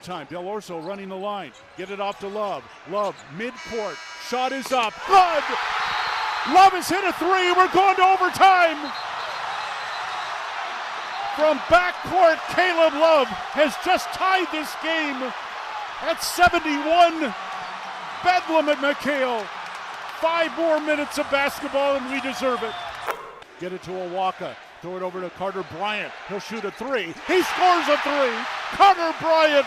Time, Del Orso running the line. Get it off to Love. Love, midcourt. Shot is up. Good! Love has hit a three. We're going to overtime. From backcourt, Caleb Love has just tied this game at 71. Bedlam at McHale. 5 more minutes of basketball and we deserve it. Get it to Owaka. Throw it over to Carter Bryant. He'll shoot a three. He scores a three. Carter Bryant.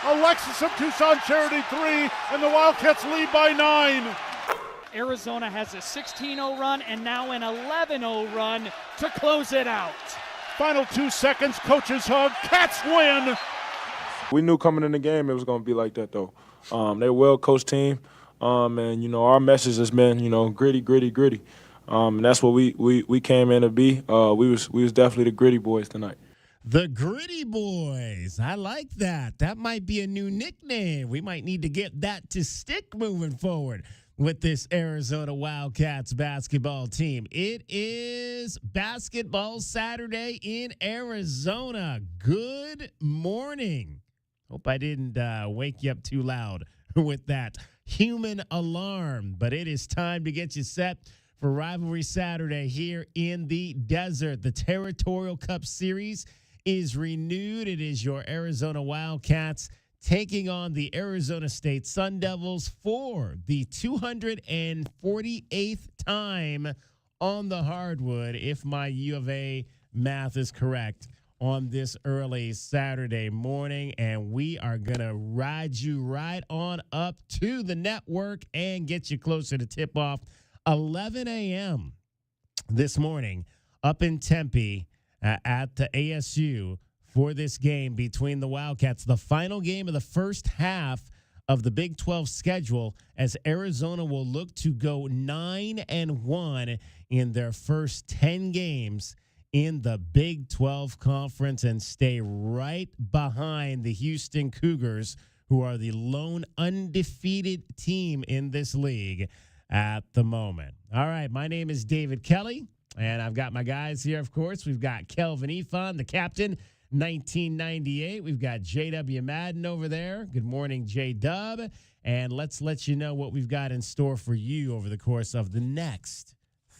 Alexis of Tucson Charity 3, and the Wildcats lead by 9. Arizona has a 16-0 run and now an 11-0 run to close it out. Final 2 seconds, coach's hug, Cats win. We knew coming in the game it was going to be like that, though. They're a well-coached team, and, our message has been, gritty, gritty, gritty. And that's what we came in to be. We was definitely the gritty boys tonight. The Gritty Boys. I like that. That might be a new nickname. We might need to get that to stick moving forward with this Arizona Wildcats basketball team. It is Basketball Saturday in Arizona. Good morning. Hope I didn't wake you up too loud with that human alarm, but it is time to get you set for Rivalry Saturday here in the desert. The Territorial Cup Series is renewed. It is your Arizona Wildcats taking on the Arizona State Sun Devils for the 248th time on the hardwood, if my U of A math is correct, on this early Saturday morning. And we are going to ride you right on up to the network and get you closer to tip-off 11 a.m. this morning up in Tempe at the ASU for this game between the Wildcats, the final game of the first half of the Big 12 schedule, as Arizona will look to go 9-1 in their first 10 games in the Big 12 Conference and stay right behind the Houston Cougars, who are the lone undefeated team in this league at the moment. All right, my name is David Kelly. And I've got my guys here, of course. We've got Kelvin Efon, the captain, 1998. We've got J.W. Madden over there. Good morning, J-Dub. And let's let you know what we've got in store for you over the course of the next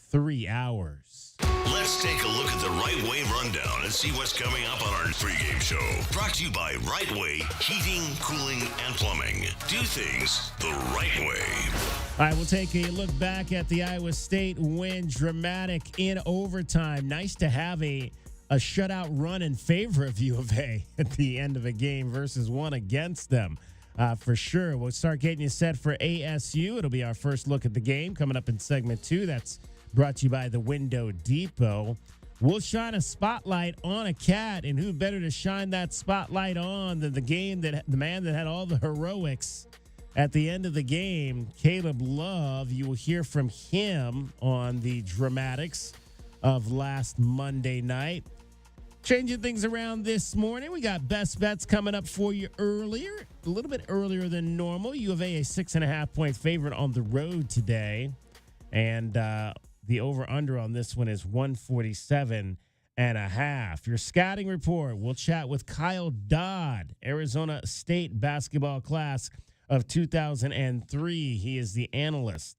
3 hours. Let's take a look at the Right Way Rundown and see what's coming up on our pregame show. Brought to you by Right Way Heating, Cooling, and Plumbing. Do things the right way. All right, we'll take a look back at the Iowa State win. Dramatic in overtime. Nice to have a shutout run in favor of U of A at the end of a game versus one against them. For sure. We'll start getting you set for ASU. It'll be our first look at the game coming up in segment 2. That's brought to you by the Window Depot. We'll shine a spotlight on a cat, and who better to shine that spotlight on than the man that had all the heroics at the end of the game, Caleb Love. You will hear from him on the dramatics of last Monday night. Changing things around this morning, we got best bets coming up for you earlier, a little bit earlier than normal. U of A 6.5-point favorite on the road today, and the over-under on this one is 147.5. Your scouting report, we'll chat with Kyle Dodd, Arizona State basketball class of 2003. He is the analyst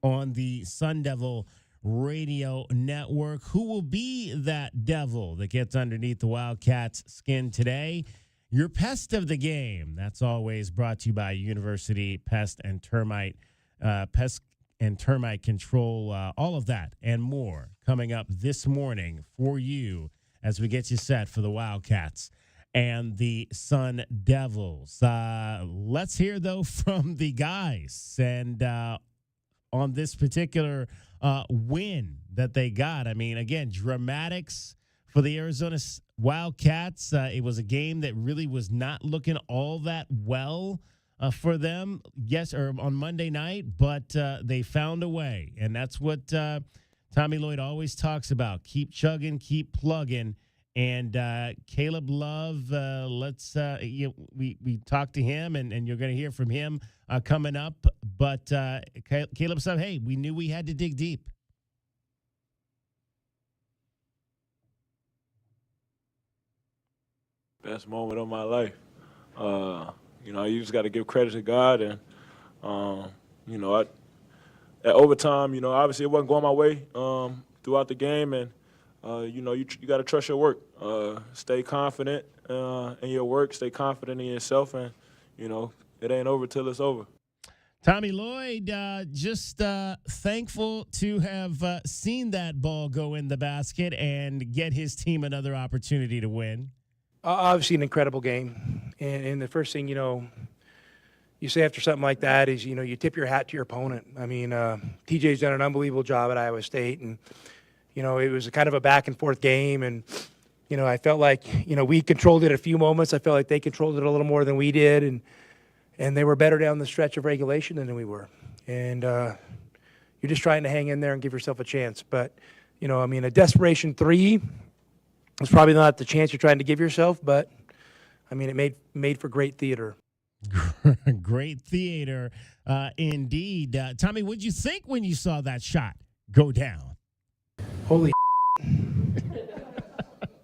on the Sun Devil radio network. Who will be that devil that gets underneath the Wildcats' skin today? Your pest of the game. That's always brought to you by University Pest and Termite Control. All of that and more coming up this morning for you as we get you set for the Wildcats and the Sun Devils. Let's hear, though, from the guys and on this particular win that they got. I mean, again, dramatics for the Arizona Wildcats. It was a game that really was not looking all that well for them, on Monday night, but they found a way, and that's what Tommy Lloyd always talks about. Keep chugging, keep plugging, and Caleb Love, we talked to him, and you're going to hear from him coming up, but Caleb said, hey, we knew we had to dig deep. Best moment of my life. You just got to give credit to God. And, at overtime, obviously it wasn't going my way throughout the game. And, you got to trust your work. Stay confident in your work. Stay confident in yourself. And, it ain't over till it's over. Tommy Lloyd, just thankful to have seen that ball go in the basket and get his team another opportunity to win. Obviously an incredible game. And the first thing, you say after something like that is, you tip your hat to your opponent. I mean, TJ's done an unbelievable job at Iowa State. And, it was kind of a back-and-forth game. And, I felt like, we controlled it a few moments. I felt like they controlled it a little more than we did. And they were better down the stretch of regulation than we were. And you're just trying to hang in there and give yourself a chance. But, a desperation three is probably not the chance you're trying to give yourself. But, it made for great theater. Great theater, indeed. Tommy, what'd you think when you saw that shot go down? Holy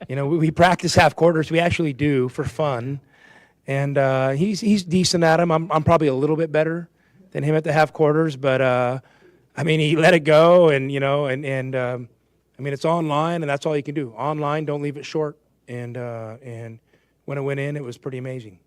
we practice half quarters. We actually do for fun. And he's decent at him. I'm probably a little bit better than him at the half quarters, but he let it go, and it's online, and that's all you can do. Online, don't leave it short. And when it went in, it was pretty amazing.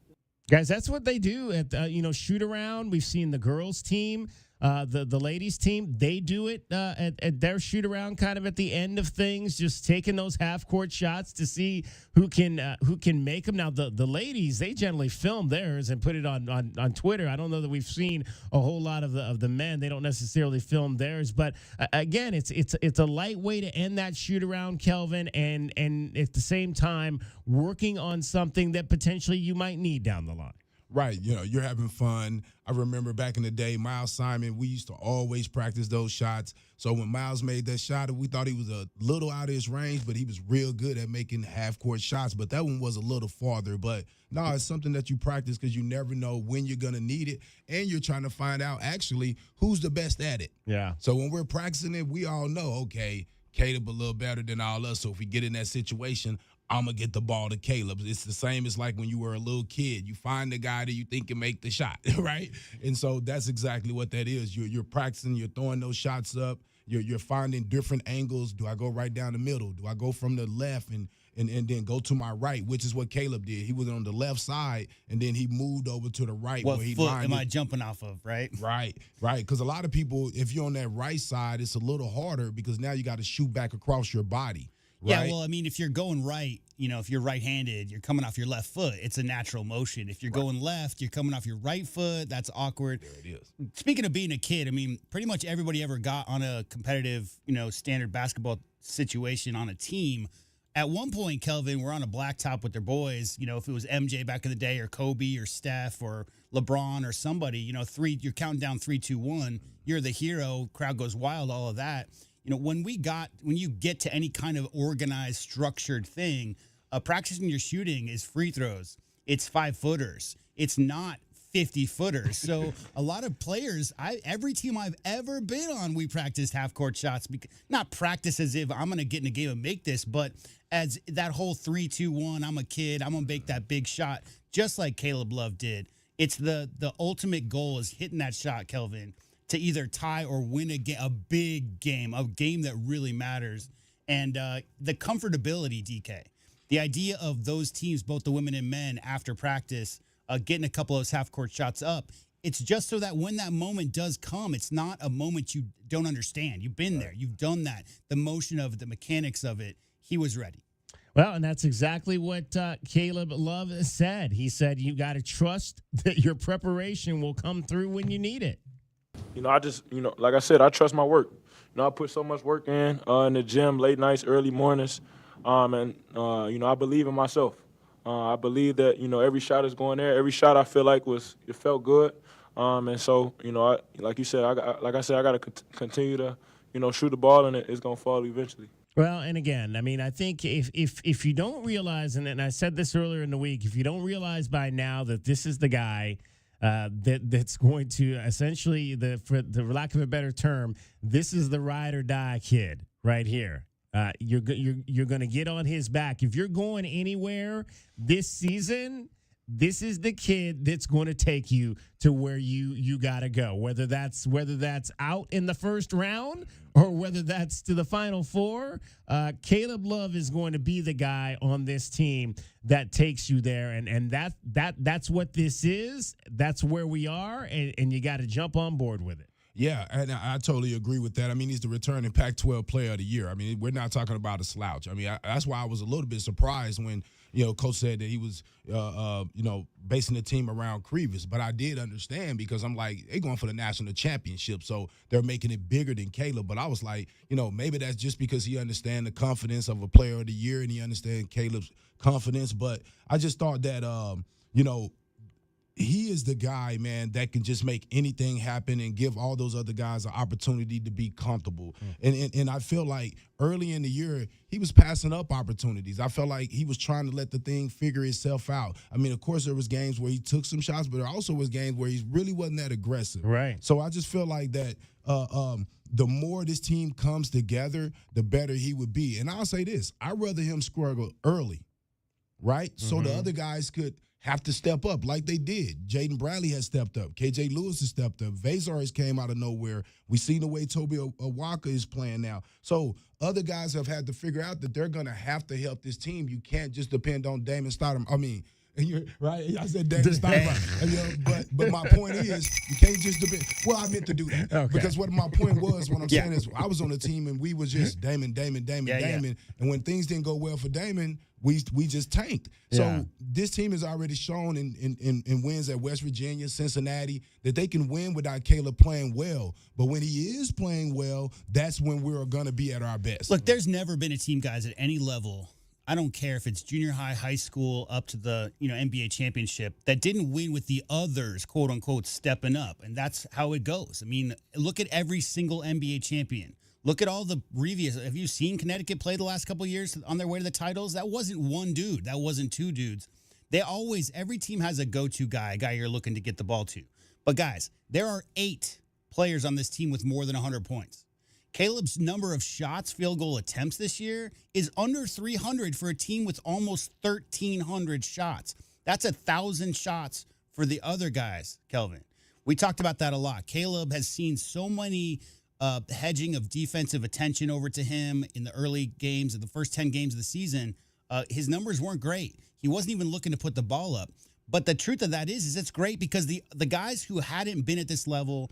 Guys, that's what they do at shoot around. We've seen the girls team, the ladies team. They do it at their shoot around, kind of at the end of things, just taking those half court shots to see who can make them. Now the ladies, they generally film theirs and put it on Twitter. I don't know that we've seen a whole lot of the men. They don't necessarily film theirs, but again, it's a light way to end that shoot around, Kelvin, and at the same time working on something that potentially you might need down the line. Right, you're having fun. I remember back in the day, Miles Simon, we used to always practice those shots. So when Miles made that shot, we thought he was a little out of his range, but he was real good at making half-court shots. But that one was a little farther. But, no, it's something that you practice because you never know when you're going to need it, and you're trying to find out, actually, who's the best at it. Yeah. So when we're practicing it, we all know, okay, Caleb a little better than all us, so if we get in that situation, I'm going to get the ball to Caleb. It's the same as like when you were a little kid. You find the guy that you think can make the shot, right? And so that's exactly what that is. You're practicing. You're throwing those shots up. You're finding different angles. Do I go right down the middle? Do I go from the left and then go to my right, which is what Caleb did. He was on the left side, and then he moved over to the right. What where he foot lined am it. I jumping off of, right? Right. Because a lot of people, if you're on that right side, it's a little harder because now you got to shoot back across your body. Yeah, well, if you're going right, if you're right-handed, you're coming off your left foot. It's a natural motion. If you're going left, you're coming off your right foot. That's awkward. There it is. Speaking of being a kid, pretty much everybody ever got on a competitive, standard basketball situation on a team. At one point, Kelvin, we're on a blacktop with their boys. If it was MJ back in the day or Kobe or Steph or LeBron or somebody, you're counting down 3, 2, 1. You're the hero. Crowd goes wild, all of that. When you get to any kind of organized, structured thing, practicing your shooting is free throws. It's 5-footers. It's not 50-footers. So a lot of players, every team I've ever been on, we practiced half-court shots. Not practice as if I'm going to get in a game and make this, but as that whole 3, 2, 1, I'm a kid, I'm going to make that big shot, just like Caleb Love did. It's the ultimate goal is hitting that shot, Kelvin, to either tie or win a big game, a game that really matters. And the comfortability, DK, the idea of those teams, both the women and men, after practice, getting a couple of those half-court shots up, it's just so that when that moment does come, it's not a moment you don't understand. You've been there. You've done that. The motion of it, the mechanics of it, he was ready. Well, and that's exactly what Caleb Love said. He said you got to trust that your preparation will come through when you need it. I just, like I said, I trust my work. I put so much work in the gym, late nights, early mornings, and I believe in myself. I believe that, every shot is going there. Every shot I feel like it felt good, and so, like you said, I got to continue to, shoot the ball, and it's gonna fall eventually. Well, and again, I think if you don't realize, and I said this earlier in the week, if you don't realize by now that this is the guy that's going to essentially, for lack of a better term, this is the ride or die kid right here. You're going to get on his back. If you're going anywhere this season, this is the kid that's going to take you to where you got to go, whether that's out in the first round or whether that's to the Final Four. Caleb Love is going to be the guy on this team that takes you there, and that's what this is. That's where we are, and you got to jump on board with it. Yeah, and I totally agree with that. I mean, he's the returning Pac-12 Player of the Year. I mean, we're not talking about a slouch. I mean, that's why I was a little bit surprised when, Coach said that he was, basing the team around Crevis. But I did understand because I'm like, they're going for the national championship, so they're making it bigger than Caleb. But I was like, maybe that's just because he understands the confidence of a Player of the Year and he understands Caleb's confidence. But I just thought that, he is the guy, man, that can just make anything happen and give all those other guys an opportunity to be comfortable. And I feel like early in the year, he was passing up opportunities. I felt like he was trying to let the thing figure itself out. I mean, of course, there was games where he took some shots, but there also was games where he really wasn't that aggressive. Right. So I just feel like that the more this team comes together, the better he would be. And I'll say this, I'd rather him struggle early, right? So the other guys could have to step up like they did. Jaden Bradley has stepped up. KJ Lewis has stepped up. Vazar has came out of nowhere. We've seen the way Toby Awaka is playing now. So other guys have had to figure out that they're going to have to help this team. You can't just depend on Damon Stoudemire. I mean, you're right. I said Damon Stoudemire. But my point is, you can't just depend. Well, I meant to do that. Okay. Because what my point was, what I'm saying is, I was on the team and we was just Damon. And when things didn't go well for Damon, we just tanked. So this team has already shown in wins at West Virginia, Cincinnati, that they can win without Caleb playing well. But when he is playing well, that's when we're going to be at our best. Look, there's never been a team, guys, at any level, I don't care if it's junior high, high school, up to the NBA championship, that didn't win with the others, quote unquote, stepping up. And that's how it goes. I mean, look at every single NBA champion. Look at all the previous. Have you seen Connecticut play the last couple of years on their way to the titles? That wasn't one dude. That wasn't two dudes. Every team has a go-to guy, a guy you're looking to get the ball to. But guys, there are 8 players on this team with more than 100 points. Caleb's number of shots, field goal attempts this year is under 300 for a team with almost 1,300 shots. That's 1,000 shots for the other guys, Kelvin. We talked about that a lot. Caleb has seen so many hedging of defensive attention over to him in the early games, in the first 10 games of the season. His numbers weren't great. He wasn't even looking to put the ball up. But the truth of that is it's great because the guys who hadn't been at this level,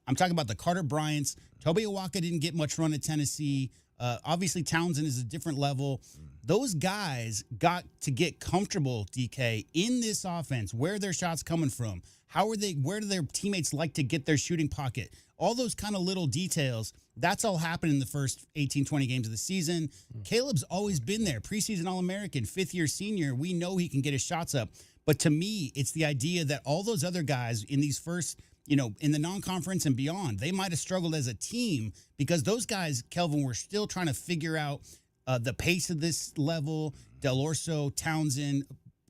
I'm talking about the Carter Bryants, Toby Awaka didn't get much run at Tennessee. Obviously, Townsend is a different level. Those guys got to get comfortable, DK, in this offense. Where are their shots coming from? Where do their teammates like to get their shooting pocket? All those kind of little details, that's all happened in the first 18, 20 games of the season. Caleb's always been there. Preseason All-American, fifth-year senior. We know he can get his shots up. But to me, it's the idea that all those other guys in these first, in the non-conference and beyond, they might have struggled as a team because those guys, Kelvin, were still trying to figure out the pace of this level. Del Orso, Townsend,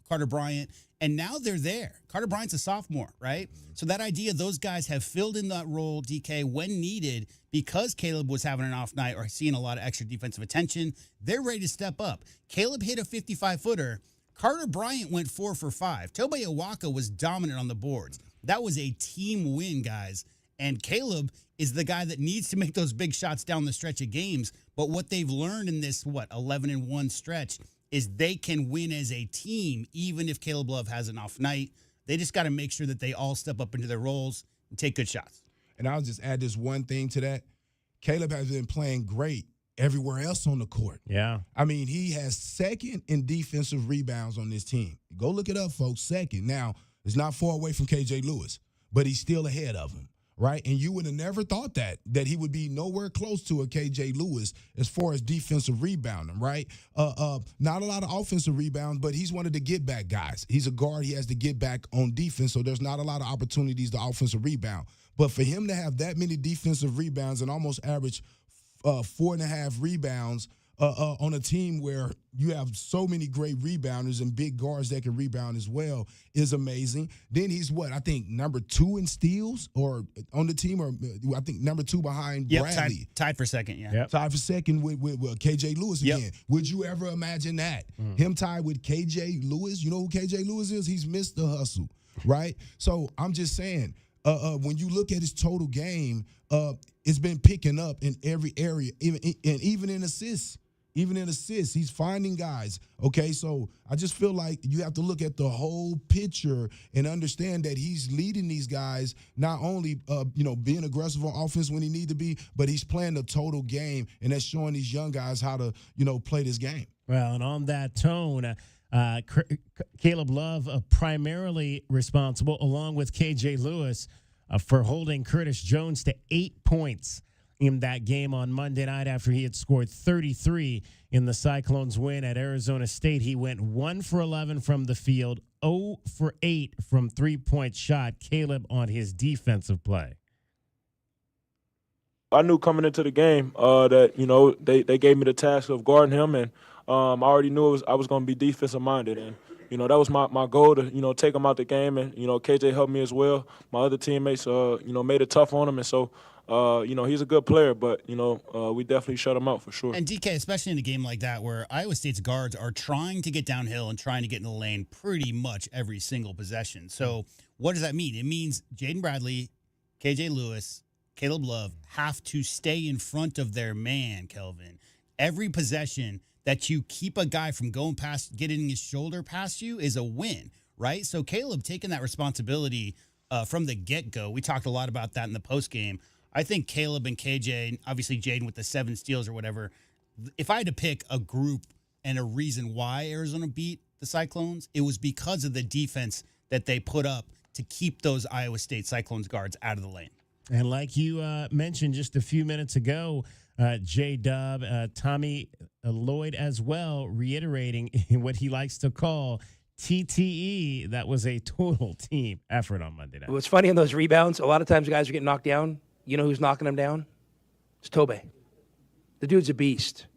Carter Bryant, and now they're there. Carter Bryant's a sophomore, right? So that idea, those guys have filled in that role, DK, when needed because Caleb was having an off night or seeing a lot of extra defensive attention. They're ready to step up. Caleb hit a 55-footer. Carter Bryant went 4 for 5. Toby Awaka was dominant on the boards. That was a team win, guys. And Caleb is the guy that needs to make those big shots down the stretch of games. But what they've learned in this, 11-1 stretch is they can win as a team, even if Caleb Love has an off night. They just got to make sure that they all step up into their roles and take good shots. And I'll just add this one thing to that. Caleb has been playing great everywhere else on the court. Yeah. I mean, he has second in defensive rebounds on this team. Go look it up, folks. Second. Now, it's not far away from KJ Lewis, but he's still ahead of him, right? And you would have never thought that he would be nowhere close to a KJ Lewis as far as defensive rebounding, right? Not a lot of offensive rebounds, but he's one of the get-back guys. He's a guard. He has to get back on defense, so there's not a lot of opportunities to offensive rebound. But for him to have that many defensive rebounds and almost average 4.5 rebounds on a team where you have so many great rebounders and big guards that can rebound as well is amazing. Then he's I think number 2 in steals or on the team, or I think number 2 behind Bradley. Tied for second, yeah. Yep. Tied for second with KJ Lewis again. Yep. Would you ever imagine that? Him tied with KJ Lewis? You know who KJ Lewis is? He's Mr. Hustle, right? So I'm just saying, when you look at his total game, it's been picking up in every area, even in assists. Even in assists, he's finding guys. Okay, so I just feel like you have to look at the whole picture and understand that he's leading these guys, not only being aggressive on offense when he need to be, but he's playing the total game, and that's showing these young guys how to play this game. Well, and on that tone, Caleb Love primarily responsible, along with KJ Lewis, for holding Curtis Jones to 8 points in that game on Monday night after he had scored 33 in the Cyclones' win at Arizona State. He went 1 for 11 from the field, 0 for 8 from three-point shot. Caleb on his defensive play. I knew coming into the game that, they gave me the task of guarding him, and I already knew I was going to be defensive minded. And, that was my goal to, take him out the game. And, KJ helped me as well. My other teammates, made it tough on him. And so, he's a good player, but, we definitely shut him out for sure. And DK, especially in a game like that where Iowa State's guards are trying to get downhill and trying to get in the lane pretty much every single possession. So what does that mean? It means Jaden Bradley, KJ Lewis, Caleb Love have to stay in front of their man, Kelvin. Every possession that you keep a guy from going past, getting his shoulder past you is a win, right? So Caleb taking that responsibility from the get-go. We talked a lot about that in the postgame. I think Caleb and KJ, obviously Jaden with the 7 steals or whatever, if I had to pick a group and a reason why Arizona beat the Cyclones, it was because of the defense that they put up to keep those Iowa State Cyclones guards out of the lane. And like you mentioned just a few minutes ago, J-Dub, Tommy Lloyd as well, reiterating what he likes to call TTE. That was a total team effort on Monday night. What's funny on those rebounds, a lot of times guys are getting knocked down. You know who's knocking them down? It's Tobe. The dude's a beast.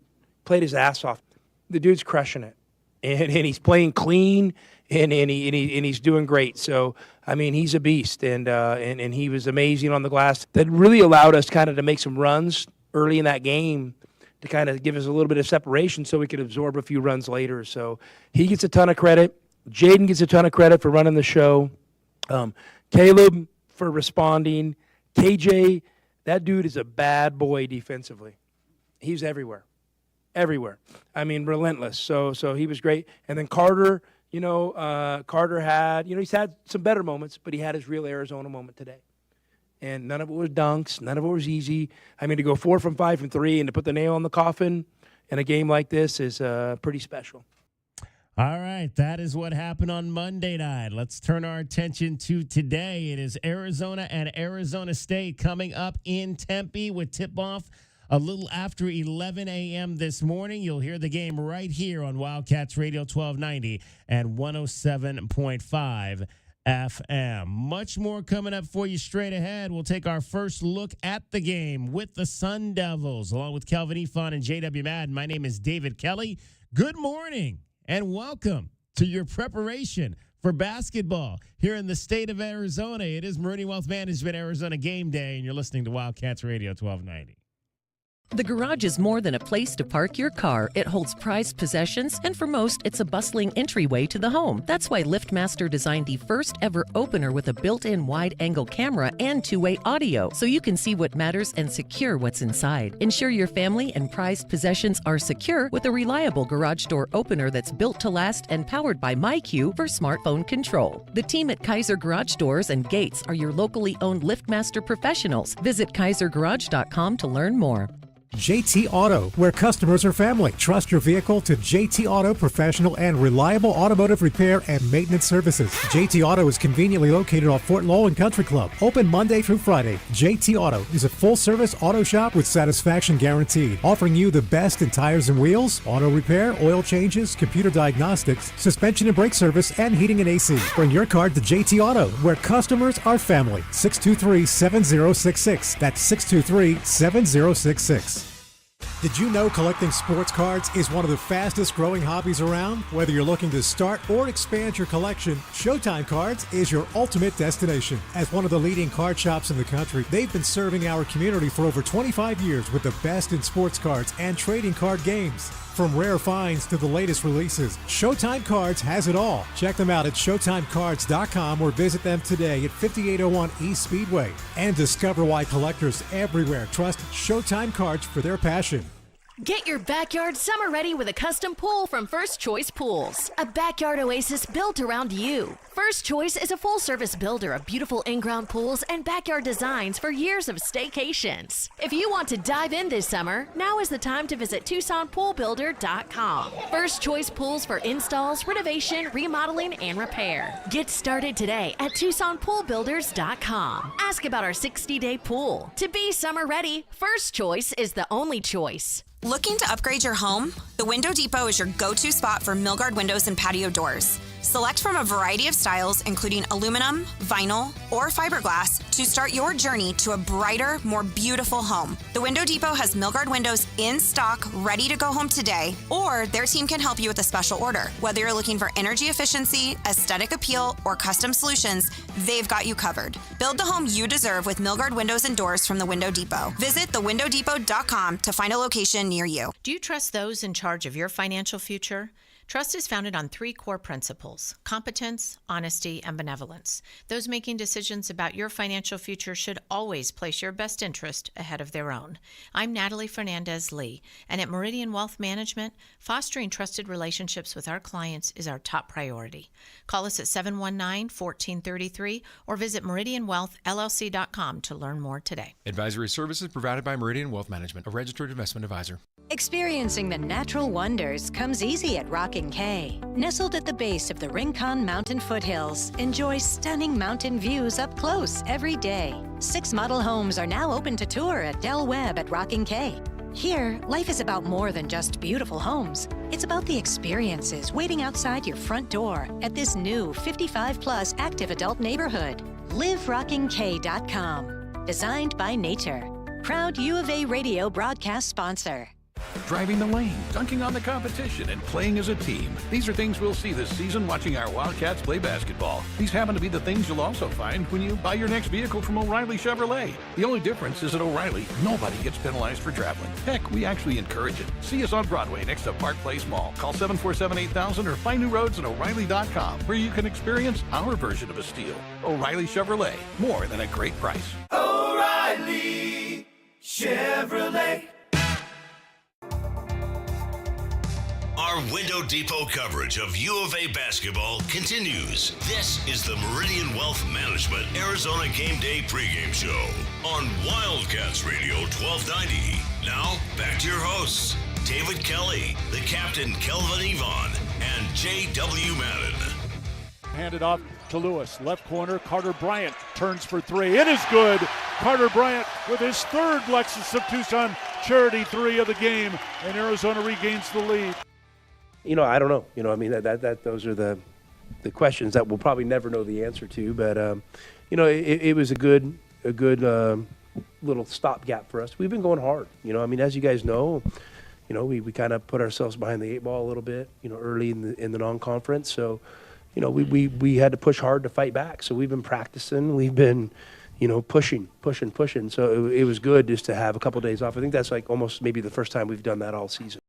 Played his ass off. The dude's crushing it. And he's playing clean, and he's doing great. So, I mean, he's a beast, and he was amazing on the glass. That really allowed us kind of to make some runs early in that game to kind of give us a little bit of separation so we could absorb a few runs later. So he gets a ton of credit. Jaden gets a ton of credit for running the show. Caleb for responding. KJ, that dude is a bad boy defensively. He's everywhere. Everywhere. I mean, relentless. So he was great. And then Carter, Carter had, he's had some better moments, but he had his real Arizona moment today. And none of it was dunks. None of it was easy. I mean, to go 4 from 5 from 3 and to put the nail in the coffin in a game like this is pretty special. All right, that is what happened on Monday night. Let's turn our attention to today. It is Arizona and Arizona State coming up in Tempe with tip-off a little after 11 a.m. this morning. You'll hear the game right here on Wildcats Radio 1290 and 107.5 FM. Much more coming up for you straight ahead. We'll take our first look at the game with the Sun Devils, along with Kelvin Efon and J.W. Madden. My name is David Kelly. Good morning and welcome to your preparation for basketball here in the state of Arizona. It is Meridian Wealth Management Arizona Game Day, and you're listening to Wildcats Radio 1290. The garage is more than a place to park your car. It holds prized possessions, and for most, it's a bustling entryway to the home. That's why LiftMaster designed the first ever opener with a built-in wide-angle camera and two-way audio, so you can see what matters and secure what's inside. Ensure your family and prized possessions are secure with a reliable garage door opener that's built to last and powered by MyQ for smartphone control. The team at Kaiser Garage Doors and Gates are your locally owned LiftMaster professionals. Visit KaiserGarage.com to learn more. JT Auto, where customers are family. Trust your vehicle to JT Auto professional and reliable automotive repair and maintenance services. JT Auto is conveniently located off Fort Lowell and Country Club. Open Monday through Friday. JT Auto is a full-service auto shop with satisfaction guaranteed, offering you the best in tires and wheels, auto repair, oil changes, computer diagnostics, suspension and brake service, and heating and AC. Bring your car to JT Auto, where customers are family. 623-7066. That's 623-7066. Did you know collecting sports cards is one of the fastest growing hobbies around? Whether you're looking to start or expand your collection, Showtime Cards is your ultimate destination. As one of the leading card shops in the country, they've been serving our community for over 25 years with the best in sports cards and trading card games. From rare finds to the latest releases, Showtime Cards has it all. Check them out at ShowtimeCards.com or visit them today at 5801 East Speedway. And discover why collectors everywhere trust Showtime Cards for their passion. Get your backyard summer ready with a custom pool from First Choice Pools. A backyard oasis built around you. First Choice is a full-service builder of beautiful in-ground pools and backyard designs for years of staycations. If you want to dive in this summer, now is the time to visit TucsonPoolBuilder.com. First Choice Pools for installs, renovation, remodeling, and repair. Get started today at TucsonPoolBuilders.com. Ask about our 60-day pool. To be summer ready, First Choice is the only choice. Looking to upgrade your home? The Window Depot is your go-to spot for Milgard windows and patio doors. Select from a variety of styles, including aluminum, vinyl, or fiberglass, to start your journey to a brighter, more beautiful home. The Window Depot has Milgard windows in stock, ready to go home today, or their team can help you with a special order. Whether you're looking for energy efficiency, aesthetic appeal, or custom solutions, they've got you covered. Build the home you deserve with Milgard windows and doors from the Window Depot. Visit thewindowdepot.com to find a location near you. Do you trust those in charge of your financial future? Trust is founded on 3 core principles: competence, honesty, and benevolence. Those making decisions about your financial future should always place your best interest ahead of their own. I'm Natalie Fernandez-Lee, and at Meridian Wealth Management, fostering trusted relationships with our clients is our top priority. Call us at 719-1433 or visit meridianwealthllc.com to learn more today. Advisory services provided by Meridian Wealth Management, a registered investment advisor. Experiencing the natural wonders comes easy at Rocking K. Nestled at the base of the Rincon Mountain foothills, enjoy stunning mountain views up close every day. 6 model homes are now open to tour at Del Webb at Rocking K. Here, life is about more than just beautiful homes. It's about the experiences waiting outside your front door at this new 55-plus active adult neighborhood. LiveRockingK.com. Designed by nature. Proud U of A radio broadcast sponsor. Driving the lane, dunking on the competition, and playing as a team. These are things we'll see this season watching our Wildcats play basketball. These happen to be the things you'll also find when you buy your next vehicle from O'Reilly Chevrolet. The only difference is at O'Reilly, nobody gets penalized for traveling. Heck, we actually encourage it. See us on Broadway next to Park Place Mall. Call 747-8000 or find new roads at O'Reilly.com, where you can experience our version of a steal. O'Reilly Chevrolet, more than a great price. O'Reilly Chevrolet. Our Window Depot coverage of U of A basketball continues. This is the Meridian Wealth Management Arizona Game Day pregame show on Wildcats Radio 1290. Now, back to your hosts, David Kelly, the captain Kelvin Yvonne, and J.W. Madden. Handed off to Lewis. Left corner, Carter Bryant turns for 3. It is good. Carter Bryant with his 3rd Lexus of Tucson charity 3 of the game, and Arizona regains the lead. You know, I don't know. You know, I mean, those are the questions that we'll probably never know the answer to. But you know, it was a good little stopgap for us. We've been going hard. You know, I mean, as you guys know, you know, we kind of put ourselves behind the 8 ball a little bit. You know, early in the non-conference. So, you know, we had to push hard to fight back. So we've been practicing. We've been, you know, pushing. So it was good just to have a couple of days off. I think that's like almost maybe the first time we've done that all season.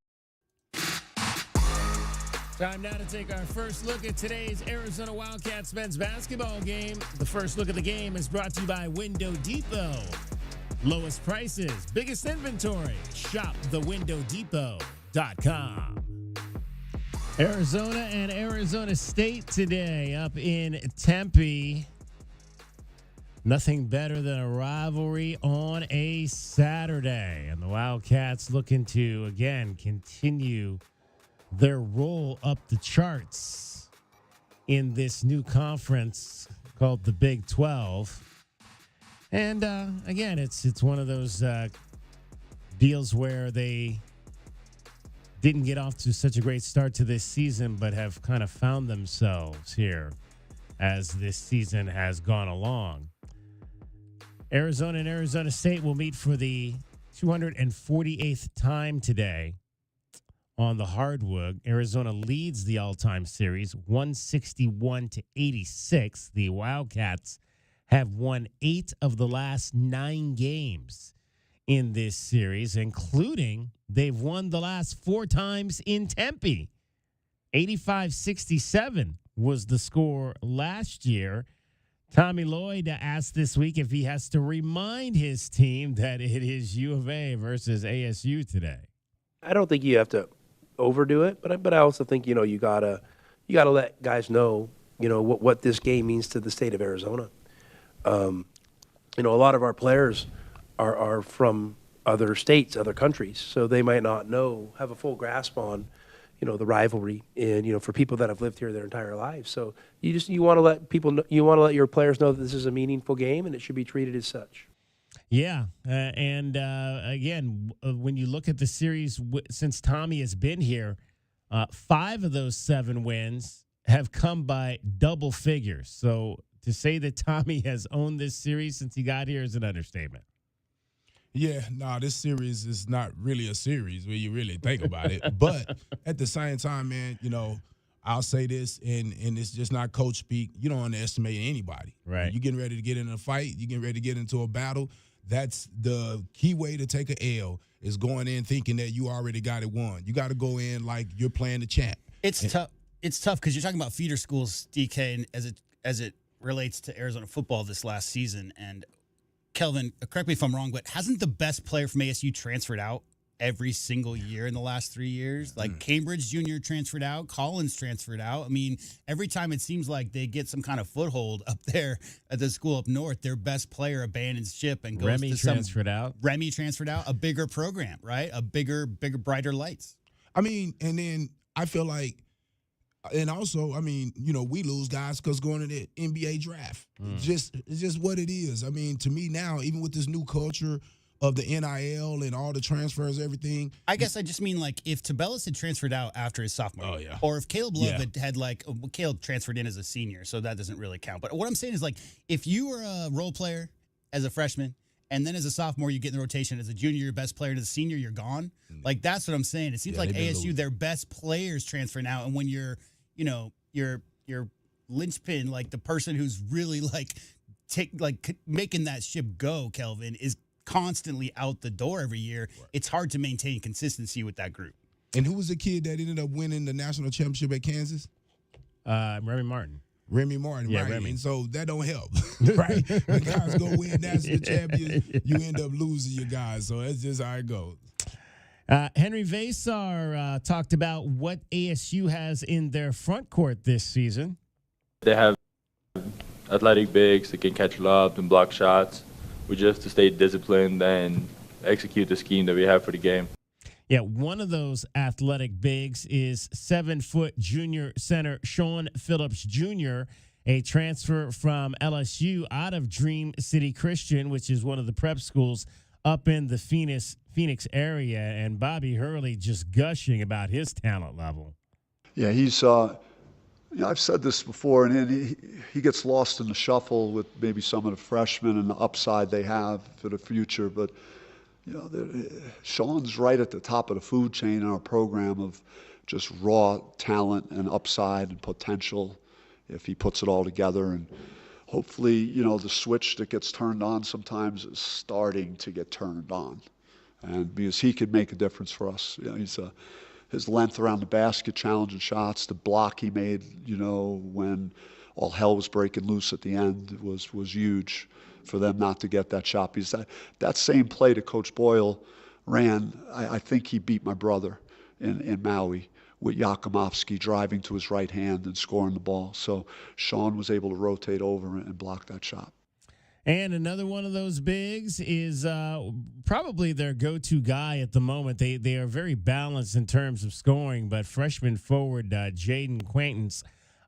Time now to take our first look at today's Arizona Wildcats men's basketball game. The first look at the game is brought to you by Window Depot. Lowest prices, biggest inventory. Shop thewindowdepot.com. Arizona and Arizona State today up in Tempe. Nothing better than a rivalry on a Saturday. And the Wildcats looking to, again, continue their roll up the charts in this new conference called the Big 12. And again, it's one of those deals where they didn't get off to such a great start to this season, but have kind of found themselves here as this season has gone along. Arizona and Arizona State will meet for the 248th time today on the hardwood. Arizona leads the all-time series 161-86. The Wildcats have won 8 of the last 9 games in this series, including they've won the last 4 times in Tempe. 85-67 was the score last year. Tommy Lloyd asked this week if he has to remind his team that it is U of A versus ASU today. I don't think you have to overdo it, but I also think you gotta let guys know what this game means to the state of Arizona. A lot of our players are from other states, other countries, so they might not have a full grasp on the rivalry, and for people that have lived here their entire lives. So you want to let people know, you want to let your players know that this is a meaningful game and it should be treated as such. Yeah, and again, when you look at the series since Tommy has been here, 5 of those 7 wins have come by double figures. So to say that Tommy has owned this series since he got here is an understatement. Yeah, this series is not really a series when you really think about it. But at the same time, man, I'll say this, and it's just not coach speak. You don't underestimate anybody. Right. You're getting ready to get in a fight. You're getting ready to get into a battle. That's the key way to take an L, is going in thinking that you already got it won. You got to go in like you're playing the champ. It's tough. It's tough because you're talking about feeder schools, DK, and as it relates to Arizona football this last season. And Kelvin, correct me if I'm wrong, but hasn't the best player from ASU transferred out every single year in the last 3 years? Like Cambridge Jr. transferred out, Collins transferred out. I mean, every time it seems like they get some kind of foothold up there at the school up north, their best player abandons ship and goes Remy to transferred out. Remy transferred out, a bigger program, right? A bigger, brighter lights. I mean, and then I feel like, and also, I mean, we lose guys because going to the NBA draft. It's just what it is. I mean, to me now, even with this new culture of the NIL and all the transfers, everything. I guess I just mean, like, if Tabellis had transferred out after his sophomore year, or if Caleb Love had Caleb transferred in as a senior, so that doesn't really count. But what I'm saying is, like, if you were a role player as a freshman, and then as a sophomore you get in the rotation, as a junior, your best player, as a senior, you're gone. Like, that's what I'm saying. It seems like ASU, their best players transferring out, and when you're your linchpin, like the person who's really making that ship go, Kelvin, is constantly out the door every year. Right. It's hard to maintain consistency with that group. And who was the kid that ended up winning the national championship at Kansas? Remy Martin. Remy Martin, yeah, right? Remy. And so that don't help, right? When guys go win national champions, you end up losing your guys. So that's just how it goes. Henry Vasar talked about what ASU has in their front court this season. They have athletic bigs that can catch lobs and block shots. We just have to stay disciplined and execute the scheme that we have for the game. Yeah, one of those athletic bigs is 7-foot junior center Sean Phillips Jr., a transfer from LSU out of Dream City Christian, which is one of the prep schools up in the Phoenix area, and Bobby Hurley just gushing about his talent level. Yeah, he's I've said this before, and he gets lost in the shuffle with maybe some of the freshmen and the upside they have for the future. But Sean's right at the top of the food chain in our program of just raw talent and upside and potential if he puts it all together. And hopefully, the switch that gets turned on sometimes is starting to get turned on. And because he could make a difference for us. His length around the basket, challenging shots, the block he made, when all hell was breaking loose at the end was huge for them not to get that shot. Because that same play that Coach Boyle ran, I think he beat my brother in Maui with Yakumovsky driving to his right hand and scoring the ball. So Sean was able to rotate over and block that shot. And another one of those bigs is probably their go-to guy at the moment. They are very balanced in terms of scoring, but freshman forward Jaden Quaintance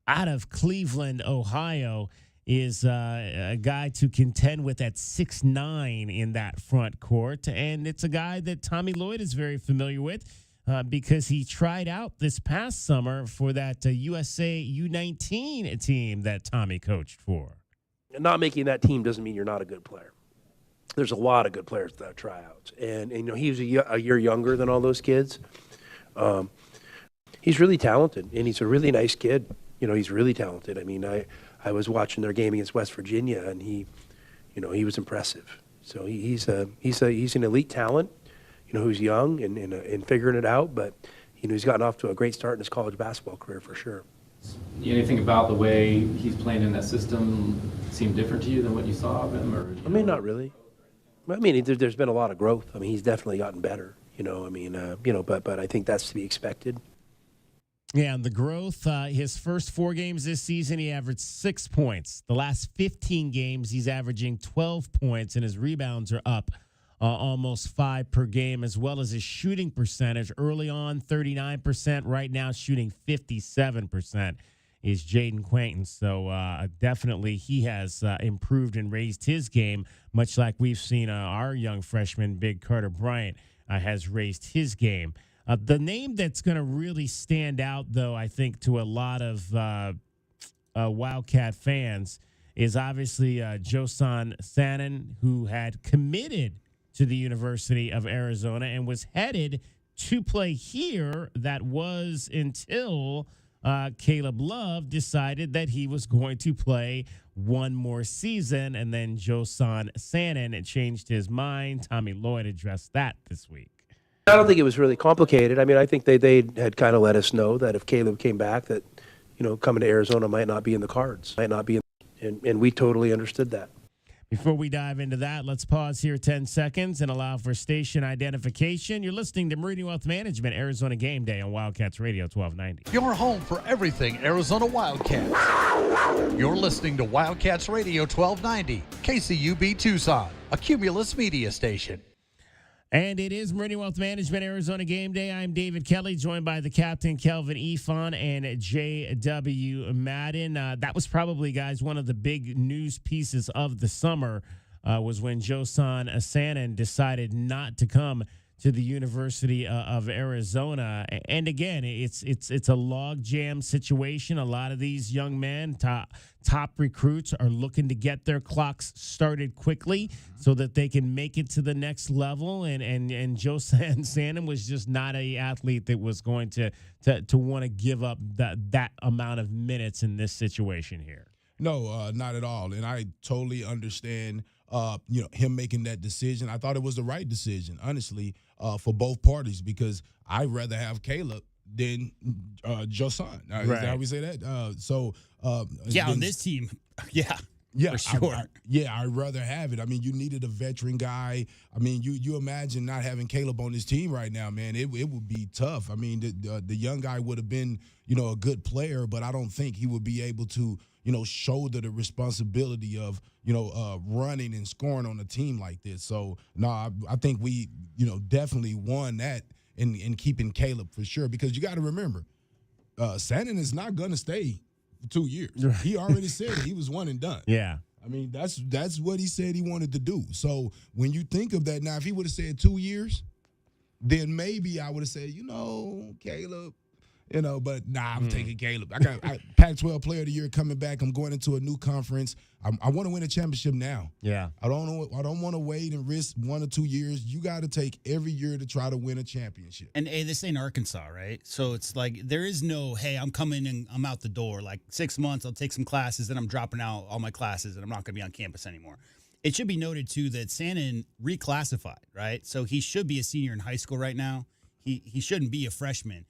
out of Cleveland, Ohio, is a guy to contend with at 6'9" in that front court. And it's a guy that Tommy Lloyd is very familiar with because he tried out this past summer for that USA U19 team that Tommy coached for. Not making that team doesn't mean you're not a good player. there's a lot of good players at that tryouts. And you know, he was a year younger than all those kids. He's really talented, and he's a really nice kid. You know, he's really talented. I mean, I was watching their game against West Virginia, and he was impressive. So he's an elite talent, you know, who's young and figuring it out. But you know, he's gotten off to a great start in his college basketball career for sure. Anything about the way he's playing in that system seem different to you than what you saw of him? Or I mean, not really. I mean, there's been a lot of growth. I mean, he's definitely gotten better. You know, I mean, but I think that's to be expected. Yeah, and the growth, his first 4 games this season, he averaged 6 points. The last 15 games, he's averaging 12 points, and his rebounds are up almost 5 per game, as well as his shooting percentage. Early on, 39%. Right now, shooting 57% is Jaden Quainton. So definitely he has improved and raised his game, much like we've seen our young freshman, Big Carter Bryant, has raised his game. The name that's going to really stand out, though, I think, to a lot of Wildcat fans is obviously Josan Sanin, who had committed to the University of Arizona and was headed to play here. That was until Caleb Love decided that he was going to play one more season, and then Josan Sanin changed his mind. Tommy Lloyd addressed that this week. I don't think it was really complicated. I mean, I think they had kind of let us know that if Caleb came back, that, you know, coming to Arizona might not be in the cards, and we totally understood that. Before we dive into that, let's pause here 10 seconds and allow for station identification. You're listening to Meridian Wealth Management, Arizona Game Day on Wildcats Radio 1290. Your home for everything Arizona Wildcats. You're listening to Wildcats Radio 1290, KCUB Tucson, a Cumulus media station. And it is Meridian Wealth Management, Arizona Game Day. I'm David Kelly, joined by the captain, Kelvin Efon, and J.W. Madden. That was probably, guys, one of the big news pieces of the summer was when Josan Sanin decided not to come to the University of Arizona. And again, it's a logjam situation. A lot of these young men, top recruits, are looking to get their clocks started quickly so that they can make it to the next level. And Josan Sanin was just not an athlete that was going to want to give up that amount of minutes in this situation here. No, not at all. And I totally understand, him making that decision. I thought it was the right decision, honestly, for both parties, because I'd rather have Caleb than Josan. Is that how we say that? On this team, yeah, for sure. I'd rather have it. I mean, you needed a veteran guy. I mean, you imagine not having Caleb on this team right now, man. It would be tough. I mean, the young guy would have been, a good player, but I don't think he would be able to, shoulder the responsibility of, running and scoring on a team like this. So, no, I think we, definitely won that in keeping Caleb for sure, because you got to remember, Sanin is not going to stay for 2 years. He already said he was one and done. Yeah. I mean, that's what he said he wanted to do. So when you think of that now, if he would have said 2 years, then maybe I would have said, Caleb, but nah, I'm taking Caleb. I got Pac-12 Player of the Year coming back. I'm going into a new conference. I want to win a championship now. Yeah. I don't want to wait and risk 1 or 2 years. You got to take every year to try to win a championship. And hey, this ain't Arkansas, right? So it's like there is no, hey, I'm coming and I'm out the door. Like 6 months, I'll take some classes, then I'm dropping out all my classes and I'm not going to be on campus anymore. It should be noted, too, that Sanin reclassified, right? So he should be a senior in high school right now. He shouldn't be a freshman.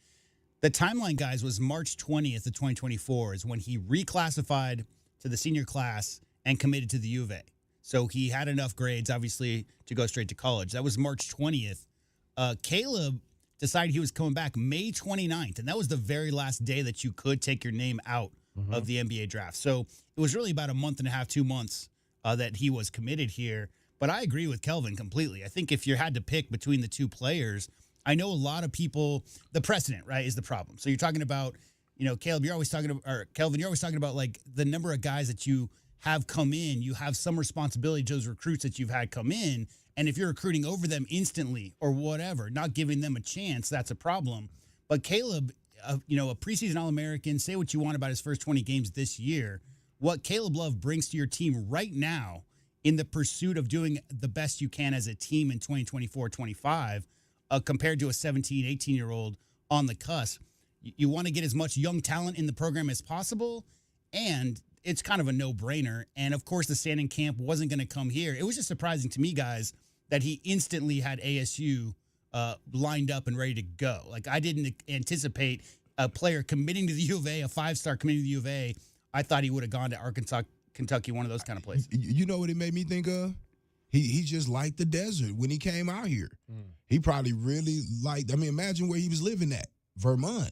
The timeline, guys, was March 20th of 2024 is when he reclassified to the senior class and committed to the U of A. So he had enough grades, obviously, to go straight to college. That was March 20th. Caleb decided he was coming back May 29th, and that was the very last day that you could take your name out of the NBA draft. So it was really about a month and a half, 2 months that he was committed here. But I agree with Kelvin completely. I think if you had to pick between the two players, I know a lot of people, the precedent, right, is the problem. So you're talking about, Caleb, you're always talking about, or Kelvin, you're always talking about like the number of guys that you have come in. You have some responsibility to those recruits that you've had come in. And if you're recruiting over them instantly or whatever, not giving them a chance, that's a problem. But Caleb, a preseason All-American, say what you want about his first 20 games this year. What Caleb Love brings to your team right now in the pursuit of doing the best you can as a team in 2024-25 compared to a 17, 18-year-old on the cusp. You want to get as much young talent in the program as possible, and it's kind of a no-brainer. And, of course, the standing camp wasn't going to come here. It was just surprising to me, guys, that he instantly had ASU lined up and ready to go. Like, I didn't anticipate a player committing to the U of A, a five-star committing to the U of A. I thought he would have gone to Arkansas, Kentucky, one of those kind of places. You know what it made me think of? He just liked the desert when he came out here. He probably really liked, imagine where he was living at, Vermont.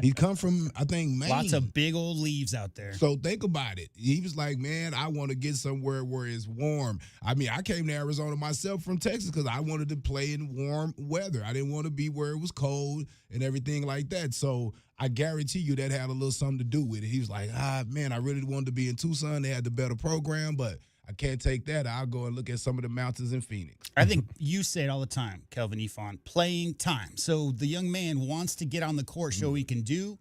He come from, I think, Maine. Lots of big old leaves out there. So think about it. He was like, man, I want to get somewhere where it's warm. I came to Arizona myself from Texas because I wanted to play in warm weather. I didn't want to be where it was cold and everything like that. So I guarantee you that had a little something to do with it. He was like, man, I really wanted to be in Tucson. They had the better program, but I can't take that. I'll go and look at some of the mountains in Phoenix. I think you say it all the time, Kelvin Ifon, playing time. So the young man wants to get on the court, show what he can do.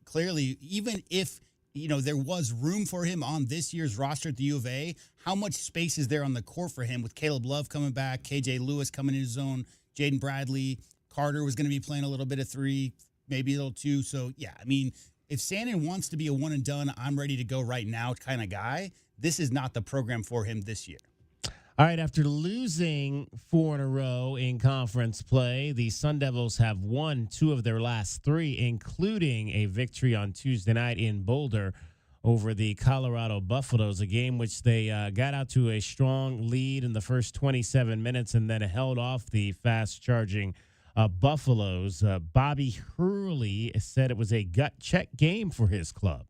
Clearly, even if there was room for him on this year's roster at the U of A, how much space is there on the court for him with Caleb Love coming back, KJ Lewis coming in his zone, Jaden Bradley, Carter was going to be playing a little bit of 3, maybe a little 2. So, yeah, if Sandin wants to be a one and done, I'm ready to go right now kind of guy, this is not the program for him this year. All right, after losing 4 in a row in conference play, the Sun Devils have won 2 of their last 3, including a victory on Tuesday night in Boulder over the Colorado Buffaloes, a game which they got out to a strong lead in the first 27 minutes and then held off the fast-charging Buffaloes. Bobby Hurley said it was a gut-check game for his club.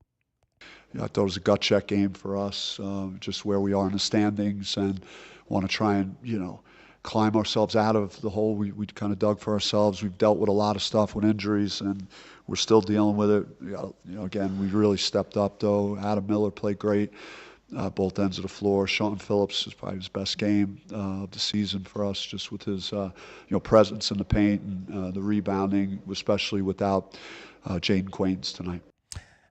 I thought it was a gut check game for us, just where we are in the standings, and want to try and, climb ourselves out of the hole we kind of dug for ourselves. We've dealt with a lot of stuff with injuries, and we're still dealing with it. Again, we really stepped up, though. Adam Miller played great, both ends of the floor. Sean Phillips is probably his best game of the season for us, just with his, presence in the paint and the rebounding, especially without Jaden Quaintance tonight.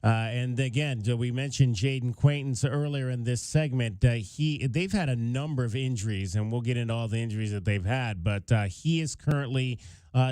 And again, we mentioned Jaden Quaintance earlier in this segment. They've had a number of injuries, and we'll get into all the injuries that they've had, but he is currently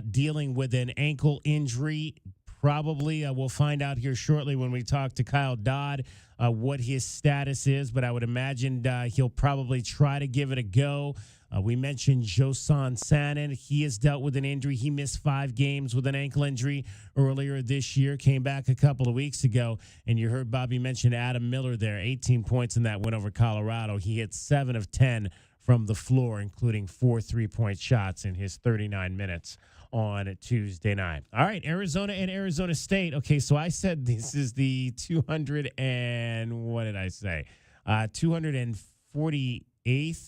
dealing with an ankle injury. Probably we'll find out here shortly when we talk to Kyle Dodd what his status is, but I would imagine he'll probably try to give it a go. We mentioned Josan Sanin. He has dealt with an injury. He missed 5 games with an ankle injury earlier this year, came back a couple of weeks ago, and you heard Bobby mention Adam Miller there, 18 points in that win over Colorado. He hit 7 of 10 from the floor, including 4 3-point shots in his 39 minutes on Tuesday night. All right, Arizona and Arizona State. Okay, so I said this is the 248th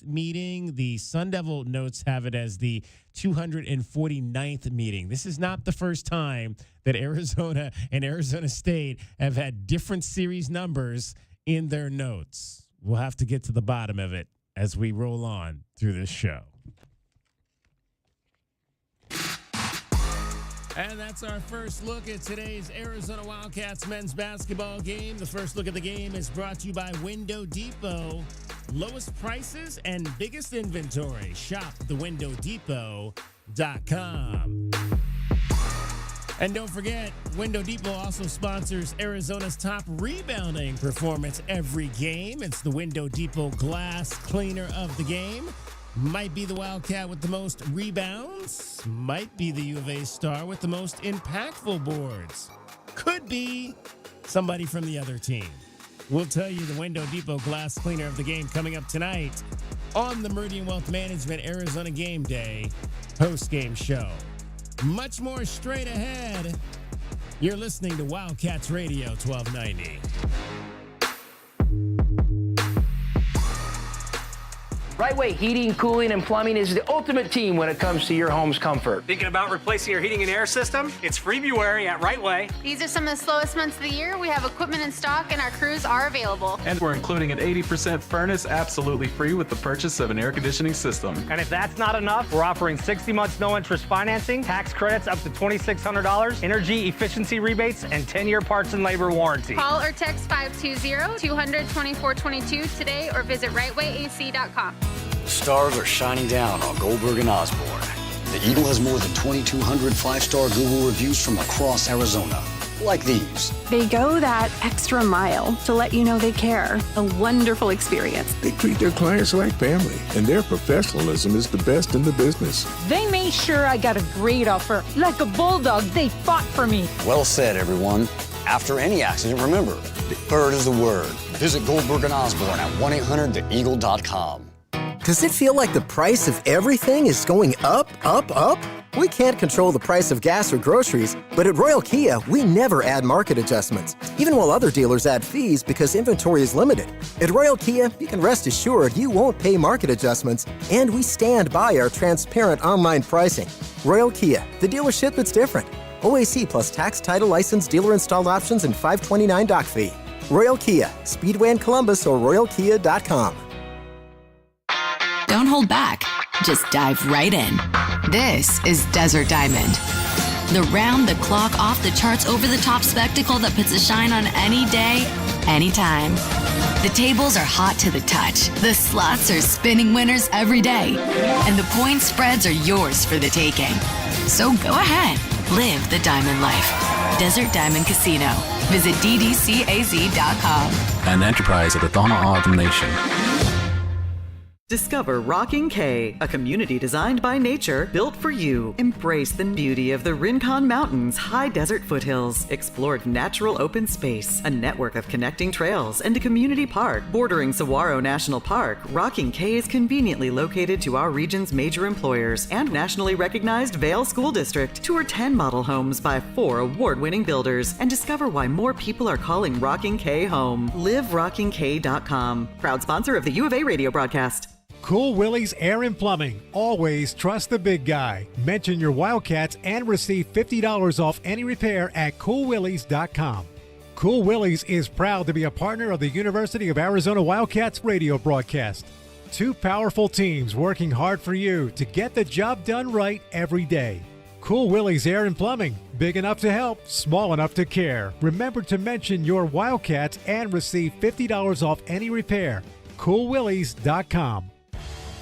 meeting. The Sun Devil notes have it as the 249th meeting. This is not the first time that Arizona and Arizona State have had different series numbers in their notes. We'll have to get to the bottom of it as we roll on through this show. And that's our first look at today's Arizona Wildcats men's basketball game. The first look at the game is brought to you by Window Depot. Lowest prices and biggest inventory. Shop thewindow.depot.com. And don't forget, Window Depot also sponsors Arizona's top rebounding performance every game. It's the Window Depot Glass Cleaner of the game. Might be the Wildcat with the most rebounds. Might be the U of A star with the most impactful boards. Could be somebody from the other team. We'll tell you the Window Depot Glass Cleaner of the game coming up tonight on the Meridian Wealth Management Arizona Game Day post-game show. Much more straight ahead. You're listening to Wildcats Radio 1290. Right Way Heating, Cooling, and Plumbing is the ultimate team when it comes to your home's comfort. Thinking about replacing your heating and air system? It's February at Right Way. These are some of the slowest months of the year. We have equipment in stock and our crews are available. And we're including an 80% furnace absolutely free with the purchase of an air conditioning system. And if that's not enough, we're offering 60 months no interest financing, tax credits up to $2,600, energy efficiency rebates, and 10-year parts and labor warranty. Call or text 520-200-2422 today or visit rightwayac.com. Stars are shining down on Goldberg and Osborne. The Eagle has more than 2,200 five-star Google reviews from across Arizona, like these. They go that extra mile to let you know they care. A wonderful experience. They treat their clients like family, and their professionalism is the best in the business. They made sure I got a great offer. Like a bulldog, they fought for me. Well said, everyone. After any accident, remember, the bird is the word. Visit Goldberg and Osborne at 1-800-THEEAGLE.com. Does it feel like the price of everything is going up, up, up? We can't control the price of gas or groceries, but at Royal Kia, we never add market adjustments, even while other dealers add fees because inventory is limited. At Royal Kia, you can rest assured you won't pay market adjustments, and we stand by our transparent online pricing. Royal Kia, the dealership that's different. OAC plus tax, title, license, dealer installed options, and $529 doc fee. Royal Kia, Speedway in Columbus or RoyalKia.com. Don't hold back. Just dive right in. This is Desert Diamond. The round-the-clock, off-the-charts, over-the-top spectacle that puts a shine on any day, anytime. The tables are hot to the touch. The slots are spinning winners every day. And the point spreads are yours for the taking. So go ahead. Live the diamond life. Desert Diamond Casino. Visit ddcaz.com. An enterprise of the Donna Autumn Nation. Discover Rocking K, a community designed by nature, built for you. Embrace the beauty of the Rincon Mountains' high desert foothills. Explore natural open space, a network of connecting trails, and a community park. Bordering Saguaro National Park, Rocking K is conveniently located to our region's major employers and nationally recognized Vail School District. Tour 10 model homes by 4 award-winning builders and discover why more people are calling Rocking K home. LiveRockingK.com. Proud sponsor of the U of A radio broadcast. Cool Willie's Air and Plumbing. Always trust the big guy. Mention your Wildcats and receive $50 off any repair at coolwillies.com. Cool Willie's is proud to be a partner of the University of Arizona Wildcats radio broadcast. Two powerful teams working hard for you to get the job done right every day. Cool Willie's Air and Plumbing. Big enough to help, small enough to care. Remember to mention your Wildcats and receive $50 off any repair. coolwillies.com.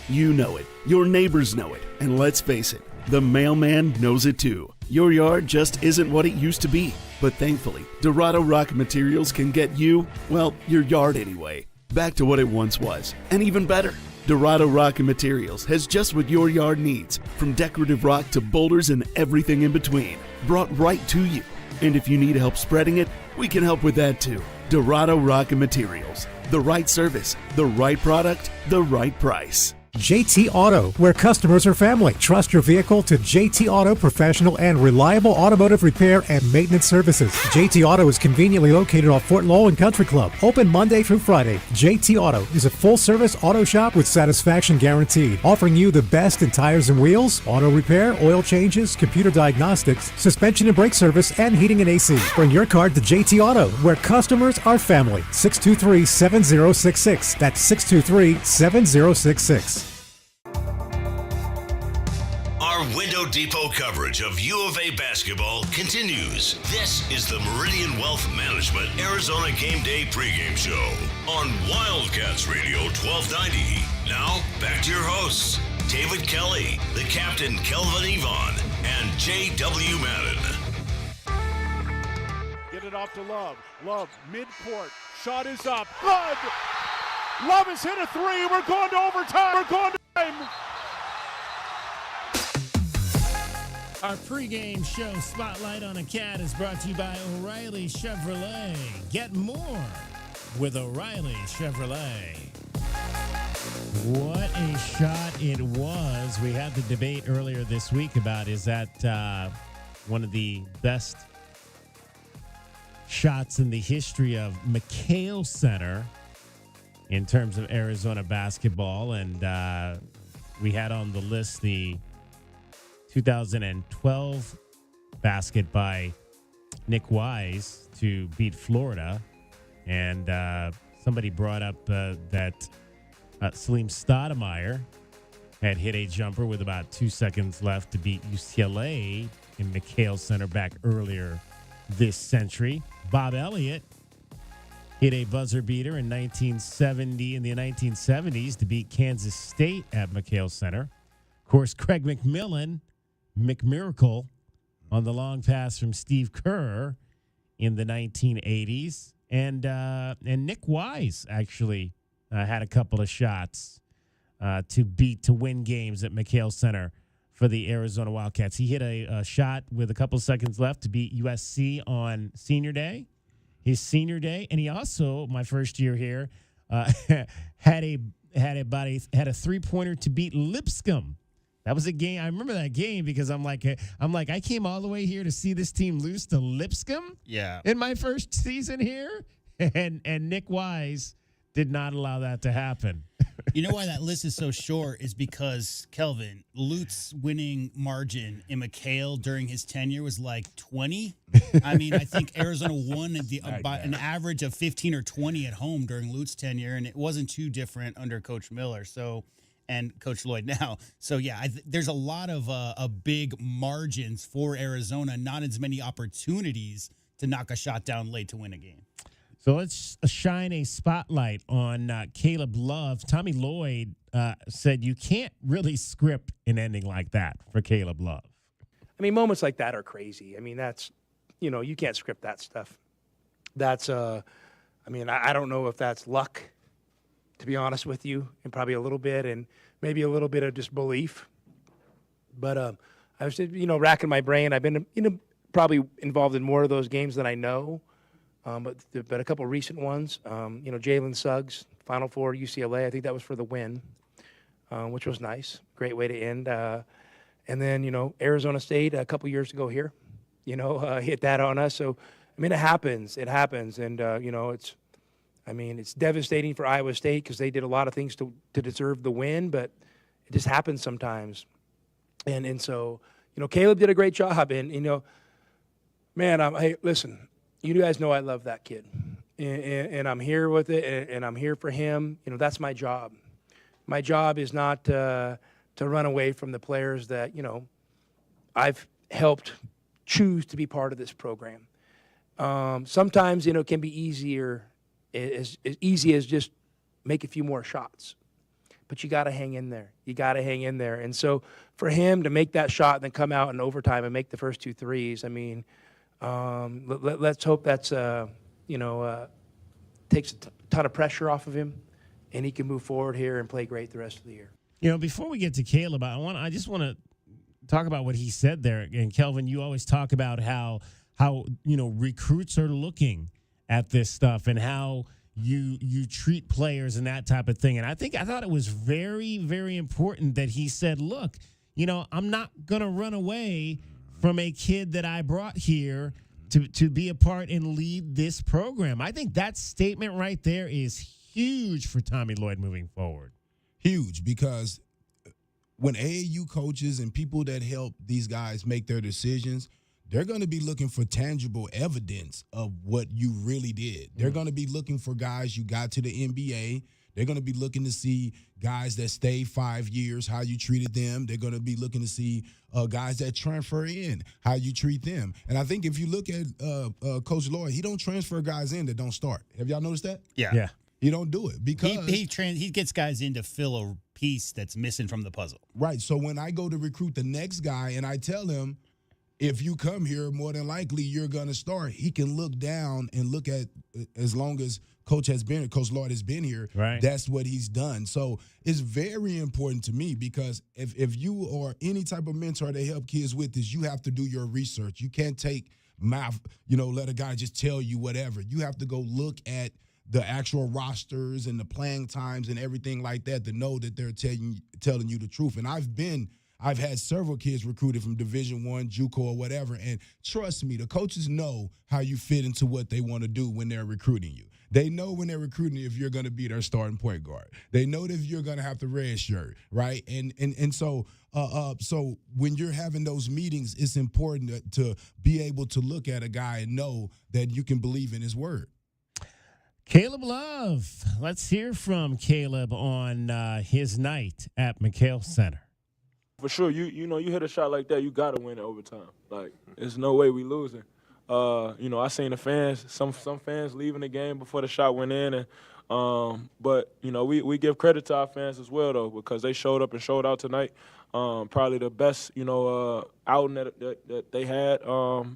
You know it. Your neighbors know it. And let's face it, the mailman knows it too. Your yard just isn't what it used to be. But thankfully, Dorado Rock Materials can get you, well, your yard anyway, back to what it once was. And even better, Dorado Rock Materials has just what your yard needs, from decorative rock to boulders and everything in between, brought right to you. And if you need help spreading it, we can help with that too. Dorado Rock Materials. The right service, the right product, the right price. JT Auto, where customers are family. Trust your vehicle to JT Auto professional and reliable automotive repair and maintenance services. JT Auto is conveniently located off Fort Lowell and Country Club. Open Monday through Friday. JT Auto is a full-service auto shop with satisfaction guaranteed, offering you the best in tires and wheels, auto repair, oil changes, computer diagnostics, suspension and brake service, and heating and AC. Bring your car to JT Auto, where customers are family. 623-7066. That's 623-7066. Our Window Depot coverage of U of A basketball continues. This is the Meridian Wealth Management Arizona Gameday pregame show on Wildcats Radio 1290. Now, back to your hosts, David Kelly, the captain Kelvin Yvonne, and J.W. Madden. Get it off to Love. Love, midcourt. Shot is up. Good! Love has hit a three. We're going to overtime. We're going to time. Our pregame show, Spotlight on a Cat, is brought to you by O'Reilly Chevrolet. Get more with O'Reilly Chevrolet. What a shot it was. We had the debate earlier this week about, is that one of the best shots in the history of McHale Center? in terms of Arizona basketball. And we had on the list the 2012 basket by Nick Wise to beat Florida. And somebody brought up that Salim Stoudemire had hit a jumper with about 2 seconds left to beat UCLA in McHale Center back earlier this century. Bob Elliott hit a buzzer beater in the 1970s to beat Kansas State at McHale Center. Of course, Craig McMillan, McMiracle, on the long pass from Steve Kerr in the 1980s. And Nick Wise actually had a couple of shots to win games at McHale Center for the Arizona Wildcats. He hit a shot with a couple seconds left to beat USC on his senior day, and he also, my first year here, had a 3-pointer to beat Lipscomb. That was a game. I remember that game because I'm like, I came all the way here to see this team lose to Lipscomb. Yeah. In my first season here, and Nick Wise did not allow that to happen. You know why that list is so short is because, Kelvin, Lute's winning margin in McHale during his tenure was like 20. I mean, I think Arizona won by an average of 15 or 20 at home during Lute's tenure, and it wasn't too different under Coach Miller and Coach Lloyd now. So, yeah, there's a lot of big margins for Arizona, not as many opportunities to knock a shot down late to win a game. So let's shine a spotlight on Caleb Love. Tommy Lloyd said you can't really script an ending like that for Caleb Love. I mean, moments like that are crazy. I mean, that's, you can't script that stuff. That's, I don't know if that's luck, to be honest with you, and probably a little bit, and maybe a little bit of just belief. But I was, racking my brain. I've been, probably involved in more of those games than I know. But there have been a couple of recent ones. Jalen Suggs, Final Four, UCLA. I think that was for the win, which was nice. Great way to end. And then, Arizona State a couple years ago here, hit that on us. So, it happens. It happens. And, it's devastating for Iowa State because they did a lot of things to deserve the win, but it just happens sometimes. And so, Caleb did a great job. And, hey, listen. You guys know I love that kid, and I'm here with it, and I'm here for him. That's my job. My job is not to run away from the players that, I've helped choose to be part of this program. Sometimes, it can be as easy as just make a few more shots. But you got to hang in there. You got to hang in there. And so for him to make that shot and then come out in overtime and make the first 2 threes, let's hope that's takes a ton of pressure off of him, and he can move forward here and play great the rest of the year. Before we get to Caleb, I just want to talk about what he said there. And Kelvin, you always talk about how recruits are looking at this stuff and how you treat players and that type of thing. And I thought it was very, very important that he said, look, I'm not going to run away from a kid that I brought here to be a part and lead this program. I think that statement right there is huge for Tommy Lloyd moving forward. Huge, because when AAU coaches and people that help these guys make their decisions, they're going to be looking for tangible evidence of what you really did. They're going to be looking for guys you got to the NBA. They're going to be looking to see guys that stay 5 years, how you treated them. They're going to be looking to see guys that transfer in, how you treat them. And I think if you look at Coach Lloyd, he don't transfer guys in that don't start. Have y'all noticed that? Yeah. He don't do it because he gets guys in to fill a piece that's missing from the puzzle. Right. So when I go to recruit the next guy and I tell him, if you come here, more than likely you're going to start, he can look down and look at, as long as Coach Lloyd has been here, right, that's what he's done. So it's very important to me because if you are any type of mentor to help kids with this, you have to do your research. You can't take let a guy just tell you whatever. You have to go look at the actual rosters and the playing times and everything like that to know that they're telling you the truth. And I've had several kids recruited from Division I, JUCO, or whatever, and trust me, the coaches know how you fit into what they want to do when they're recruiting you. They know when they're recruiting if you're going to be their starting point guard. They know that if you're going to have the red shirt, right? And so so when you're having those meetings, it's important to be able to look at a guy and know that you can believe in his word. Caleb Love. Let's hear from Caleb on his night at McHale Center. For sure, you know, you hit a shot like that, you got to win it overtime. Like, there's no way we losing. You know, I seen the fans, some fans leaving the game before the shot went in, and but you know, we give credit to our fans as well though, because they showed up and showed out tonight. Probably the best, you know, outing that they had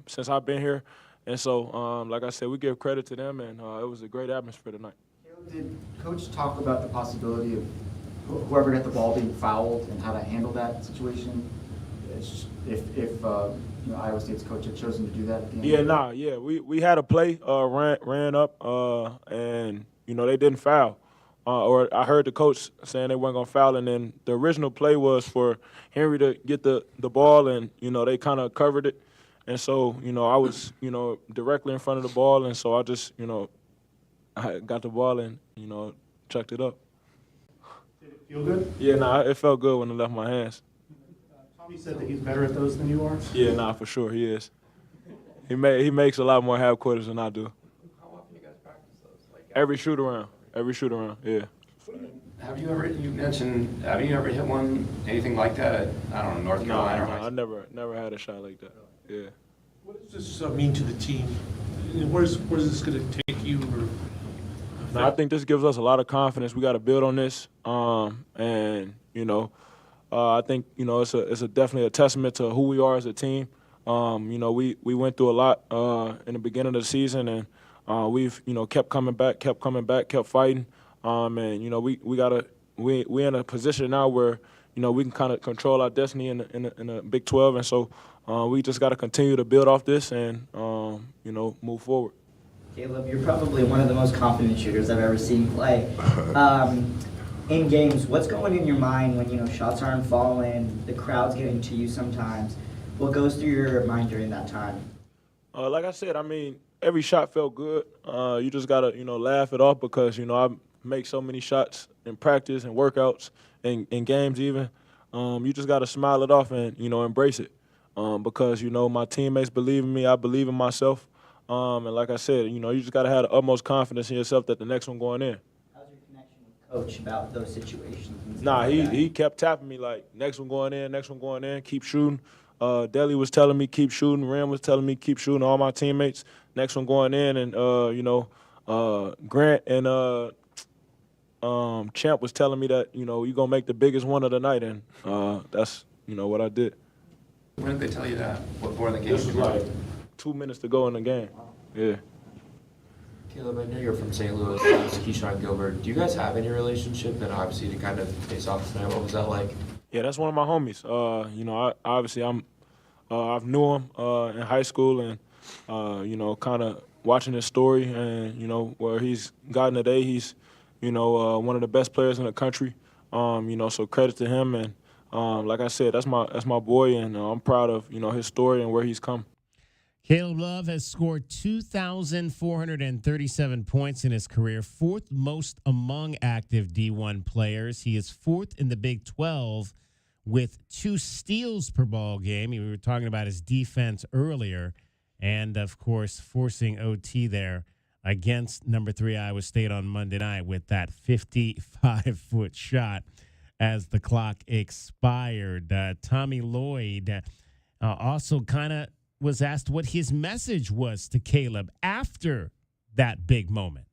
since I've been here, and so like I said, we give credit to them, and it was a great atmosphere tonight. Did Coach talk about the possibility of whoever got the ball being fouled and how to handle that situation? If you know, Iowa State's coach had chosen to do that at the end? We had a play, ran up, and you know, they didn't foul. Or I heard the coach saying they weren't gonna foul, and then the original play was for Henry to get the ball, and you know, they kind of covered it, and so you know, I was, you know, directly in front of the ball, and so I just, you know, I got the ball and, you know, chucked it up. Did it feel good? Yeah, it felt good when it left my hands. Tommy said that he's better at those than you are? Yeah, for sure, he is. He makes a lot more half quarters than I do. How often do you guys practice those? Like Every shoot around, yeah. Have you ever hit one, anything like that at, I don't know, North Carolina? No, I never had a shot like that, yeah. What does this mean to the team? Where's this going to take you? No, I think this gives us a lot of confidence. We got to build on this, and you know, I think, you know, it's definitely a testament to who we are as a team. You know, we went through a lot in the beginning of the season, and we've, you know, kept coming back, kept fighting, and you know, we're in a position now where, you know, we can kind of control our destiny in the Big 12, and so we just got to continue to build off this and you know, move forward. Caleb, you're probably one of the most confident shooters I've ever seen play. In games, what's going in your mind when, you know, shots aren't falling, the crowd's getting to you sometimes? What goes through your mind during that time? Like I said, I mean, every shot felt good. You just got to, you know, laugh it off because, you know, I make so many shots in practice and workouts and in games even. You just got to smile it off and, you know, embrace it because, you know, my teammates believe in me. I believe in myself. And like I said, you know, you just got to have the utmost confidence in yourself that the next one going in. How's your connection with Coach about those situations? Nah, he kept tapping me like, next one going in, keep shooting. Deli was telling me keep shooting. Ram was telling me keep shooting. All my teammates, next one going in. And, you know, Grant and Champ was telling me that, you know, you're going to make the biggest one of the night. And that's, you know, what I did. When did they tell you that? What, before the game? This was like 2 minutes to go in the game. Yeah. Caleb, I know you're from St. Louis, Keyshawn Gilbert. Do you guys have any relationship? And obviously to kind of face off tonight, what was that like? Yeah, that's one of my homies. You know, I've knew him in high school, and you know, kind of watching his story, and you know where he's gotten today. He's, you know, one of the best players in the country. You know, so credit to him, and like I said, that's my boy, and I'm proud of, you know, his story and where he's come. Caleb Love has scored 2,437 points in his career, fourth most among active D1 players. He is fourth in the Big 12 with 2 steals per ball game. We were talking about his defense earlier, and, of course, forcing OT there against number 3 Iowa State on Monday night with that 55-foot shot as the clock expired. Tommy Lloyd also kind of was asked what his message was to Caleb after that big moment.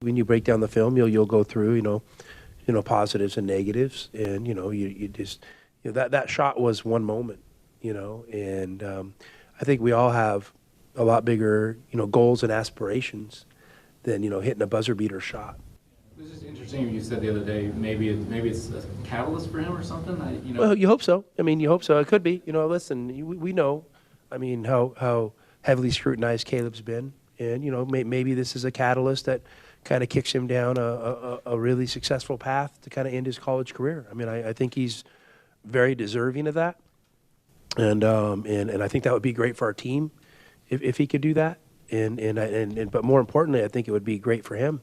When you break down the film, you'll go through, you know, positives and negatives, and you just, you know, that shot was one moment, you know, and I think we all have a lot bigger, you know, goals and aspirations than, you know, hitting a buzzer beater shot. It was just interesting. You said the other day maybe it's a catalyst for him or something. You know. Well, you hope so. I mean, you hope so. It could be. You know, listen, we know. I mean, how heavily scrutinized Caleb's been, and you know, maybe this is a catalyst that kind of kicks him down a really successful path to kind of end his college career. I mean, I think he's very deserving of that, and I think that would be great for our team if he could do that. but more importantly, I think it would be great for him.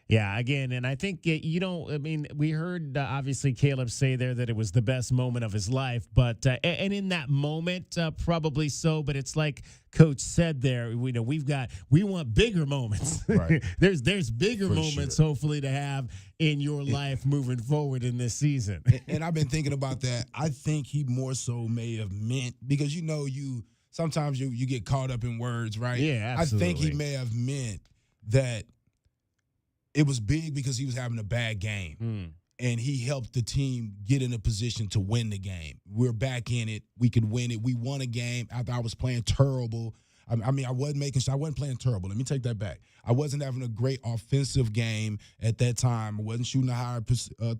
Yeah, again, and I think, we heard obviously Caleb say there that it was the best moment of his life, but and in that moment, probably so, but it's like Coach said there, we want bigger moments. Right. there's bigger For moments, sure. hopefully, to have in your life moving forward in this season. And I've been thinking about that. I think he more so may have meant, because sometimes you get caught up in words, right? Yeah, absolutely. I think he may have meant that it was big because he was having a bad game. And he helped the team get in a position to win the game. We're back in it. We could win it. We won a game after I was playing terrible. I wasn't playing terrible. Let me take that back. I wasn't having a great offensive game at that time. I wasn't shooting a higher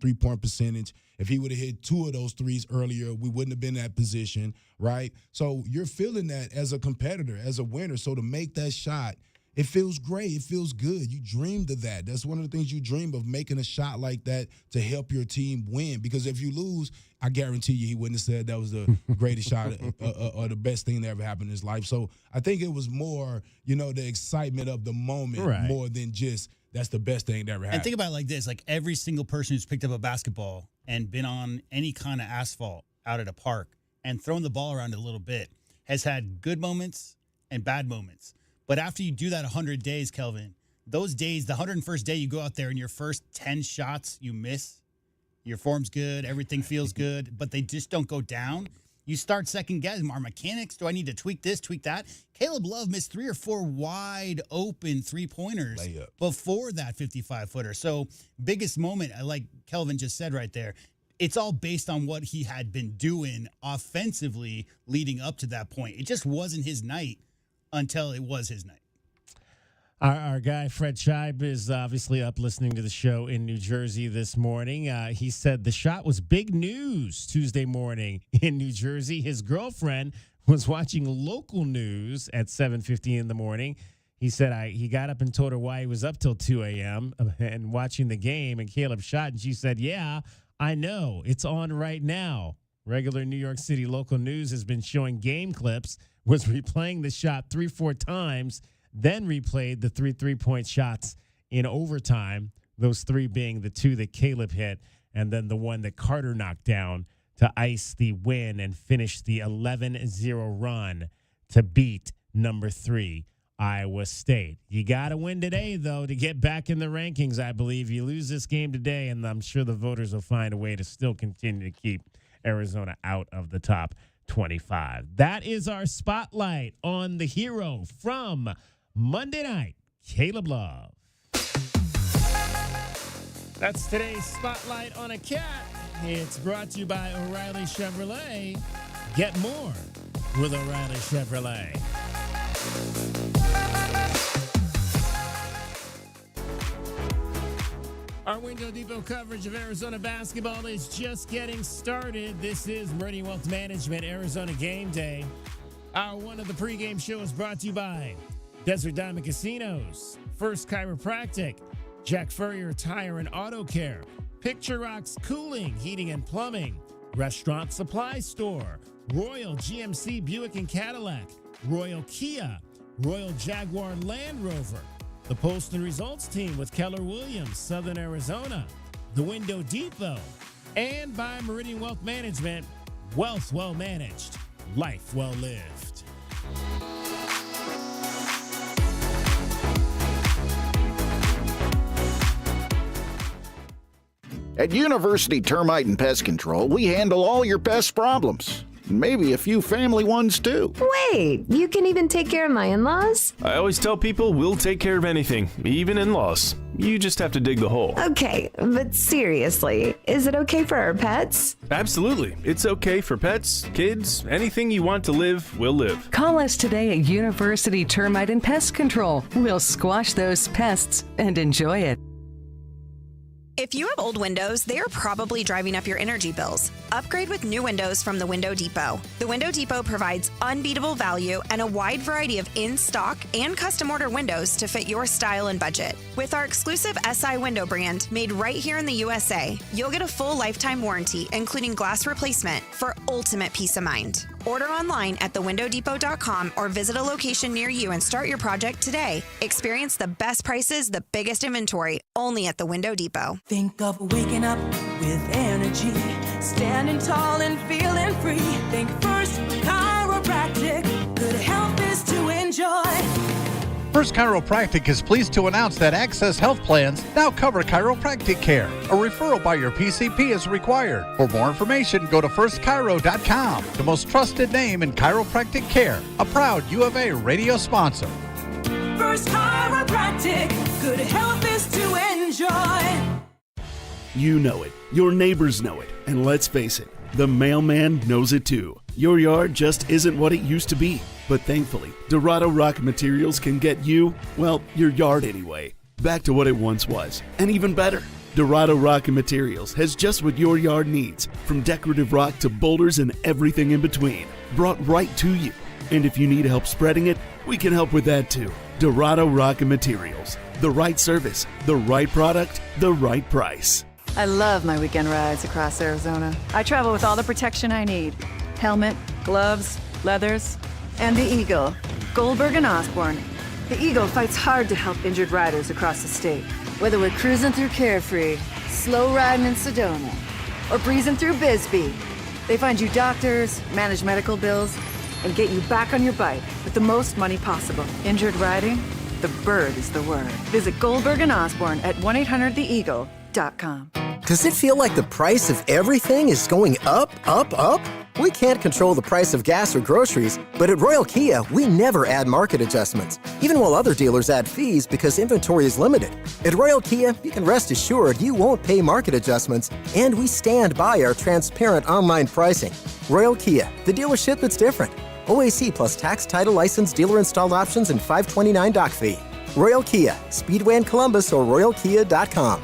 three-point percentage. If he would have hit 2 of those threes earlier, we wouldn't have been in that position, right? So you're feeling that as a competitor, as a winner. So to make that shot, it feels great. It feels good. You dreamed of that. That's one of the things you dream of, making a shot like that to help your team win. Because if you lose, I guarantee you he wouldn't have said that was the greatest shot or the best thing that ever happened in his life. So I think it was more, the excitement of the moment more than just that's the best thing that ever happened. And think about it like this. Like every single person who's picked up a basketball and been on any kind of asphalt out at a park and thrown the ball around a little bit has had good moments and bad moments. But after you do that 100 days, Kelvin, those days, the 101st day you go out there and your first 10 shots you miss, your form's good, everything feels good, but they just don't go down. You start second guessing, our mechanics, do I need to tweak this, tweak that? Caleb Love missed 3 or 4 wide open three-pointers before that 55-footer. So biggest moment, like Kelvin just said right there, it's all based on what he had been doing offensively leading up to that point. It just wasn't his night until it was his night. Our guy, Fred Scheib, is obviously up listening to the show in New Jersey this morning. He said the shot was big news Tuesday morning in New Jersey. His girlfriend was watching local news at 7:50 in the morning. He said he got up and told her why he was up till 2 a.m. and watching the game, and Caleb shot, and she said, yeah, I know. It's on right now. Regular New York City local news has been showing game clips, was replaying the shot 3-4 times, then replayed the 3 3-point shots in overtime, those 3 being the 2 that Caleb hit, and then the one that Carter knocked down to ice the win and finish the 11-0 run to beat number 3, Iowa State. You got to win today, though, to get back in the rankings, I believe. You lose this game today, and I'm sure the voters will find a way to still continue to keep Arizona out of the top 25. That is our spotlight on the hero from Monday night, Caleb Love. That's today's spotlight on a cat. It's brought to you by O'Reilly Chevrolet. Get more with O'Reilly Chevrolet. Our Window Depot coverage of Arizona basketball is just getting started. This is Meridian Wealth Management, Arizona Game Day. Our one of the pregame show is brought to you by Desert Diamond Casinos, First Chiropractic, Jack Furrier Tire and Auto Care, Picture Rocks Cooling, Heating and Plumbing, Restaurant Supply Store, Royal GMC Buick and Cadillac, Royal Kia, Royal Jaguar Land Rover, the Poston Results Team with Keller Williams, Southern Arizona, the Window Depot, and by Meridian Wealth Management, wealth well managed, life well lived. At University Termite and Pest Control, we handle all your pest problems. Maybe a few family ones, too. Wait, you can even take care of my in-laws? I always tell people we'll take care of anything, even in-laws. You just have to dig the hole. Okay, but seriously, is it okay for our pets? Absolutely. It's okay for pets, kids, anything you want to live, will live. Call us today at University Termite and Pest Control. We'll squash those pests and enjoy it. If you have old windows, they are probably driving up your energy bills. Upgrade with new windows from the Window Depot. The Window Depot provides unbeatable value and a wide variety of in-stock and custom order windows to fit your style and budget. With our exclusive SI window brand, made right here in the USA, you'll get a full lifetime warranty, including glass replacement, for ultimate peace of mind. Order online at thewindowdepot.com or visit a location near you and start your project today. Experience the best prices, the biggest inventory, only at the Window Depot. Think of waking up with energy, standing tall and feeling free. Think First Chiropractic, good health is to enjoy. First Chiropractic is pleased to announce that Access Health Plans now cover chiropractic care. A referral by your PCP is required. For more information, go to firstchiro.com, the most trusted name in chiropractic care. A proud U of A radio sponsor. First Chiropractic, good health is to enjoy. You know it, your neighbors know it, and let's face it, the mailman knows it too. Your yard just isn't what it used to be. But thankfully, Dorado Rock Materials can get you, well, your yard anyway, back to what it once was, and even better. Dorado Rock Materials has just what your yard needs, from decorative rock to boulders and everything in between, brought right to you. And if you need help spreading it, we can help with that too. Dorado Rock Materials. The right service, the right product, the right price. I love my weekend rides across Arizona. I travel with all the protection I need. Helmet, gloves, leathers, and the Eagle. Goldberg and Osborne. The Eagle fights hard to help injured riders across the state. Whether we're cruising through Carefree, slow riding in Sedona, or breezing through Bisbee, they find you doctors, manage medical bills, and get you back on your bike with the most money possible. Injured riding? The bird is the word. Visit Goldberg and Osborne at 1-800-THEEAGLE.com. Does it feel like the price of everything is going up, up, up? We can't control the price of gas or groceries, but at Royal Kia, we never add market adjustments, even while other dealers add fees because inventory is limited. At Royal Kia, you can rest assured you won't pay market adjustments, and we stand by our transparent online pricing. Royal Kia, the dealership that's different. OAC plus tax, title, license, dealer installed options, and $529 doc fee. Royal Kia, Speedway in Columbus or royalkia.com.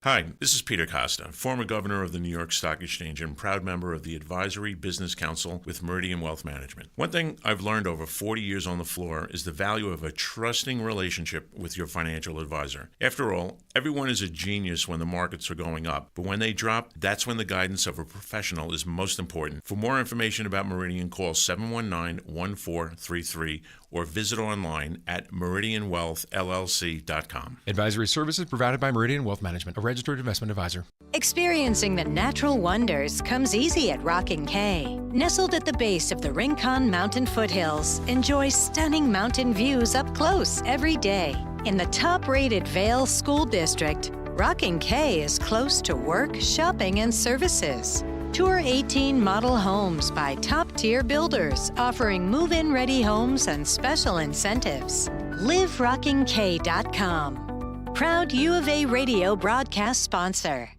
Hi, this is Peter Costa, former governor of the New York Stock Exchange and proud member of the Advisory Business Council with Meridian Wealth Management. One thing I've learned over 40 years on the floor is the value of a trusting relationship with your financial advisor. After all, everyone is a genius when the markets are going up, but when they drop, that's when the guidance of a professional is most important. For more information about Meridian, call 719-1433 or visit online at meridianwealthllc.com. Advisory services provided by Meridian Wealth Management, a registered investment advisor. Experiencing the natural wonders comes easy at Rockin' K. Nestled at the base of the Rincon Mountain foothills, enjoy stunning mountain views up close every day. In the top-rated Vail School District, Rockin' K is close to work, shopping, and services. Tour 18 model homes by top-tier builders offering move-in ready homes and special incentives. LiveRockingK.com. Proud U of A radio broadcast sponsor.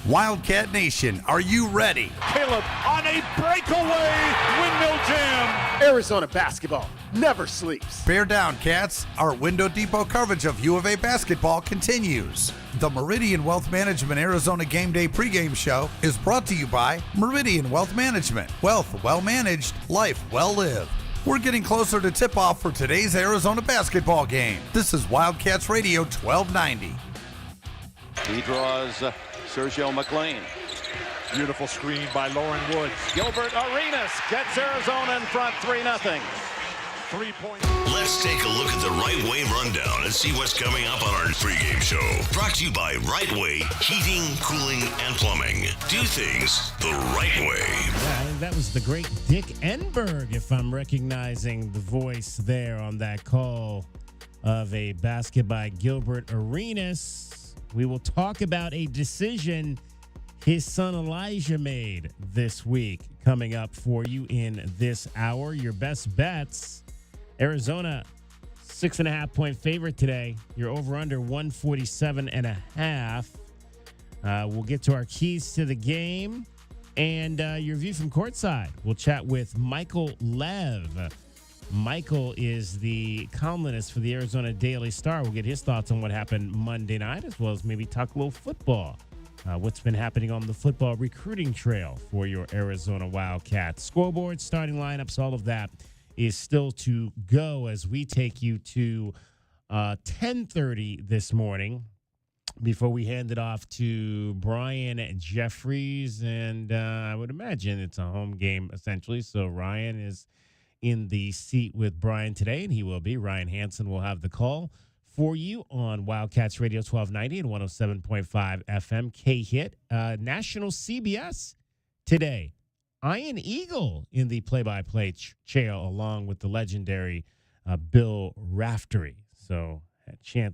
Wildcat Nation, are you ready? Caleb on a breakaway windmill jam. Arizona basketball never sleeps. Bear down, Cats. Our Window Depot coverage of U of A basketball continues. The Meridian Wealth Management Arizona Game Day pregame show is brought to you by Meridian Wealth Management. Wealth well managed, life well lived. We're getting closer to tip-off for today's Arizona basketball game. This is Wildcats Radio 1290. He draws Sergio McLean. Beautiful screen by Lauren Woods. Gilbert Arenas gets Arizona in front 3-0. 3-point. Let's take a look at the Right Way rundown and see what's coming up on our pregame show. Brought to you by Right Way Heating, Cooling, and Plumbing. Do things the right way. Yeah, I think that was the great Dick Enberg, if I'm recognizing the voice there on that call of a basket by Gilbert Arenas. We will talk about a decision his son Elijah made this week coming up for you in this hour. Your best bets. Arizona, 6.5-point favorite today. You're over under 147.5. We'll get to our keys to the game and your view from courtside. We'll chat with Michael Lev. Michael is the columnist for the Arizona Daily Star. We'll get his thoughts on what happened Monday night, as well as maybe talk a little football. What's been happening on the football recruiting trail for your Arizona Wildcats. Scoreboard, starting lineups, all of that is still to go as we take you to 10:30 this morning before we hand it off to Brian Jeffries. And I would imagine it's a home game, essentially. So Ryan is in the seat with Brian today, and he will be. Ryan Hansen will have the call for you on Wildcats Radio 1290 and 107.5 FM K-Hit. National CBS today. Iron Eagle in the play-by-play chair along with the legendary Bill Raftery. So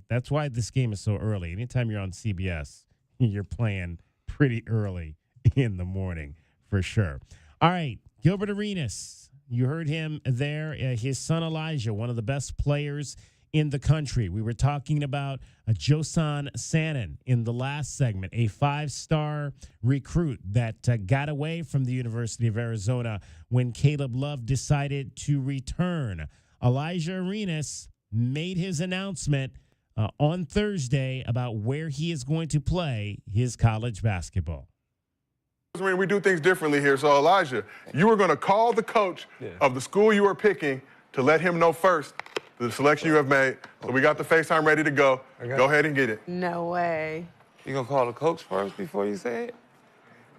that's why this game is so early. Anytime you're on CBS, you're playing pretty early in the morning for sure. All right, Gilbert Arenas. You heard him there. His son Elijah, one of the best players in the country. We were talking about Josan Sanin in the last segment, a 5-star recruit that got away from the University of Arizona when Caleb Love decided to return. Elijah Arenas made his announcement on Thursday about where he is going to play his college basketball. We do things differently here. So, Elijah, you were going to call the coach of the school you were picking to let him know first the selection you have made. So we got the FaceTime ready to go. Go ahead and get it. No way. You going to call the coach first before you say it?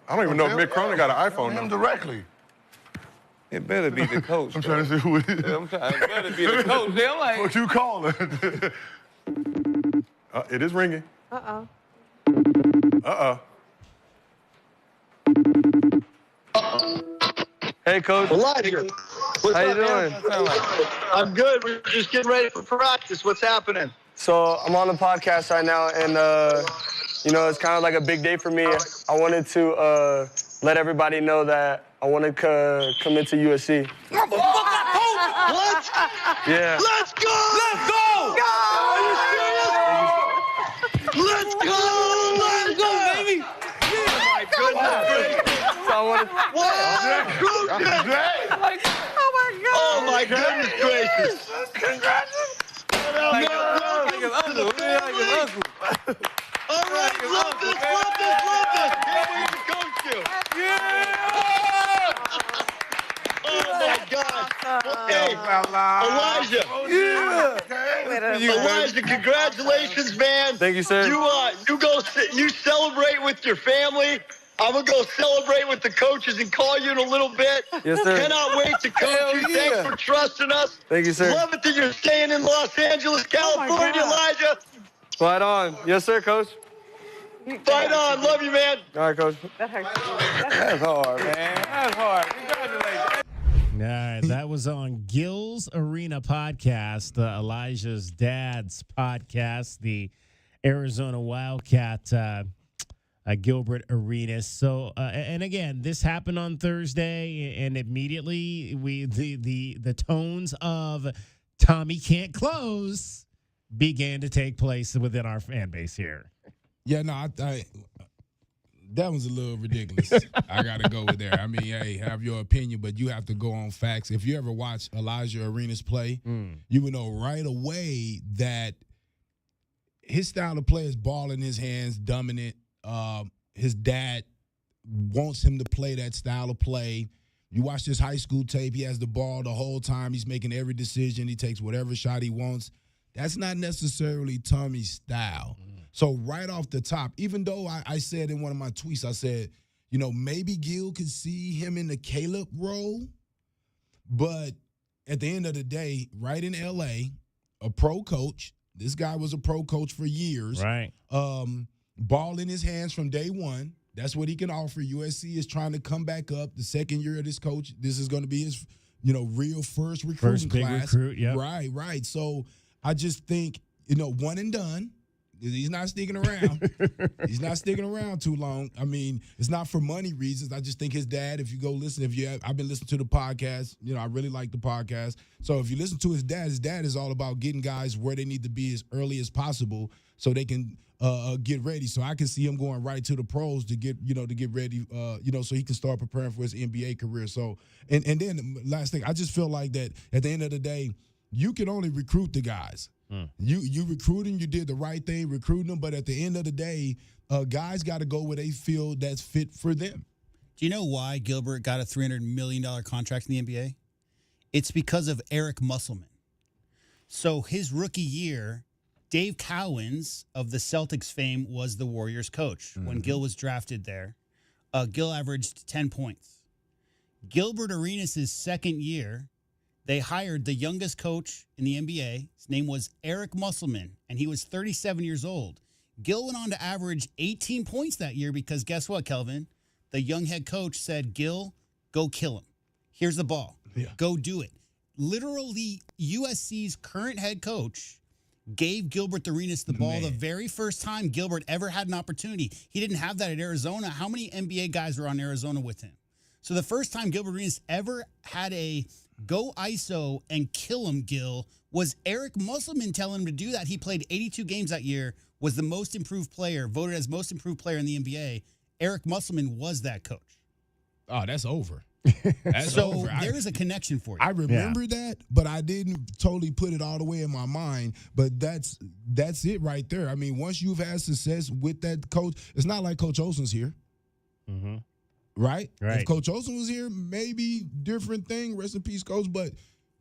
I don't even know if Mick Cronin got an iPhone him number. directly. It better be the coach. I'm trying to see who it is. It better be the coach. I'm like, what you calling? It is ringing. Uh-oh. Uh-oh. Hey, Coach. Elijah. How you doing? I'm good. We're just getting ready for practice. What's happening? So I'm on the podcast right now, and it's kind of like a big day for me. I wanted to let everybody know that I want to commit to USC. What? Yeah. Let's go! Let's go! Are you serious? Let's go! Let's go, baby! Oh, my goodness. So I wanted... Oh, my goodness gracious. Congratulations. All right, love this. Can't wait to coach you. Oh, my God. Hey, Elijah. Elijah, congratulations, man. Thank you, sir. You celebrate with your family. I'm going to go celebrate with the coaches and call you in a little bit. Yes, sir. Cannot wait to coach you. Yeah. Thanks for trusting us. Thank you, sir. Love it that you're staying in Los Angeles, California, Elijah. Fight on. Yes, sir, Coach. Fight on. Love you, man. All right, Coach. That hurts. That's hard, man. That's hard. Congratulations. All right, that was on Gil's Arena podcast, Elijah's dad's podcast, the Arizona Wildcat Gilbert Arenas. So, and again, this happened on Thursday, and immediately the tones of Tommy can't close began to take place within our fan base here. Yeah, no, I that was a little ridiculous. I got to go with there. I mean, hey, have your opinion, but you have to go on facts. If you ever watch Elijah Arenas play, you would know right away that his style of play is ball in his hands, dominant. His dad wants him to play that style of play. You watch this high school tape, he has the ball the whole time. He's making every decision. He takes whatever shot he wants. That's not necessarily Tommy's style. So right off the top, even though I said in one of my tweets, I said, maybe Gil could see him in the Caleb role. But at the end of the day, right in L.A., a pro coach, this guy was a pro coach for years. Right. Ball in his hands from day one. That's what he can offer. USC is trying to come back up. The second year of this coach, this is going to be his, real first recruiting big class. Recruit, yep. Right. So I just think, one and done. He's not sticking around. He's not sticking around too long. I mean, it's not for money reasons. I just think his dad, if you go listen, I've been listening to the podcast. I really like the podcast. So if you listen to his dad is all about getting guys where they need to be as early as possible so they can get ready. So I can see him going right to the pros to get ready, so he can start preparing for his NBA career. So, and then the last thing, I just feel like that at the end of the day, you can only recruit the guys. You recruiting, you did the right thing, recruiting them, but at the end of the day, guys got to go where they feel that's fit for them. Do you know why Gilbert got a $300 million contract in the NBA? It's because of Eric Musselman. So his rookie year, Dave Cowens of the Celtics fame was the Warriors coach when Gil was drafted there. Gil averaged 10 points. Gilbert Arenas' second year, they hired the youngest coach in the NBA. His name was Eric Musselman, and he was 37 years old. Gil went on to average 18 points that year because guess what, Kelvin? The young head coach said, Gil, go kill him. Here's the ball. Yeah. Go do it. Literally, USC's current head coach gave Gilbert Arenas the ball the very first time Gilbert ever had an opportunity. He didn't have that at Arizona. How many NBA guys were on Arizona with him? So the first time Gilbert Arenas ever had a go ISO and kill him, Gil, was Eric Musselman telling him to do that. He played 82 games that year, was the most improved player, voted as most improved player in the NBA. Eric Musselman was that coach. Oh, that's over. That's so over. There is a connection for you. I remember that, but I didn't totally put it all the way in my mind. But that's it right there. I mean, once you've had success with that coach, it's not like Coach Olsen's here. Mm-hmm. Right? If Coach Olsen was here, maybe different thing. Rest in peace, Coach. But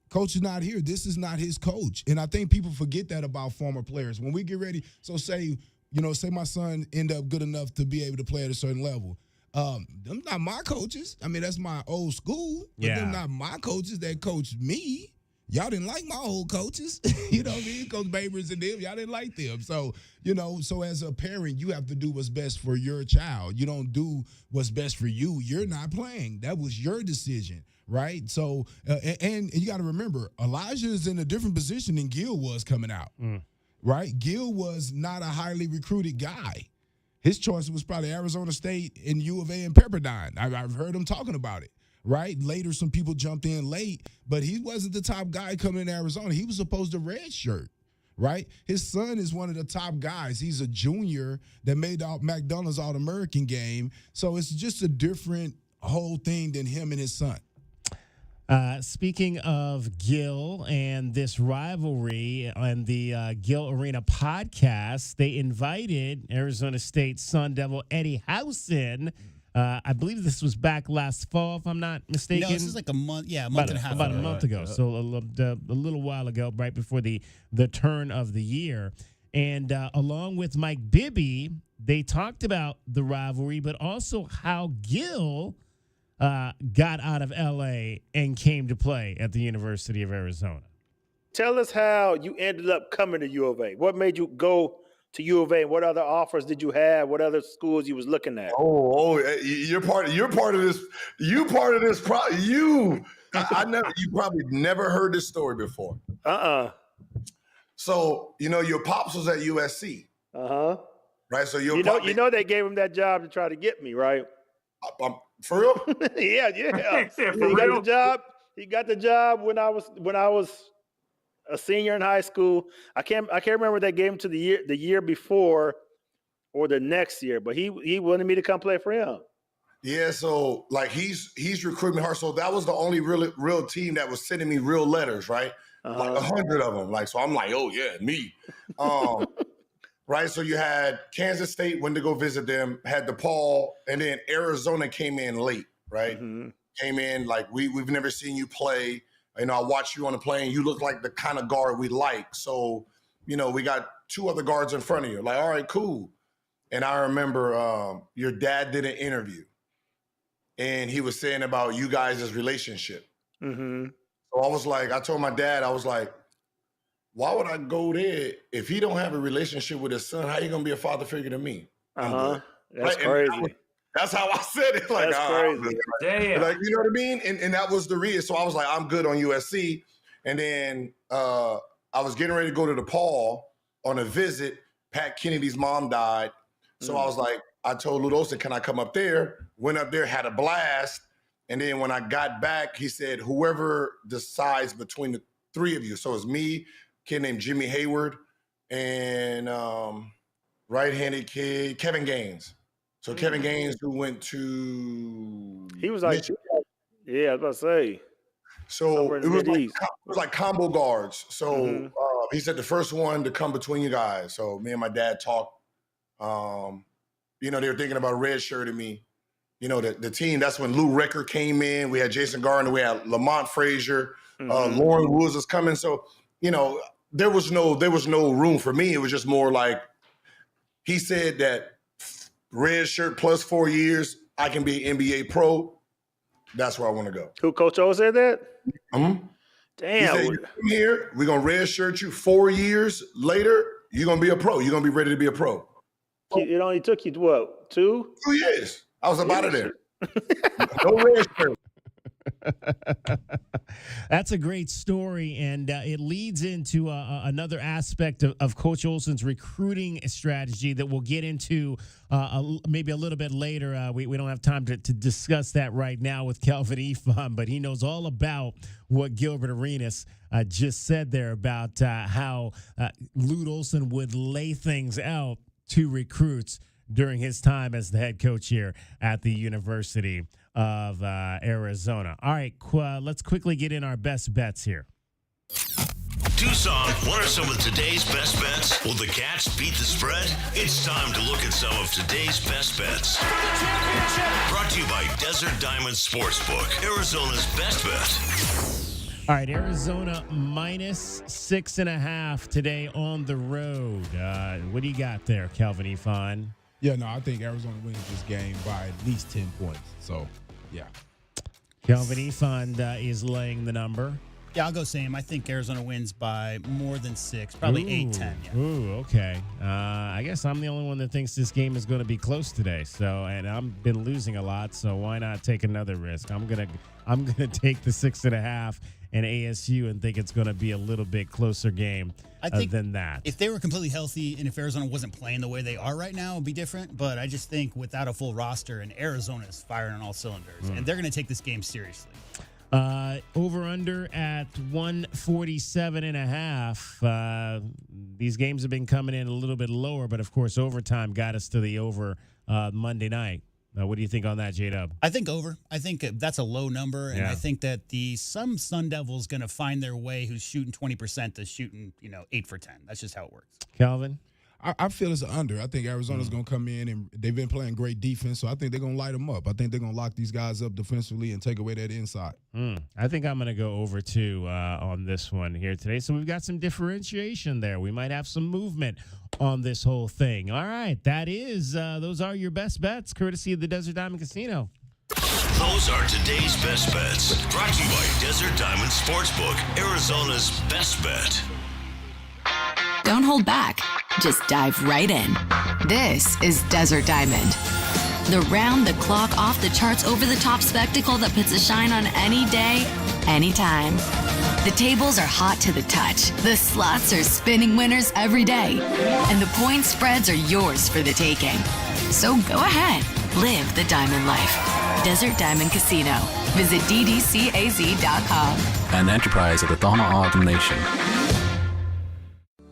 Coach is not here. This is not his coach. And I think people forget that about former players. When we get ready, so say my son end up good enough to be able to play at a certain level. Them not my coaches. I mean, that's my old school. But them not my coaches that coached me. Y'all didn't like my old coaches. You know what I mean? Coach Babers and them, y'all didn't like them. So, so as a parent, you have to do what's best for your child. You don't do what's best for you. You're not playing. That was your decision, right? So, and you got to remember, Elijah is in a different position than Gil was coming out, right? Gil was not a highly recruited guy. His choice was probably Arizona State and U of A and Pepperdine. I've heard him talking about it, right? Later, some people jumped in late, but he wasn't the top guy coming in Arizona. He was supposed to redshirt, right? His son is one of the top guys. He's a junior that made the McDonald's All-American game. So it's just a different whole thing than him and his son. Speaking of Gil and this rivalry on the Gil Arena podcast, they invited Arizona State Sun Devil Eddie Housen. I believe this was back last fall, if I'm not mistaken. No, this is like a month and a half about ago. a month ago. So a little while ago, right before the turn of the year. And along with Mike Bibby, they talked about the rivalry, but also how Gil got out of L.A. and came to play at the University of Arizona. Tell us how you ended up coming to U of A. What made you go to U of A? What other offers did you have? What other schools you was looking at? You're part of this. You probably never heard this story before. So your pops was at USC. Right. So you know they gave him that job to try to get me, right? For real? yeah. He got the job when I was a senior in high school. I can't remember if they gave him to the year before or the next year, but he wanted me to come play for him. Yeah, so like he's recruiting me hard. So that was the only real team that was sending me real letters, right? Like 100 of them. Like, so I'm like, oh yeah, me. Right, so you had Kansas State went to go visit them, had DePaul, and then Arizona came in late, right? Came in like we've never seen you play. I watched you on the plane. You look like the kind of guard we like. So, we got two other guards in front of you. Like, all right, cool. And I remember your dad did an interview, and he was saying about you guys' relationship. So I told my dad, I was like, why would I go there if he don't have a relationship with his son? How you gonna be a father figure to me? That's crazy. That's how I said it. Like, that's crazy. Damn. Like, you know what I mean? And that was the reason. So I was like, I'm good on USC. And then I was getting ready to go to DePaul on a visit. Pat Kennedy's mom died. So I was like, I told Ludosa, can I come up there? Went up there, had a blast. And then when I got back, he said, whoever decides between the three of you. So it's me, kid named Jimmy Hayward, and right-handed kid, Kevin Gaines. So Kevin Gaines, who went to he was like, Michigan. Yeah, I was about to say. So it was like combo guards. So he said the first one to come between you guys. So me and my dad talked. They were thinking about redshirting me. The team, that's when Lou Recker came in. We had Jason Gardner. We had Lamont Frazier. Lauren Woods was coming. So, there was no room for me. It was just more like he said that red shirt plus 4 years, I can be an NBA pro. That's where I want to go. Who, Coach O said that? Mm-hmm. Damn. He said, you come here, we're going to red shirt you 4 years later, you're going to be a pro. You're going to be ready to be a pro. It only took you, what, 2? 2 years. I was up out of there. No red shirt. That's a great story, and it leads into another aspect of Coach Olson's recruiting strategy that we'll get into maybe a little bit later. We don't have time to discuss that right now with Kelvin Ifan, but he knows all about what Gilbert Arenas just said there about how Lute Olson would lay things out to recruits during his time as the head coach here at the University of Arizona. All right, let's quickly get in our best bets here. Tucson, what are some of today's best bets? Will the Cats beat the spread? It's time to look at some of today's best bets. Brought to you by Desert Diamond Sportsbook, Arizona's best bet. All right, Arizona minus 6.5 today on the road. What do you got there, Kelvin Ifan? Yeah, no, I think Arizona wins this game by at least 10 points. So, yeah. Kelvin Ifan is laying the number. Yeah, I'll go same. I think Arizona wins by more than 6, probably 8-10. Yeah. Ooh, okay. I guess I'm the only one that thinks this game is going to be close today. So, and I've been losing a lot, so why not take another risk? I'm gonna take the 6.5 and ASU and think it's going to be a little bit closer game than that. If they were completely healthy and if Arizona wasn't playing the way they are right now, it would be different. But I just think without a full roster, and Arizona is firing on all cylinders, and they're going to take this game seriously. Over under at 147.5. These games have been coming in a little bit lower, but of course overtime got us to the over Monday night. What do you think on that, J-Dub? I think over. I think that's a low number, and I think that some Sun Devils going to find their way who's shooting 20% to shooting 8 for 10. That's just how it works. Calvin? I feel it's an under. I think Arizona's going to come in, and they've been playing great defense, so I think they're going to light them up. I think they're going to lock these guys up defensively and take away that inside. I think I'm going to go over 2 on this one here today. So we've got some differentiation there. We might have some movement on this whole thing. All right, those are your best bets, courtesy of the Desert Diamond Casino. Those are today's best bets. Brought to you by Desert Diamond Sportsbook, Arizona's best bet. Don't hold back. Just dive right in. This is Desert Diamond. The round-the-clock, off-the-charts, over-the-top spectacle that puts a shine on any day, anytime. The tables are hot to the touch. The slots are spinning winners every day. And the point spreads are yours for the taking. So go ahead. Live the diamond life. Desert Diamond Casino. Visit ddcaz.com. An enterprise of the Thana A'am Nation.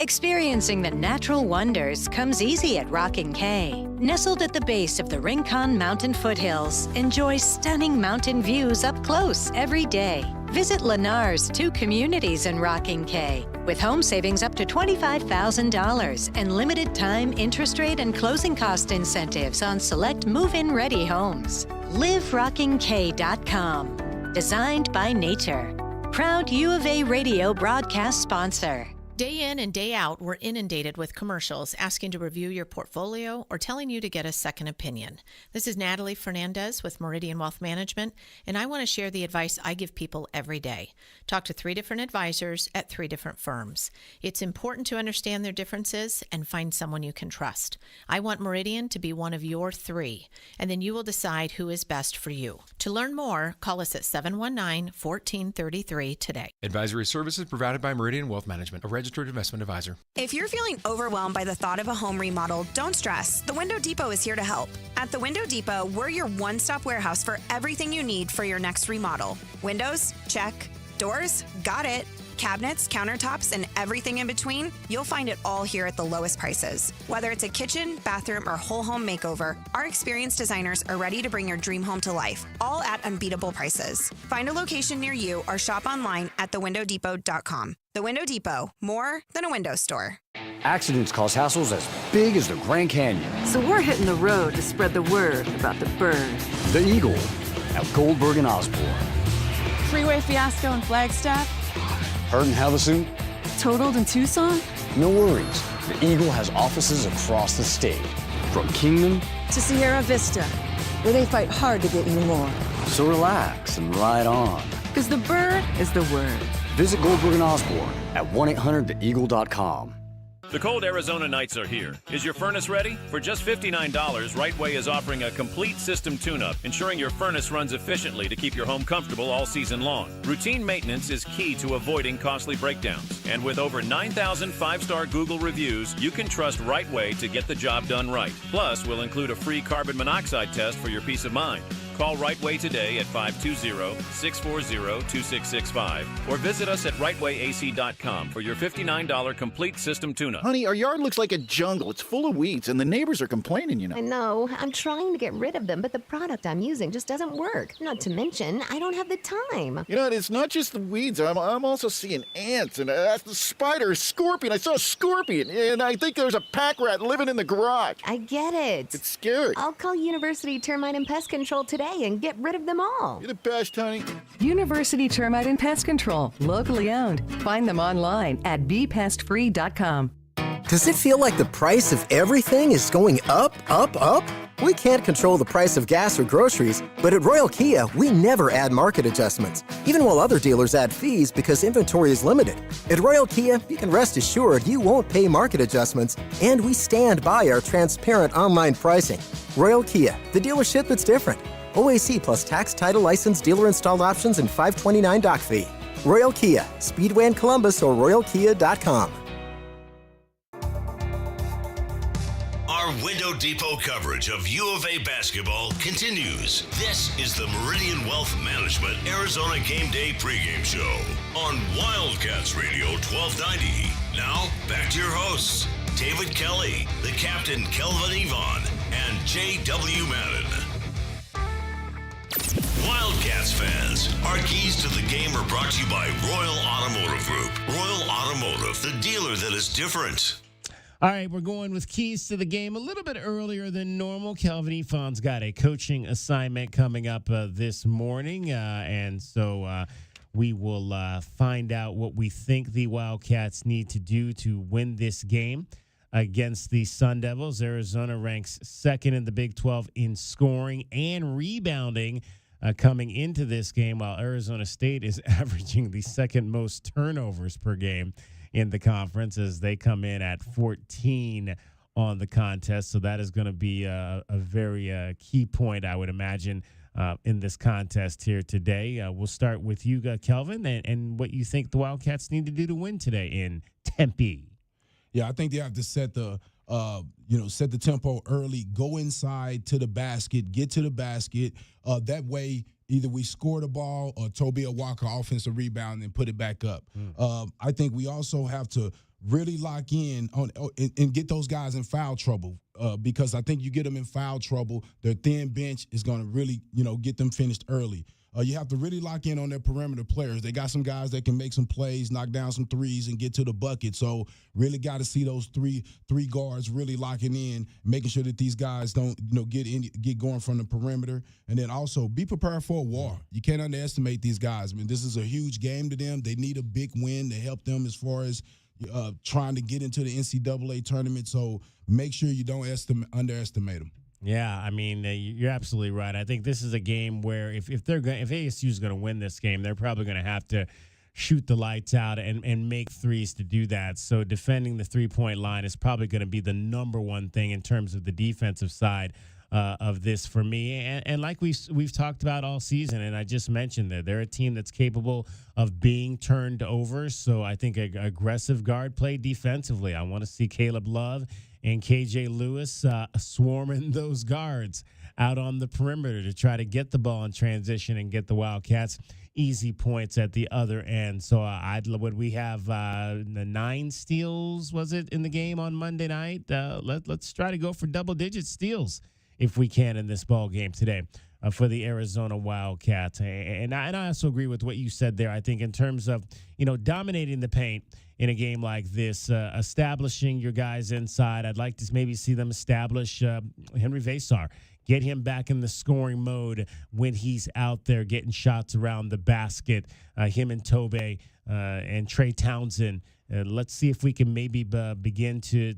Experiencing the natural wonders comes easy at Rocking K. Nestled at the base of the Rincon Mountain foothills, enjoy stunning mountain views up close every day. Visit Lennar's 2 communities in Rocking K, with home savings up to $25,000 and limited time interest rate and closing cost incentives on select move-in ready homes. LiveRockingK.com. Designed by nature. Proud U of A radio broadcast sponsor. Day in and day out, we're inundated with commercials asking to review your portfolio or telling you to get a second opinion. This is Natalie Fernandez with Meridian Wealth Management, and I want to share the advice I give people every day. Talk to 3 different advisors at 3 different firms. It's important to understand their differences and find someone you can trust. I want Meridian to be one of your 3, and then you will decide who is best for you. To learn more, call us at 719-1433 today. Advisory services provided by Meridian Wealth Management, a registered investment advisor. If you're feeling overwhelmed by the thought of a home remodel, don't stress. The Window Depot is here to help. At the Window Depot, we're your one-stop warehouse for everything you need for your next remodel. Windows? Check. Doors? Got it. Cabinets, countertops, and everything in between, you'll find it all here at the lowest prices. Whether it's a kitchen, bathroom, or whole home makeover, our experienced designers are ready to bring your dream home to life, all at unbeatable prices. Find a location near you or shop online at thewindowdepot.com. The Window Depot, more than a window store. Accidents cause hassles as big as the Grand Canyon. So we're hitting the road to spread the word about the bird. The Eagle at Goldberg and Osborne. Freeway fiasco in Flagstaff. Hurt in Havasu. Totaled in Tucson? No worries. The Eagle has offices across the state. From Kingman To Sierra Vista, where they fight hard to get you more. So relax and ride on. Because the bird is the word. Visit Goldberg and Osborne at 1-800-THEEAGLE.com. The cold Arizona nights are here. Is your furnace ready? For just $59, Right Way is offering a complete system tune-up, ensuring your furnace runs efficiently to keep your home comfortable all season long. Routine maintenance is key to avoiding costly breakdowns. And with over 9,000 five-star Google reviews, you can trust Right Way to get the job done right. Plus, we'll include a free carbon monoxide test for your peace of mind. Call Right Way today at 520-640-2665 or visit us at rightwayac.com for your $59 complete system tune-up. Honey, our yard looks like a jungle. It's full of weeds, and the neighbors are complaining, you know. I know. I'm trying to get rid of them, but the product I'm using just doesn't work. Not to mention, I don't have the time. You know, it's not just the weeds. I'm also seeing ants and the spider, a scorpion. I saw a scorpion, and I think there's a pack rat living in the garage. I get it. It's scary. I'll call University Termite and Pest Control today and get rid of them all. You're the best, honey. University Termite and Pest Control, locally owned. Find them online at bepestfree.com. Does it feel like the price of everything is going up, up, up? We can't control the price of gas or groceries, but at Royal Kia, we never add market adjustments, even while other dealers add fees because inventory is limited. At Royal Kia, you can rest assured you won't pay market adjustments, and we stand by our transparent online pricing. Royal Kia, the dealership that's different. OAC plus tax, title, license, dealer installed options, and $529 doc fee. Royal Kia, Speedway in Columbus or royalkia.com. Our Window Depot coverage of U of A basketball continues. This is the Meridian Wealth Management Arizona Game Day pregame show on Wildcats Radio 1290. Now, back to your hosts, David Kelly, the captain Kelvin Yvonne, and J.W. Madden. Wildcats fans, our keys to the game are brought to you by Royal Automotive Group. Royal Automotive, the dealer that is different. All right, we're going with keys to the game a little bit earlier than normal. Kelvin Yvonne's got a coaching assignment coming up this morning, and so we will find out what we think the Wildcats need to do to win this game against the Sun Devils. Arizona ranks second in the Big 12 in scoring and rebounding coming into this game, while Arizona State is averaging the second most turnovers per game in the conference as they come in at 14 on the contest. So that is going to be a very key point, I would imagine, in this contest here today. We'll start with you, Kelvin, and what you think the Wildcats need to do to win today in Tempe. Yeah, I think they have to set the tempo early, go inside to the basket, get to the basket. That way, either we score the ball or Tobia Walker offensive rebound and put it back up. I think we also have to really lock in on and get those guys in foul trouble because I think you get them in foul trouble, their thin bench is going to really, get them finished early. You have to really lock in on their perimeter players. They got some guys that can make some plays, knock down some threes, and get to the bucket. So really got to see those three guards really locking in, making sure that these guys don't get going from the perimeter. And then also be prepared for a war. You can't underestimate these guys. I mean, this is a huge game to them. They need a big win to help them as far as trying to get into the NCAA tournament. So make sure you don't underestimate them. Yeah, I mean, you're absolutely right. I think this is a game where if ASU is going to win this game, they're probably going to have to shoot the lights out and make threes to do that. So defending the three-point line is probably going to be the number one thing in terms of the defensive side of this for me. And like we've talked about all season, and I just mentioned that they're a team that's capable of being turned over. So I think aggressive guard play defensively. I want to see Caleb Love and KJ Lewis swarming those guards out on the perimeter to try to get the ball in transition and get the Wildcats easy points at the other end. So would we have the 9 steals, was it, in the game on Monday night? Let's try to go for double-digit steals if we can in this ball game today for the Arizona Wildcats. And I also agree with what you said there. I think in terms of, dominating the paint in a game like this, establishing your guys inside, I'd like to maybe see them establish Henry Vasar, get him back in the scoring mode when he's out there getting shots around the basket. Him and Tobe and Trey Townsend let's see if we can maybe begin to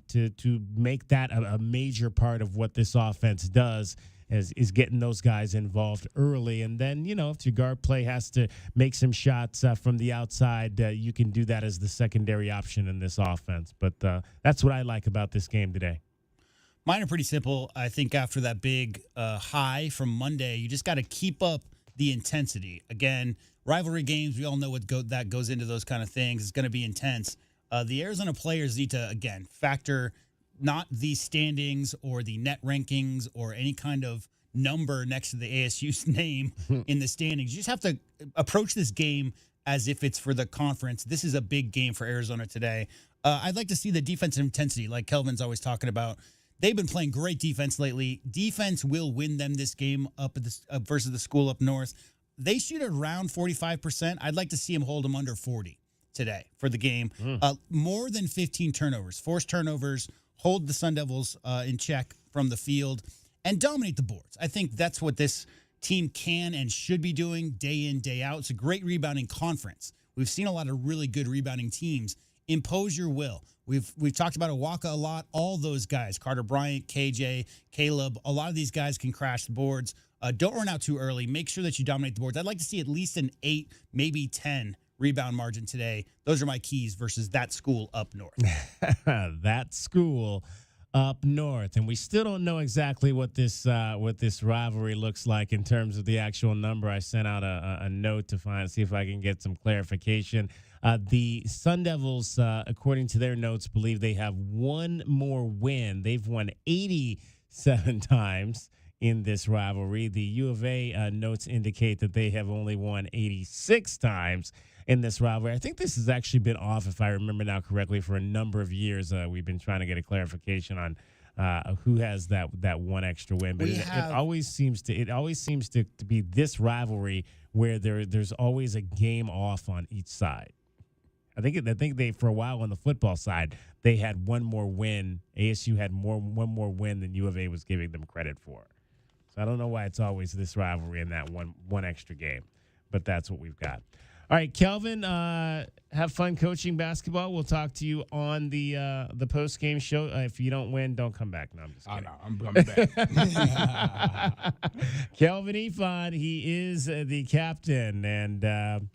make that a major part of what this offense does. Is getting those guys involved early. And then, if your guard play has to make some shots from the outside, you can do that as the secondary option in this offense. But that's what I like about this game today. Mine are pretty simple. I think after that big high from Monday, you just got to keep up the intensity. Again, rivalry games, we all know that goes into those kind of things. It's going to be intense. The Arizona players need to, again, factor not the standings or the net rankings or any kind of number next to the ASU's name in the standings. You just have to approach this game as if it's for the conference. This is a big game for Arizona today. I'd like to see the defensive intensity, like Kelvin's always talking about. They've been playing great defense lately. Defense will win them this game up at versus the school up north. They shoot around 45%. I'd like to see them hold them under 40 today for the game. More than 15 turnovers, forced turnovers, hold the Sun Devils in check from the field, and dominate the boards. I think that's what this team can and should be doing day in, day out. It's a great rebounding conference. We've seen a lot of really good rebounding teams. Impose your will. We've talked about Awaka a lot. All those guys, Carter Bryant, KJ, Caleb, a lot of these guys can crash the boards. Don't run out too early. Make sure that you dominate the boards. I'd like to see at least an 8, maybe 10 rebound margin today. Those are my keys versus that school up north. That school up north, and we still don't know exactly what this rivalry looks like in terms of the actual number. I sent out a note to see if I can get some clarification. The Sun Devils, according to their notes, believe they have one more win. They've won 87 times in this rivalry. The U of A notes indicate that they have only won 86 times in this rivalry. I think this has actually been off, if I remember now correctly, for a number of years. We've been trying to get a clarification on who has that one extra win. But it always seems to be this rivalry where there's always a game off on each side. I think they for a while on the football side they had one more win. ASU had one more win than U of A was giving them credit for. So I don't know why it's always this rivalry in that one extra game, but that's what we've got. All right, Kelvin, have fun coaching basketball. We'll talk to you on the post game show. If you don't win, don't come back. No, I'm just kidding. I'm coming back. Kelvin Ephod, he is the captain, and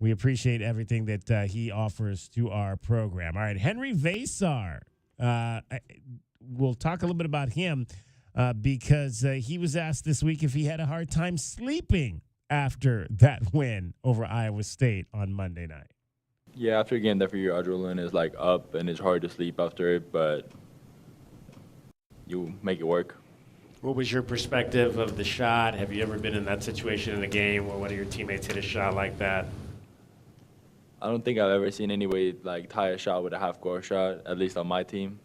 we appreciate everything that he offers to our program. All right, Henry Vasar. We'll talk a little bit about him because he was asked this week if he had a hard time sleeping after that win over Iowa State on Monday night. Yeah, after a game that for your adrenaline is like up and it's hard to sleep after it, but you make it work. What was your perspective of the shot? Have you ever been in that situation in a game where one of your teammates hit a shot like that? I don't think I've ever seen anybody like tie a shot with a half-court shot, at least on my team.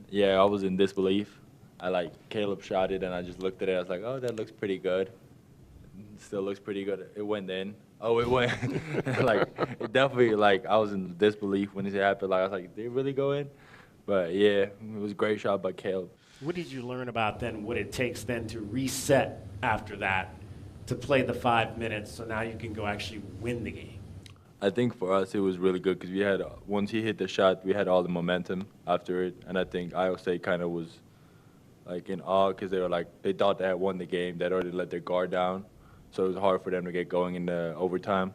Yeah, I was in disbelief. Caleb shot it and I just looked at it. I was like, oh, that looks pretty good. Still looks pretty good. It went in. Oh, it went. It definitely, I was in disbelief when it happened. I was like, did it really go in? But, yeah, it was a great shot by Caleb. What did you learn about then what it takes then to reset after that to play the 5 minutes so now you can go actually win the game? I think for us it was really good because we had, once he hit the shot, we had all the momentum after it. And I think Iowa State kind of was, in awe because they thought they had won the game. They'd already let their guard down. So it was hard for them to get going in the overtime.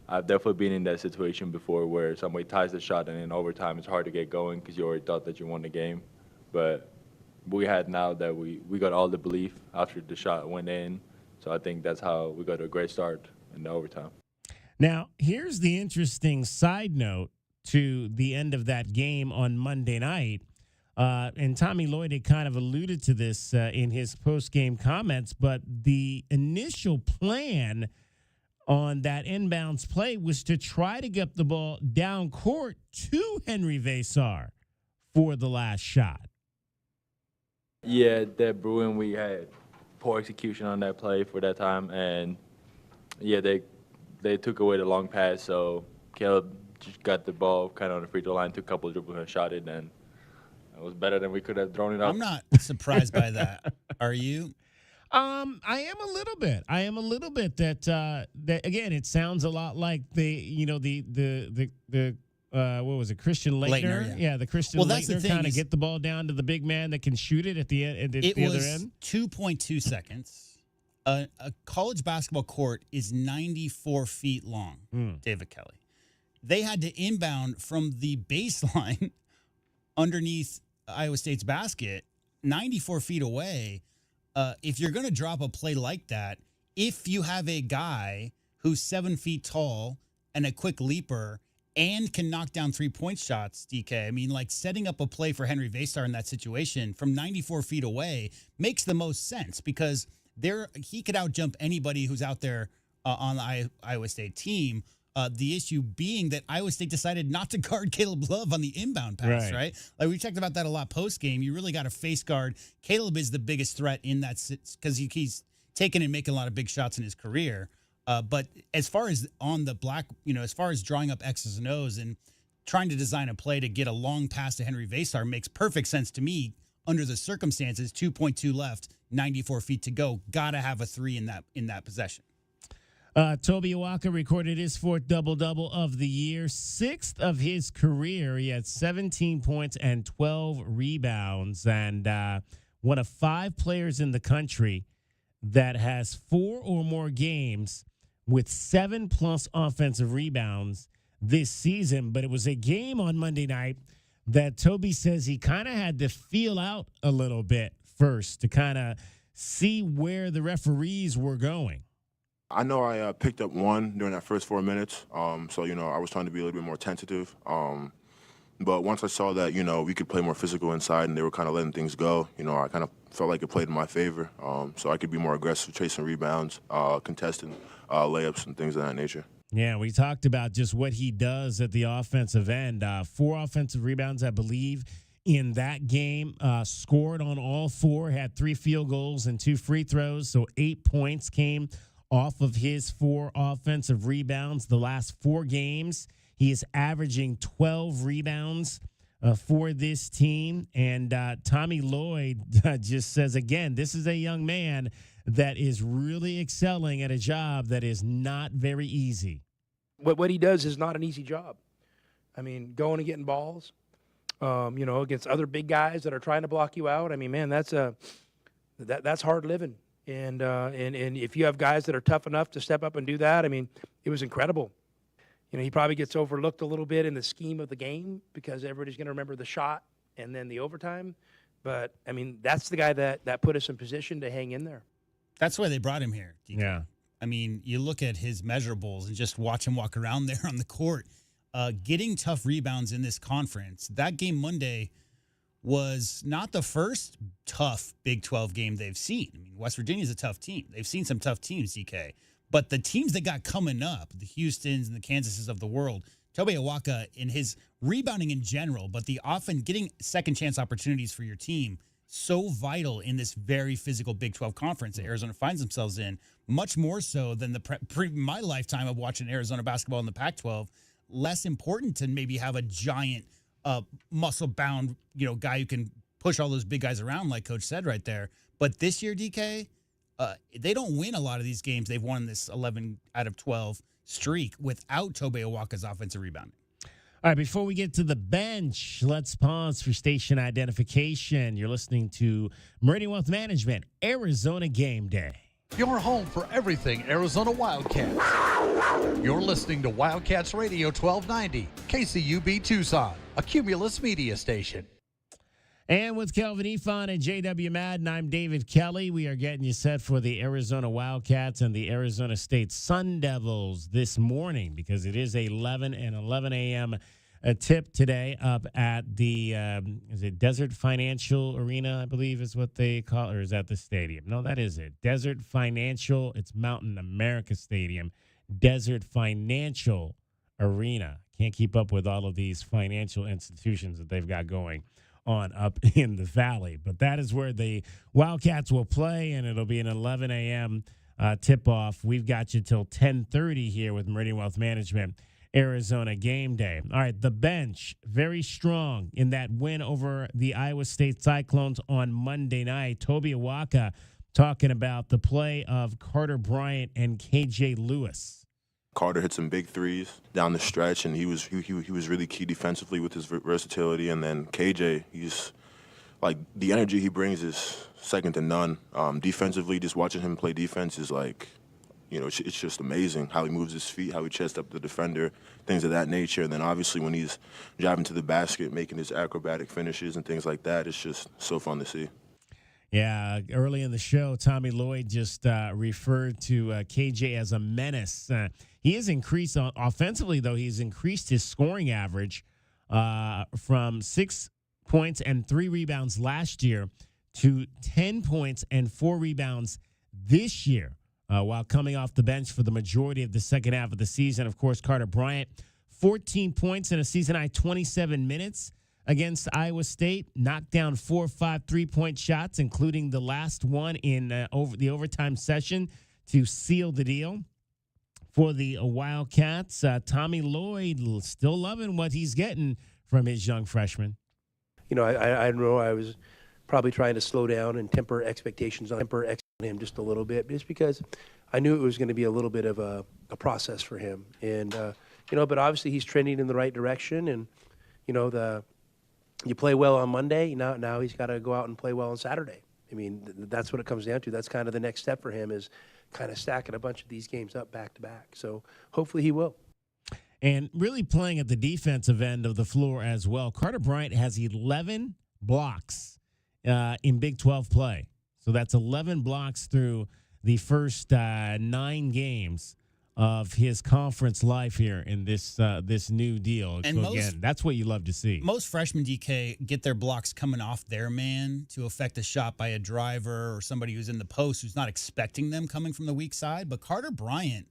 I've definitely been in that situation before where somebody ties the shot and in overtime it's hard to get going because you already thought that you won the game. But we had now that we got all the belief after the shot went in. So I think that's how we got a great start in the overtime. Now, here's the interesting side note to the end of that game on Monday night. And Tommy Lloyd had kind of alluded to this in his post-game comments, but the initial plan on that inbounds play was to try to get the ball down court to Henry Vasar for the last shot. Yeah, that Bruin, we had poor execution on that play for that time, and yeah, they took away the long pass, so Caleb just got the ball kind of on the free throw line, took a couple of dribbles and shot it, and it was better than we could have thrown it up. I'm not surprised by that. Are you? I am a little bit. that again, it sounds a lot like the what was it, Christian Laettner? Yeah. The Christian that's the Laettner thing kind of is- get the ball down to the big man that can shoot it at the end. It the was other end. 2.2 seconds. A college basketball court is 94 feet long, David Kelly. They had to inbound from the baseline underneath Iowa State's basket, 94 feet away. If you're going to drop a play like that, if you have a guy who's 7 feet tall and a quick leaper and can knock down 3-point shots, DK, I mean, like setting up a play for Henry Vaystar in that situation from 94 feet away makes the most sense because he could outjump anybody who's out there on the Iowa State team. The issue being that Iowa State decided not to guard Caleb Love on the inbound pass, right? Like we talked about that a lot post-game. You really got to face guard. Caleb is the biggest threat in that because he's taken and making a lot of big shots in his career. But as far as on the black, as far as drawing up X's and O's and trying to design a play to get a long pass to Henry Vaystar makes perfect sense to me under the circumstances. 2.2 left, 94 feet to go. Got to have a 3 in that possession. Toby Awaka recorded his 4th double-double of the year, 6th of his career. He had 17 points and 12 rebounds, and one of 5 players in the country that has 4 or more games with 7+ offensive rebounds this season. But it was a game on Monday night that Toby says he kind of had to feel out a little bit first to kind of see where the referees were going. I know I picked up one during that first 4 minutes, so, I was trying to be a little bit more tentative. But once I saw that, we could play more physical inside and they were kind of letting things go, I kind of felt like it played in my favor. So I could be more aggressive, chasing rebounds, contesting layups and things of that nature. Yeah, we talked about just what he does at the offensive end. 4 offensive rebounds, I believe, in that game. Scored on all 4, had 3 field goals and 2 free throws, so 8 points came off of his 4 offensive rebounds. The last 4 games, he is averaging 12 rebounds for this team. And Tommy Lloyd just says, again, this is a young man that is really excelling at a job that is not very easy. What he does is not an easy job. I mean, going and getting balls, against other big guys that are trying to block you out. I mean, man, that's hard living. And if you have guys that are tough enough to step up and do that, I mean, it was incredible. He probably gets overlooked a little bit in the scheme of the game because everybody's going to remember the shot and then the overtime. But, I mean, that's the guy that put us in position to hang in there. That's why they brought him here, DK. Yeah. I mean, you look at his measurables and just watch him walk around there on the court. Getting tough rebounds in this conference, that game Monday was not the first tough Big 12 game they've seen. I mean, West Virginia's a tough team. They've seen some tough teams, DK. But the teams that got coming up, the Houstons and the Kansases of the world, Toby Awaka in his rebounding in general, but the often getting second chance opportunities for your team, so vital in this very physical Big 12 conference that Arizona finds themselves in, much more so than my lifetime of watching Arizona basketball in the Pac-12. Less important to maybe have a giant muscle-bound, guy who can push all those big guys around, like Coach said right there. But this year, DK, they don't win a lot of these games. They've won this 11 out of 12 streak without Tobe Awaka's offensive rebounding. All right, before we get to the bench, let's pause for station identification. You're listening to Meridian Wealth Management, Arizona Game Day. Your home for everything Arizona Wildcats. You're listening to Wildcats Radio 1290, KCUB Tucson, a Cumulus media station. And with Kelvin Efon and JW Madden, I'm David Kelly. We are getting you set for the Arizona Wildcats and the Arizona State Sun Devils this morning because it is 11 a.m. a tip today up at the, is it Desert Financial Arena, I believe is what they call it, or is that the stadium? No, that is it. Desert Financial, it's Mountain America Stadium, Desert Financial Arena. Can't keep up with all of these financial institutions that they've got going on up in the valley. But that is where the Wildcats will play, and it'll be an 11 a.m. tip-off. We've got you till 10:30 here with Meridian Wealth Management, Arizona Game Day. All right, the bench, very strong in that win over the Iowa State Cyclones on Monday night. Toby Awaka talking about the play of Carter Bryant and KJ Lewis. Carter hit some big threes down the stretch, and he was really key defensively with his versatility. And then KJ, he's like, the energy he brings is second to none. Defensively, just watching him play defense is like, it's just amazing how he moves his feet, how he chests up the defender, things of that nature. And then obviously when he's driving to the basket, making his acrobatic finishes and things like that, it's just so fun to see. Yeah, early in the show, Tommy Lloyd just referred to KJ as a menace. He has increased offensively, though. He's increased his scoring average from 6 points and 3 rebounds last year to 10 points and 4 rebounds this year, while coming off the bench for the majority of the second half of the season. Of course, Carter Bryant, 14 points in a season-high 27 minutes against Iowa State, knocked down 4 or 5 3-point shots, including the last one in the overtime session to seal the deal for the Wildcats. Tommy Lloyd still loving what he's getting from his young freshman. I know I was probably trying to slow down and temper expectations on him just a little bit, just because I knew it was going to be a little bit of a process for him. And, but obviously he's trending in the right direction. And, you play well on Monday, now he's got to go out and play well on Saturday. I mean, that's what it comes down to. That's kind of the next step for him, is kind of stacking a bunch of these games up back to back. So hopefully he will. And really playing at the defensive end of the floor as well. Carter Bryant has 11 blocks in Big 12 play. So that's 11 blocks through the first 9 games of his conference life here in this new deal. And so again, that's what you love to see. Most freshmen, DK, get their blocks coming off their man to affect a shot by a driver or somebody who's in the post who's not expecting them coming from the weak side. But Carter Bryant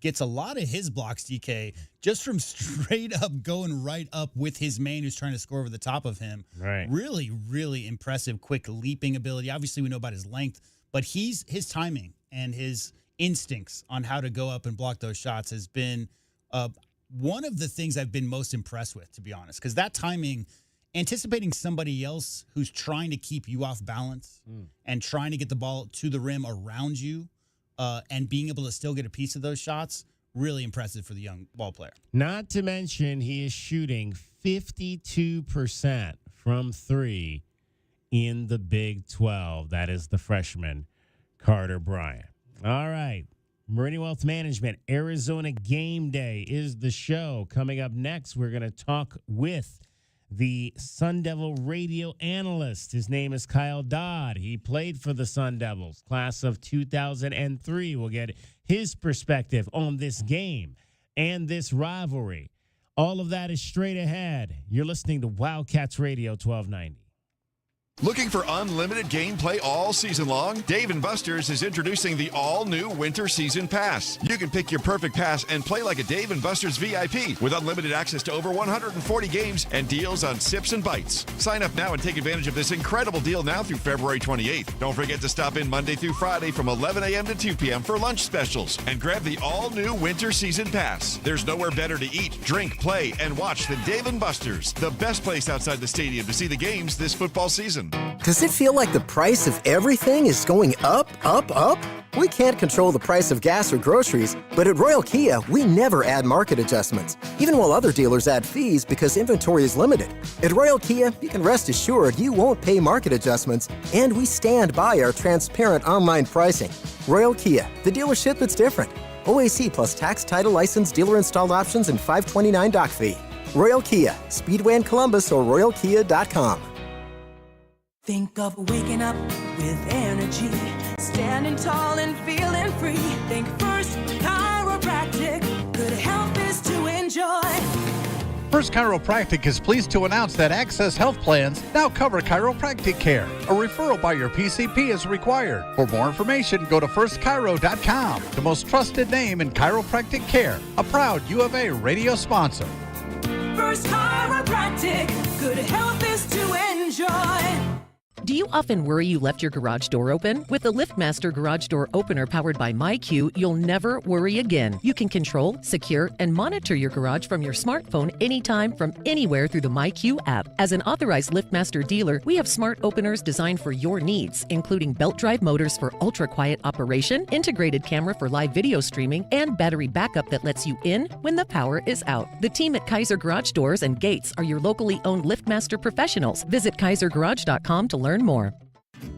gets a lot of his blocks, DK, just from straight up going right up with his man who's trying to score over the top of him. Right. Really, really impressive, quick leaping ability. Obviously, we know about his length, but his timing and his instincts on how to go up and block those shots has been one of the things I've been most impressed with, to be honest, because that timing, anticipating somebody else who's trying to keep you off balance and trying to get the ball to the rim around you and being able to still get a piece of those shots, really impressive for the young ball player. Not to mention he is shooting 52% from 3 in the Big 12. That is the freshman, Carter Bryant. All right. Meridian Wealth Management, Arizona Game Day is the show. Coming up next, we're going to talk with the Sun Devil radio analyst. His name is Kyle Dodd. He played for the Sun Devils, class of 2003. We'll get his perspective on this game and this rivalry. All of that is straight ahead. You're listening to Wildcats Radio 1290. Looking for unlimited gameplay all season long? Dave & Buster's is introducing the all-new Winter Season Pass. You can pick your perfect pass and play like a Dave & Buster's VIP with unlimited access to over 140 games and deals on sips and bites. Sign up now and take advantage of this incredible deal now through February 28th. Don't forget to stop in Monday through Friday from 11 a.m. to 2 p.m. for lunch specials and grab the all-new Winter Season Pass. There's nowhere better to eat, drink, play, and watch than Dave & Buster's, the best place outside the stadium to see the games this football season. Does it feel like the price of everything is going up, up, up? We can't control the price of gas or groceries, but at Royal Kia, we never add market adjustments, even while other dealers add fees because inventory is limited. At Royal Kia, you can rest assured you won't pay market adjustments, and we stand by our transparent online pricing. Royal Kia, the dealership that's different. OAC plus tax, title, license, dealer installed options, and $529 doc fee. Royal Kia, Speedway in Columbus or royalkia.com. Think of waking up with energy, standing tall and feeling free. Think First Chiropractic, good health is to enjoy. First Chiropractic is pleased to announce that Access Health Plans now cover chiropractic care. A referral by your PCP is required. For more information, go to firstchiro.com, the most trusted name in chiropractic care, a proud U of A radio sponsor. First Chiropractic, good health is to enjoy. Do you often worry you left your garage door open? With the LiftMaster Garage Door Opener powered by MyQ, you'll never worry again. You can control, secure, and monitor your garage from your smartphone anytime from anywhere through the MyQ app. As an authorized LiftMaster dealer, we have smart openers designed for your needs, including belt drive motors for ultra-quiet operation, integrated camera for live video streaming, and battery backup that lets you in when the power is out. The team at Kaiser Garage Doors and Gates are your locally owned LiftMaster professionals. Visit KaiserGarage.com to learn more.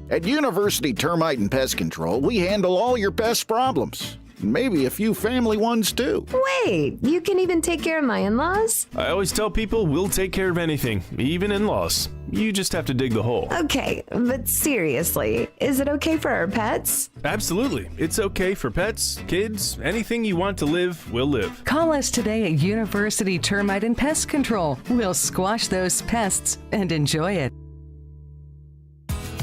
At University Termite and Pest Control, we handle all your pest problems. Maybe a few family ones, too. Wait, you can even take care of my in-laws? I always tell people we'll take care of anything, even in-laws. You just have to dig the hole. Okay, but seriously, is it okay for our pets? Absolutely. It's okay for pets, kids, anything you want to live, will live. Call us today at University Termite and Pest Control. We'll squash those pests and enjoy it.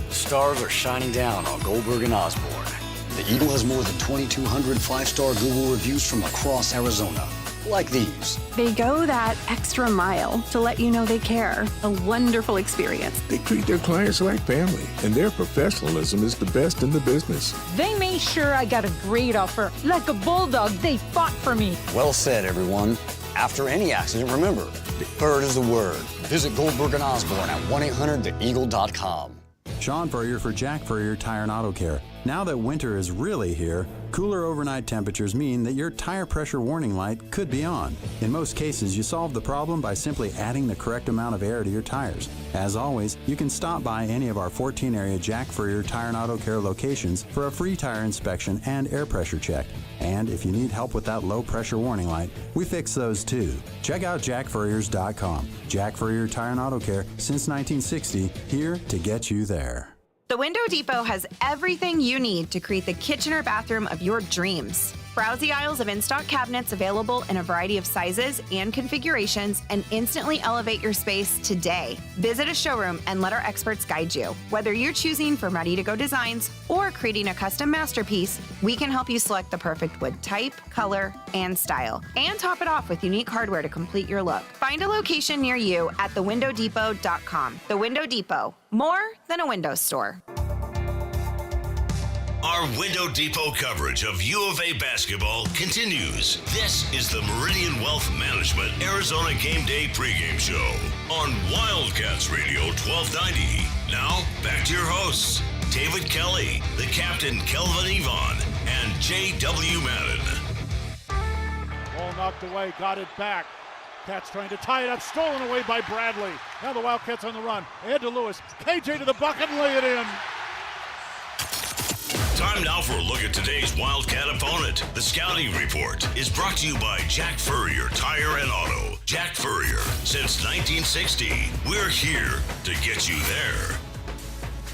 Stars are shining down on Goldberg and Osborne. The Eagle has more than 2,200 5-star Google reviews from across Arizona, like these. They go that extra mile to let you know they care. A wonderful experience. They treat their clients like family, and their professionalism is the best in the business. They made sure I got a great offer. Like a bulldog, they fought for me. Well said, everyone. After any accident, remember, deferred is the word. Visit Goldberg and Osborne at 1-800-THEEAGLE.com. Sean Furrier for Jack Furrier Tire and Auto Care. Now that winter is really here, cooler overnight temperatures mean that your tire pressure warning light could be on. In most cases, you solve the problem by simply adding the correct amount of air to your tires. As always, you can stop by any of our 14-area Jack Furrier Tire and Auto Care locations for a free tire inspection and air pressure check. And if you need help with that low pressure warning light, we fix those too. Check out jackfurriers.com. Jack Furrier Tire and Auto Care since 1960, here to get you there. The Window Depot has everything you need to create the kitchen or bathroom of your dreams. Browse the aisles of in-stock cabinets available in a variety of sizes and configurations and instantly elevate your space today. Visit a showroom and let our experts guide you. Whether you're choosing from ready-to-go designs or creating a custom masterpiece, we can help you select the perfect wood type, color, and style, and top it off with unique hardware to complete your look. Find a location near you at thewindowdepot.com. The Window Depot, more than a window store. Our Window Depot coverage of U of A basketball continues. This is the Meridian Wealth Management Arizona Game Day pregame show on Wildcats Radio 1290. Now, back to your hosts, David Kelly, the captain Kelvin Yvonne, and J.W. Madden. Ball knocked away, got it back. Cats trying to tie it up, stolen away by Bradley. Now the Wildcats on the run. Ahead to Lewis. KJ to the bucket and lay it in. Time now for a look at today's Wildcat opponent. The Scouting Report is brought to you by Jack Furrier Tire and Auto. Jack Furrier, since 1960. We're here to get you there.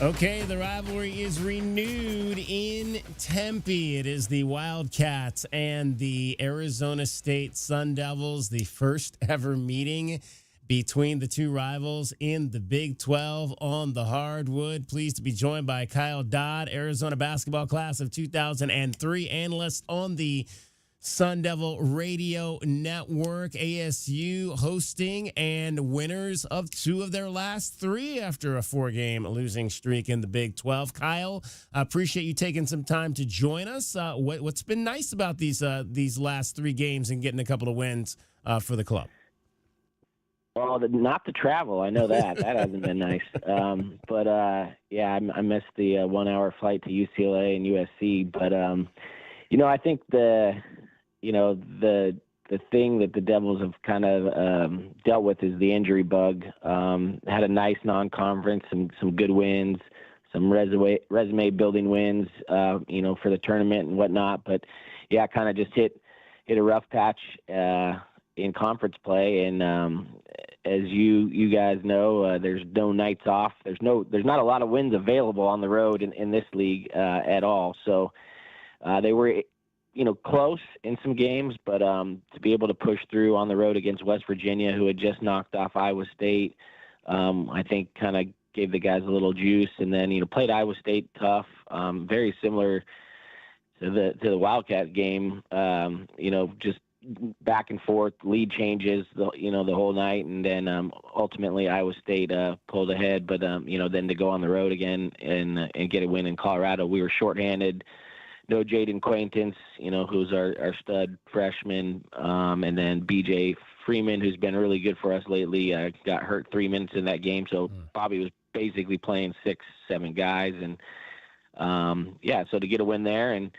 Okay, the rivalry is renewed in Tempe. It is the Wildcats and the Arizona State Sun Devils, the first ever meeting between the two rivals in the Big 12 on the hardwood. Pleased to be joined by Kyle Dodd, Arizona basketball class of 2003, analyst on the Sun Devil Radio Network, ASU hosting and winners of two of their last three after a 4-game losing streak in the Big 12. Kyle, I appreciate you taking some time to join us. What's been nice about these last 3 games and getting a couple of wins for the club? Well, not to travel, I know that. That hasn't been nice. But I missed the 1-hour flight to UCLA and USC. But, I think the thing that the Devils have kind of dealt with is the injury bug. Had a nice non-conference, some good wins, some resume building wins, for the tournament and whatnot. But, kind of just hit a rough patch in conference play, and as you guys know, there's no nights off. There's not a lot of wins available on the road in this league at all. So they were close in some games, but to be able to push through on the road against West Virginia, who had just knocked off Iowa State, I think kind of gave the guys a little juice. And then played Iowa State tough, very similar to the Wildcat game. Just back and forth, lead changes, the whole night, and then ultimately Iowa State pulled ahead. But then to go on the road again and get a win in Colorado, we were shorthanded. No Jaden Quaintance, who's our stud freshman, and then BJ Freeman, who's been really good for us lately, got hurt 3 minutes in that game. So Bobby was basically playing 6-7 guys, and so to get a win there, and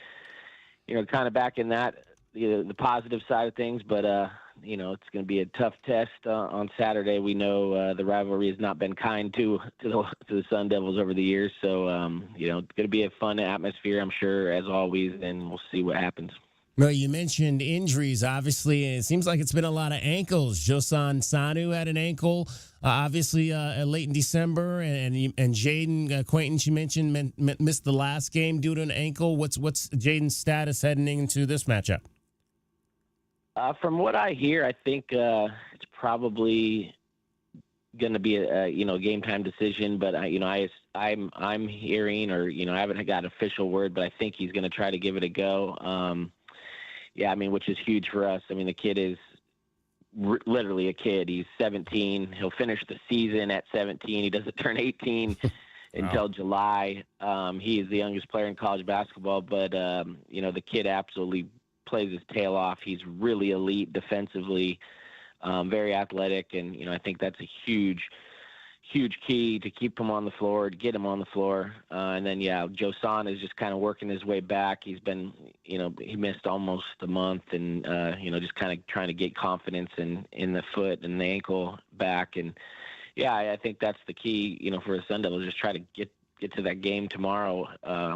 kind of back in that. The positive side of things, but it's going to be a tough test on Saturday. We know the rivalry has not been kind to the Sun Devils over the years, so it's going to be a fun atmosphere, I'm sure, as always, and we'll see what happens. Well, you mentioned injuries. Obviously, it seems like it's been a lot of ankles. Josan Sanu had an ankle, obviously, late in December, and Jaden Quaintance, you mentioned, missed the last game due to an ankle. What's Jaden's status heading into this matchup? From what I hear, I think it's probably going to be a game time decision. But I'm hearing, or I haven't got official word, but I think he's going to try to give it a go. Which is huge for us. The kid is literally a kid. He's 17. He'll finish the season at 17. He doesn't turn 18 until July. He is the youngest player in college basketball, but the kid absolutely plays his tail off. He's really elite defensively, very athletic, and I think that's a huge key to keep him on the floor, to get him on the floor. And then Josan is just kind of working his way back. He's been he missed almost a month, and just kind of trying to get confidence in the foot and the ankle back. And I think that's the key for the Sun Devils, just try to get to that game tomorrow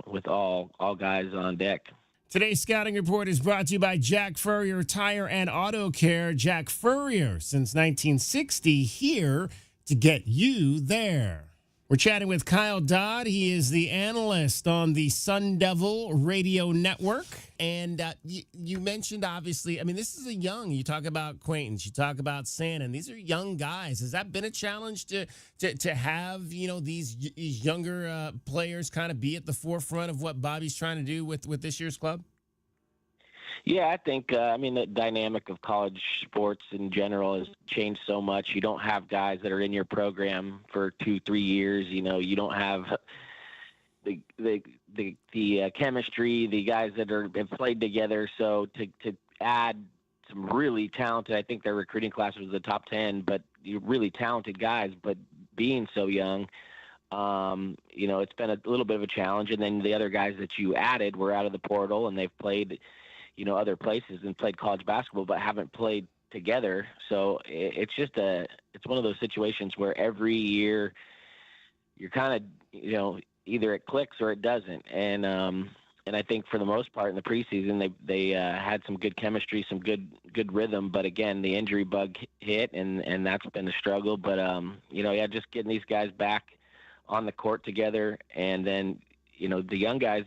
with all guys on deck. Today's scouting report is brought to you by Jack Furrier Tire and Auto Care. Jack Furrier, since 1960, here to get you there. We're chatting with Kyle Dodd. He is the analyst on the Sun Devil Radio Network. And you mentioned, obviously, this is you talk about Quaintance, you talk about Sannon. These are young guys. Has that been a challenge to have, these younger players kind of be at the forefront of what Bobby's trying to do with this year's club? Yeah, I think, the dynamic of college sports in general has changed so much. You don't have guys that are in your program for 2-3 years. You don't have the chemistry, the guys that have played together. So to add some really talented, I think their recruiting class was the top 10, but really talented guys, but being so young, it's been a little bit of a challenge. And then the other guys that you added were out of the portal, and they've played other places and played college basketball, but haven't played together. So it's one of those situations where every year you're kind of, either it clicks or it doesn't. And I think for the most part in the preseason, they had some good chemistry, some good rhythm, but again, the injury bug hit, and that's been a struggle. But, just getting these guys back on the court together. And then, the young guys,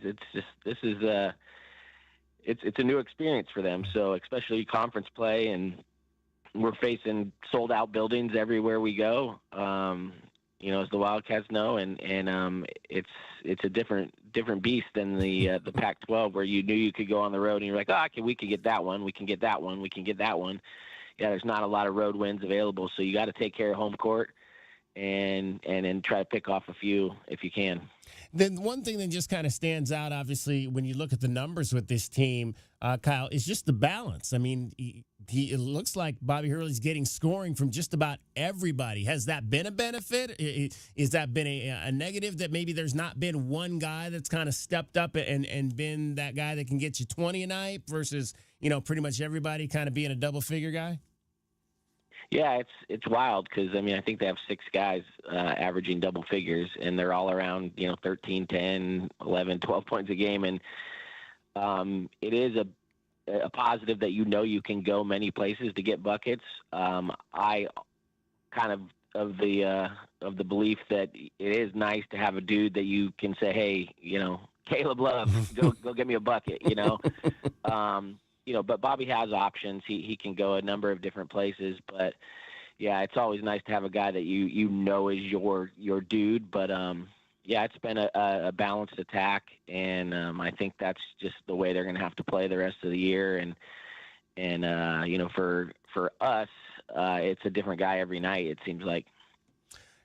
it's a new experience for them. So especially conference play, and we're facing sold out buildings everywhere we go. As the Wildcats know, and it's a different beast than the Pac-12, where you knew you could go on the road and you're like, we could get that one, we can get that one, we can get that one. Yeah, there's not a lot of road wins available, so you got to take care of home court and then try to pick off a few if you can. Then one thing that just kind of stands out, obviously, when you look at the numbers with this team, Kyle, is just the balance. It looks like Bobby Hurley's getting scoring from just about everybody. Has that been a benefit? Is that been a negative, that maybe there's not been one guy that's kind of stepped up and been that guy that can get you 20 a night versus, pretty much everybody kind of being a double-figure guy? Yeah, it's wild because, I think they have 6 guys averaging double figures, and they're all around, 13, 10, 11, 12 points a game. And it is a positive that you can go many places to get buckets. I kind of the belief that it is nice to have a dude that you can say, hey, Caleb Love, go get me a bucket, but Bobby has options. He can go a number of different places, but yeah, it's always nice to have a guy that is your dude. But it's been a balanced attack, and I think that's just the way they're going to have to play the rest of the year. And And for us, it's a different guy every night, it seems like.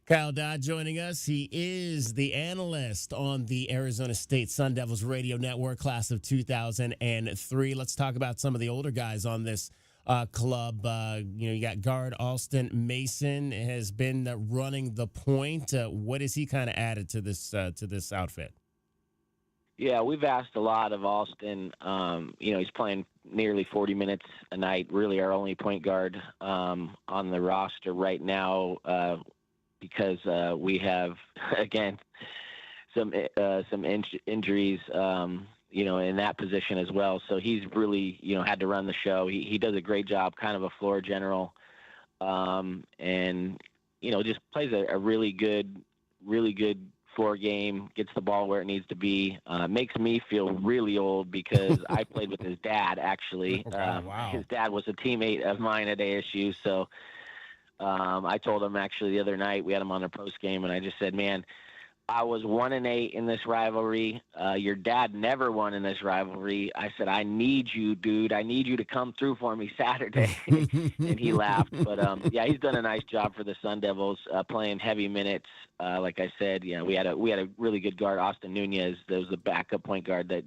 Kyle Dodd joining us. He is the analyst on the Arizona State Sun Devils radio network, class of 2003. Let's talk about some of the older guys on this club. You got guard Alston Mason has been running the point. What has he kind of added to this outfit? Yeah, we've asked a lot of Alston. He's playing nearly 40 minutes a night, really our only point guard on the roster right now, because we have, again, some injuries, in that position as well. So he's really, had to run the show. He does a great job, kind of a floor general, and, just plays a really good floor game, gets the ball where it needs to be. Makes me feel really old because I played with his dad, actually. Wow. His dad was a teammate of mine at ASU, so I told him actually the other night, we had him on a post game, and I just said, man, I was 1-8 in this rivalry. Your dad never won in this rivalry. I said, I need you, dude. I need you to come through for me Saturday. And he laughed. But, he's done a nice job for the Sun Devils, playing heavy minutes. Like I said, we had a really good guard, Austin Nunez. That was the backup point guard that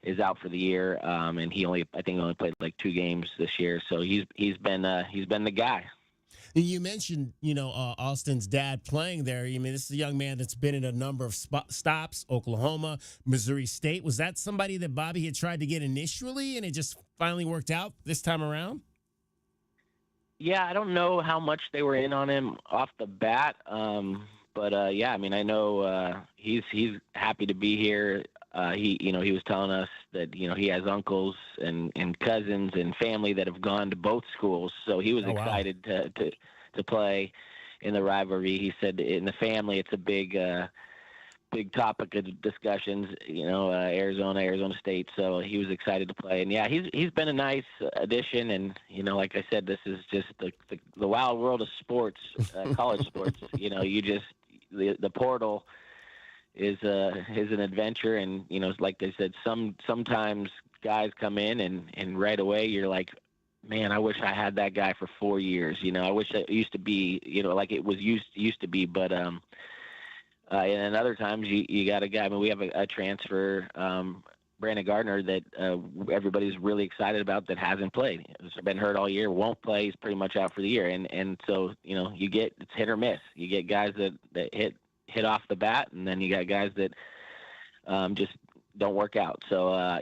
is out for the year. And he only played like 2 games this year. So he's been the guy. You mentioned, Austin's dad playing there. I mean, this is a young man that's been in a number of stops, Oklahoma, Missouri State. Was that somebody that Bobby had tried to get initially, and it just finally worked out this time around? Yeah, I don't know how much they were in on him off the bat. But I know he's happy to be here. He was telling us that, he has uncles and cousins and family that have gone to both schools. So he was excited to play in the rivalry. He said in the family, it's a big topic of discussions, Arizona State. So he was excited to play. And he's been a nice addition. And, like I said, this is just the wild world of sports, college sports. The portal is an adventure, and like they said, sometimes guys come in and right away you're like, man, I wish I had that guy for 4 years. I wish it used to be, like it was used to be. But and then other times you got a guy. I mean, we have a transfer, Brandon Gardner, that everybody's really excited about that hasn't played. He's been hurt all year, won't play. He's pretty much out for the year, and so it's hit or miss. You get guys that hit off the bat, and then you got guys that just don't work out. So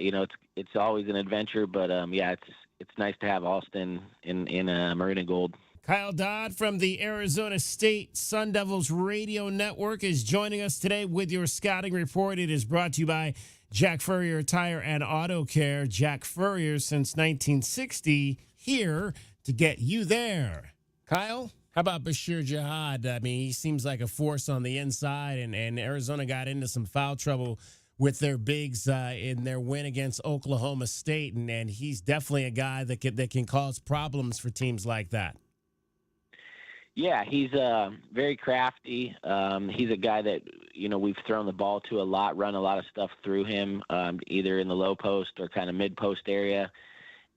it's always an adventure, but it's nice to have Alston in Maroon and Gold. Kyle Dodd from the Arizona State Sun Devils radio network is joining us today with your scouting report. It is brought to you by Jack Furrier Tire and Auto Care. Jack Furrier since 1960, here to get you there. Kyle, how about Bashir Jihad? I mean, he seems like a force on the inside, and Arizona got into some foul trouble with their bigs in their win against Oklahoma State, and he's definitely a guy that can cause problems for teams like that. Yeah, he's very crafty. He's a guy that, we've thrown the ball to a lot, run a lot of stuff through him, either in the low post or kind of mid-post area.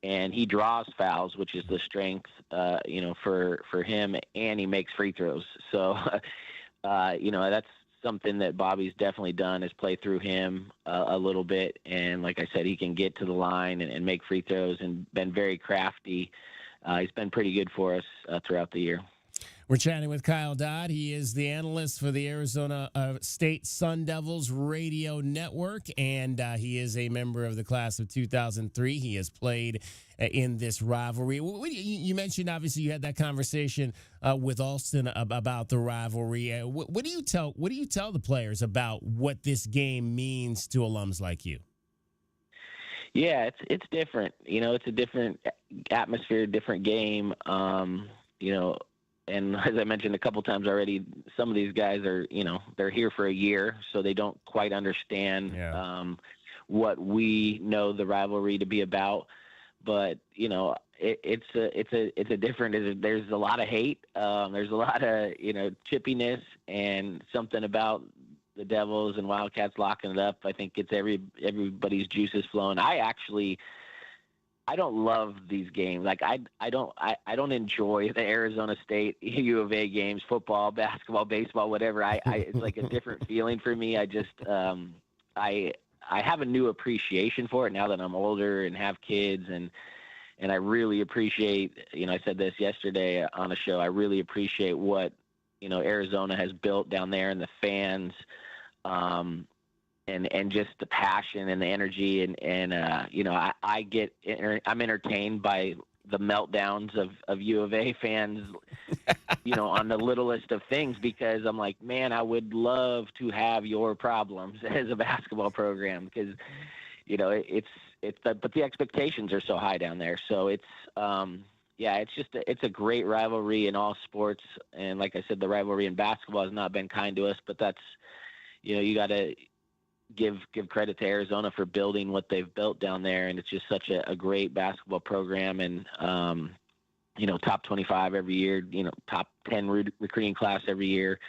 And he draws fouls, which is the strength, for him, and he makes free throws. So, that's something that Bobby's definitely done, is play through him a little bit. And like I said, he can get to the line and make free throws, and been very crafty. He's been pretty good for us throughout the year. We're chatting with Kyle Dodd. He is the analyst for the Arizona State Sun Devils radio network, and he is a member of the class of 2003. He has played in this rivalry. You mentioned, obviously, you had that conversation with Alston about the rivalry. What do you tell the players about what this game means to alums like you? Yeah, it's different. It's a different atmosphere, different game. And as I mentioned a couple times already, some of these guys are, they're here for a year, so they don't quite understand what we know the rivalry to be about. But it's a different. There's a lot of hate. There's a lot of chippiness, and something about the Devils and Wildcats locking it up, I think, gets everybody's juices flowing. I I don't love these games. Like I don't enjoy the Arizona State U of A games, football, basketball, baseball, whatever. It's like a different feeling for me. I just I have a new appreciation for it now that I'm older and have kids, and I really appreciate, I said this yesterday on a show, I really appreciate what, Arizona has built down there, and the fans, and just the passion and the energy, and I'm entertained by the meltdowns of U of A fans, on the littlest of things, because I'm like, man, I would love to have your problems as a basketball program, because, but the expectations are so high down there. So it's, it's a great rivalry in all sports. And like I said, the rivalry in basketball has not been kind to us, but that's, you got to give credit to Arizona for building what they've built down there. And it's just such a great basketball program, and, top 25 every year, top 10 recruiting class every year.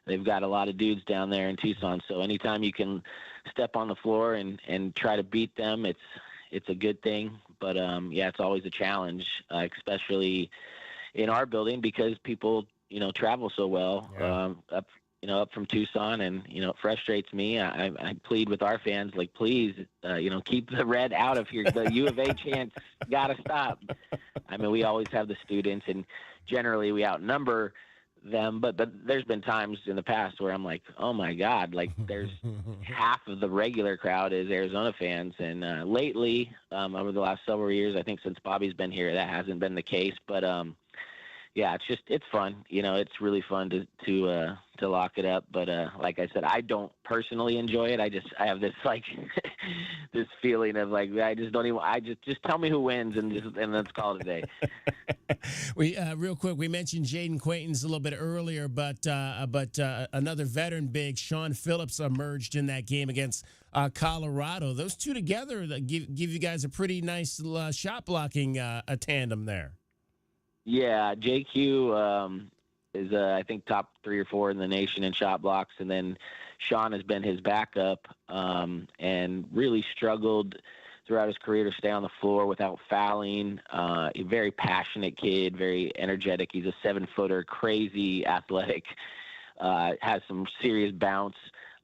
They've got a lot of dudes down there in Tucson. So anytime you can step on the floor and try to beat them, it's a good thing. But it's always a challenge, especially in our building, because people, travel so well up from Tucson, and it frustrates me. I plead with our fans, like, please, keep the red out of here. The U of A chants gotta stop. I mean, we always have the students, and generally we outnumber them, but there's been times in the past where I'm like, oh my God, like there's half of the regular crowd is Arizona fans, and lately, over the last several years, I think since Bobby's been here, that hasn't been the case. But it's fun. It's really fun to lock it up. But like I said, I don't personally enjoy it. I have this like this feeling of like, I just don't even. Just tell me who wins, and let's call it a day. We real quick, we mentioned Jaden Quaintance a little bit earlier, but another veteran big, Sean Phillips, emerged in that game against Colorado. Those two together give you guys a pretty nice shot blocking a tandem there. Yeah, JQ is I think top 3 or 4 in the nation in shot blocks, and then Sean has been his backup, and really struggled throughout his career to stay on the floor without fouling. A very passionate kid, very energetic. He's a 7-footer, crazy athletic, has some serious bounce.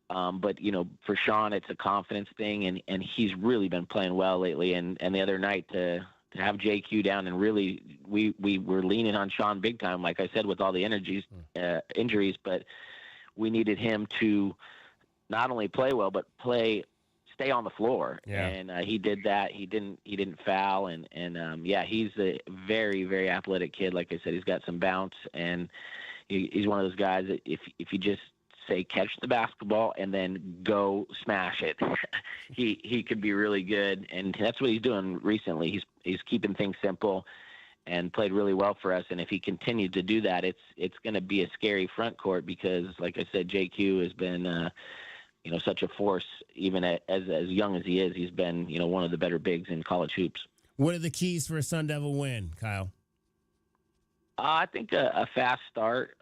But, for Sean, it's a confidence thing, and he's really been playing well lately. And the other night to have JQ down, and really we were leaning on Sean big time, like I said, with all the injuries, but we needed him to not only play well, but stay on the floor. Yeah. And he did that. He didn't foul, and he's a very, very athletic kid. Like I said, he's got some bounce, and he's one of those guys that if you just say catch the basketball and then go smash it, he could be really good, and that's what he's doing recently. He's keeping things simple and played really well for us. And if he continued to do that, it's going to be a scary front court, because, like I said, JQ has been such a force. Even as young as he is, he's been one of the better bigs in college hoops. What are the keys for a Sun Devil win, Kyle? I think a fast start.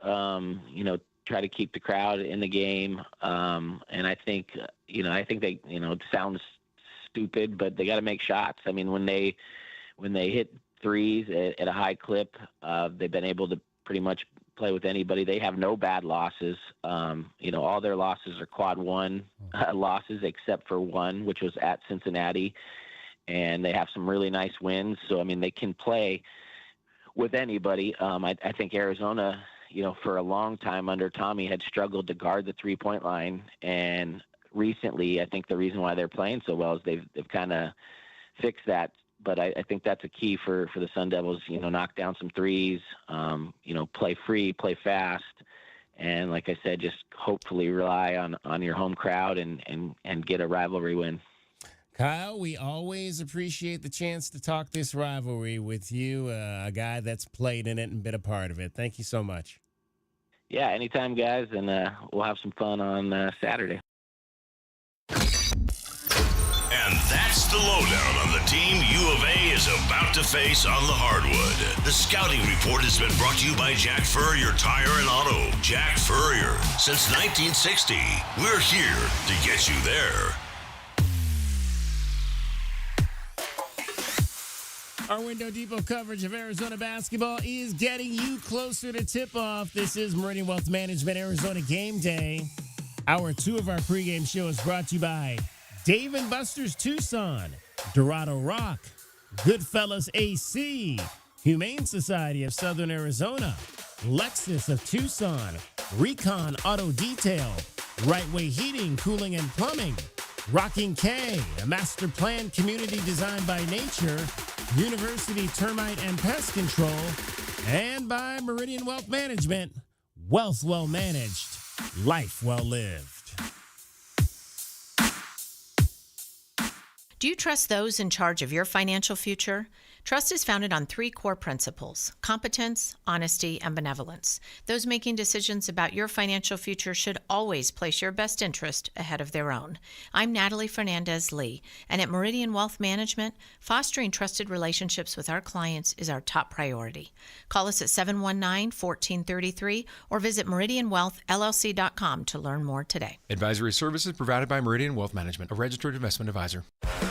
Try to keep the crowd in the game. And I think they, it sounds stupid, but they got to make shots. I mean, when they hit threes at a high clip, they've been able to pretty much play with anybody. They have no bad losses. All their losses are quad 1 losses, except for one, which was at Cincinnati. And they have some really nice wins. So, I mean, they can play with anybody. I think Arizona, for a long time under Tommy, had struggled to guard the 3-point line. And recently, I think the reason why they're playing so well is they've kind of fixed that. But I think that's a key for the Sun Devils, knock down some threes, play free, play fast. And like I said, just hopefully rely on your home crowd and get a rivalry win. Kyle, we always appreciate the chance to talk this rivalry with you, a guy that's played in it and been a part of it. Thank you so much. Yeah, anytime, guys, and we'll have some fun on Saturday. And that's the lowdown on the team U of A is about to face on the hardwood. The scouting report has been brought to you by Jack Furrier Tire and Auto. Jack Furrier, since 1960. We're here to get you there. Our Window Depot coverage of Arizona basketball is getting you closer to tip-off. This is Meridian Wealth Management Arizona Game Day. Hour 2 of our pregame show is brought to you by Dave & Buster's Tucson, Dorado Rock, Goodfellas AC, Humane Society of Southern Arizona, Lexus of Tucson, Recon Auto Detail, Right Way Heating, Cooling, and Plumbing, Rocking K, a master plan community designed by nature, University Termite and Pest Control, and by Meridian Wealth Management, wealth well managed, life well lived. Do you trust those in charge of your financial future? Trust is founded on 3 core principles: competence, honesty, and benevolence. Those making decisions about your financial future should always place your best interest ahead of their own. I'm Natalie Fernandez-Lee, and at Meridian Wealth Management, fostering trusted relationships with our clients is our top priority. Call us at 719-1433 or visit meridianwealthllc.com to learn more today. Advisory services provided by Meridian Wealth Management, a registered investment advisor.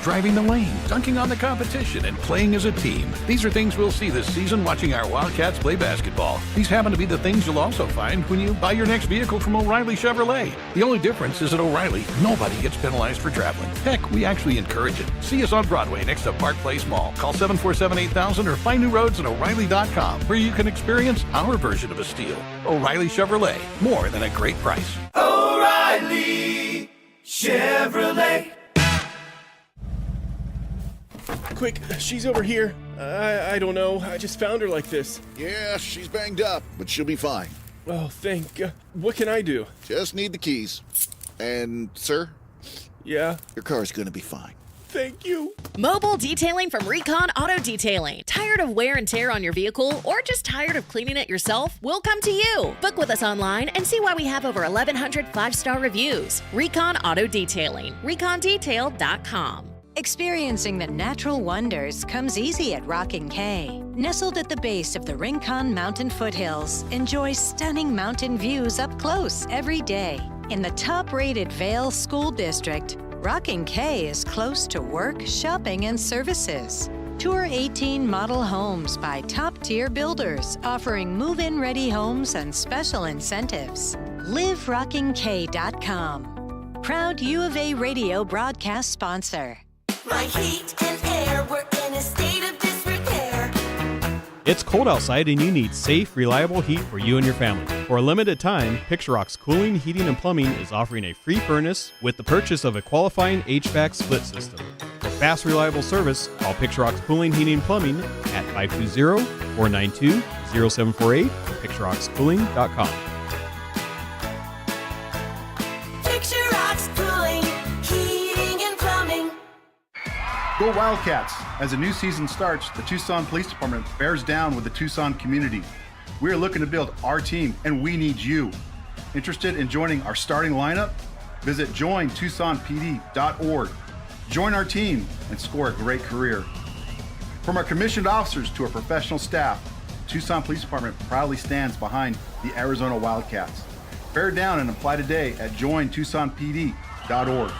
Driving the lane, dunking on the competition, and playing as a team. These are things we'll see this season watching our Wildcats play basketball. These happen to be the things you'll also find when you buy your next vehicle from O'Reilly Chevrolet. The only difference is at O'Reilly, nobody gets penalized for traveling. Heck, we actually encourage it. See us on Broadway next to Park Place Mall. Call 747-8000 or find new roads at O'Reilly.com, where you can experience our version of a steal. O'Reilly Chevrolet, more than a great price. O'Reilly Chevrolet. Quick, she's over here. I don't know. I just found her like this. Yeah, she's banged up, but she'll be fine. Oh, thank God. What can I do? Just need the keys. And, sir? Yeah? Your car's gonna be fine. Thank you. Mobile detailing from Recon Auto Detailing. Tired of wear and tear on your vehicle or just tired of cleaning it yourself? We'll come to you. Book with us online and see why we have over 1,100 5-star reviews. Recon Auto Detailing. ReconDetail.com. Experiencing the natural wonders comes easy at Rocking K. Nestled at the base of the Rincon Mountain foothills, enjoy stunning mountain views up close every day. In the top-rated Vail School District, Rocking K is close to work, shopping, and services. Tour 18 model homes by top-tier builders offering move-in ready homes and special incentives. LiveRockingK.com. Proud U of A radio broadcast sponsor. My heat and air were in a state of disrepair. It's cold outside and you need safe, reliable heat for you and your family. For a limited time, Pixarock's Cooling, Heating, and Plumbing is offering a free furnace with the purchase of a qualifying HVAC split system. For fast, reliable service, call Pixarock's Cooling, Heating, and Plumbing at 520-492-0748 or pixarockscooling.com. Pixarock's Cooling, Heating, and Plumbing. Go Wildcats! As the new season starts, the Tucson Police Department bears down with the Tucson community. We are looking to build our team, and we need you. Interested in joining our starting lineup? Visit jointucsonpd.org. Join our team and score a great career. From our commissioned officers to our professional staff, the Tucson Police Department proudly stands behind the Arizona Wildcats. Bear down and apply today at jointucsonpd.org.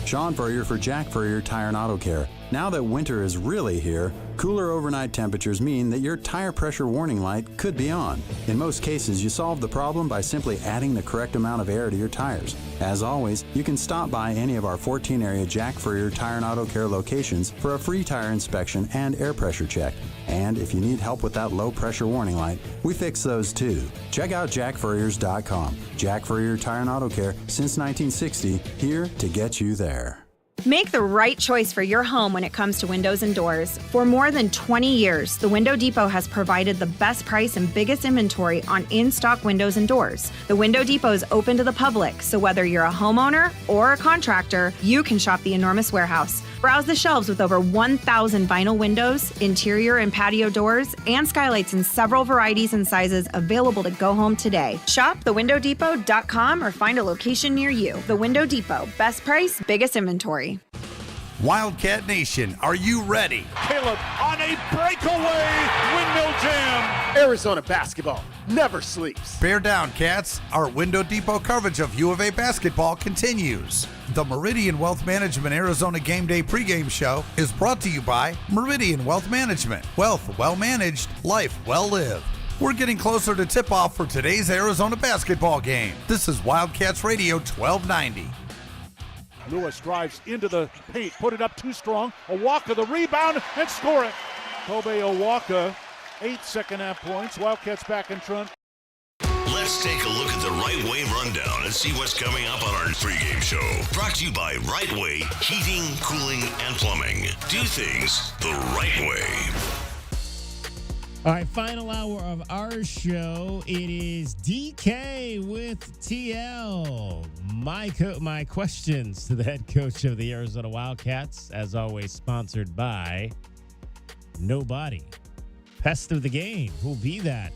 Sean Furrier for Jack Furrier Tire and Auto Care. Now that winter is really here, cooler overnight temperatures mean that your tire pressure warning light could be on. In most cases, you solve the problem by simply adding the correct amount of air to your tires. As always, you can stop by any of our 14 area Jack Furrier Tire and Auto Care locations for a free tire inspection and air pressure check. And if you need help with that low pressure warning light, we fix those too. Check out jackfurriers.com. Jack Furrier Tire and Auto Care since 1960, here to get you there. Make the right choice for your home when it comes to windows and doors. For more than 20 years, the Window Depot has provided the best price and biggest inventory on in-stock windows and doors. The Window Depot is open to the public, so whether you're a homeowner or a contractor, you can shop the enormous warehouse. Browse the shelves with over 1,000 vinyl windows, interior and patio doors, and skylights in several varieties and sizes available to go home today. Shop thewindowdepot.com or find a location near you. The Window Depot, best price, biggest inventory. Wildcat Nation, are you ready? Caleb on a breakaway windmill jam. Arizona basketball never sleeps. Bear down, Cats. Our Window Depot coverage of U of A basketball continues. The Meridian Wealth Management Arizona Game Day pregame show is brought to you by Meridian Wealth Management. Wealth well managed, life well lived. We're getting closer to tip-off for today's Arizona basketball game. This is Wildcats Radio 1290. Lewis drives into the paint, put it up too strong. Owaka the rebound and score it. Kobe Owaka, 8 second-half points. Wildcats back in front. Let's take a look at the Right Way rundown and see what's coming up on our pregame show. Brought to you by Right Way Heating, Cooling, and Plumbing. Do things the right way. All right, final hour of our show. It is DK with TL. My questions to the head coach of the Arizona Wildcats, as always, sponsored by Nobody. Pest of the game. Who'll be that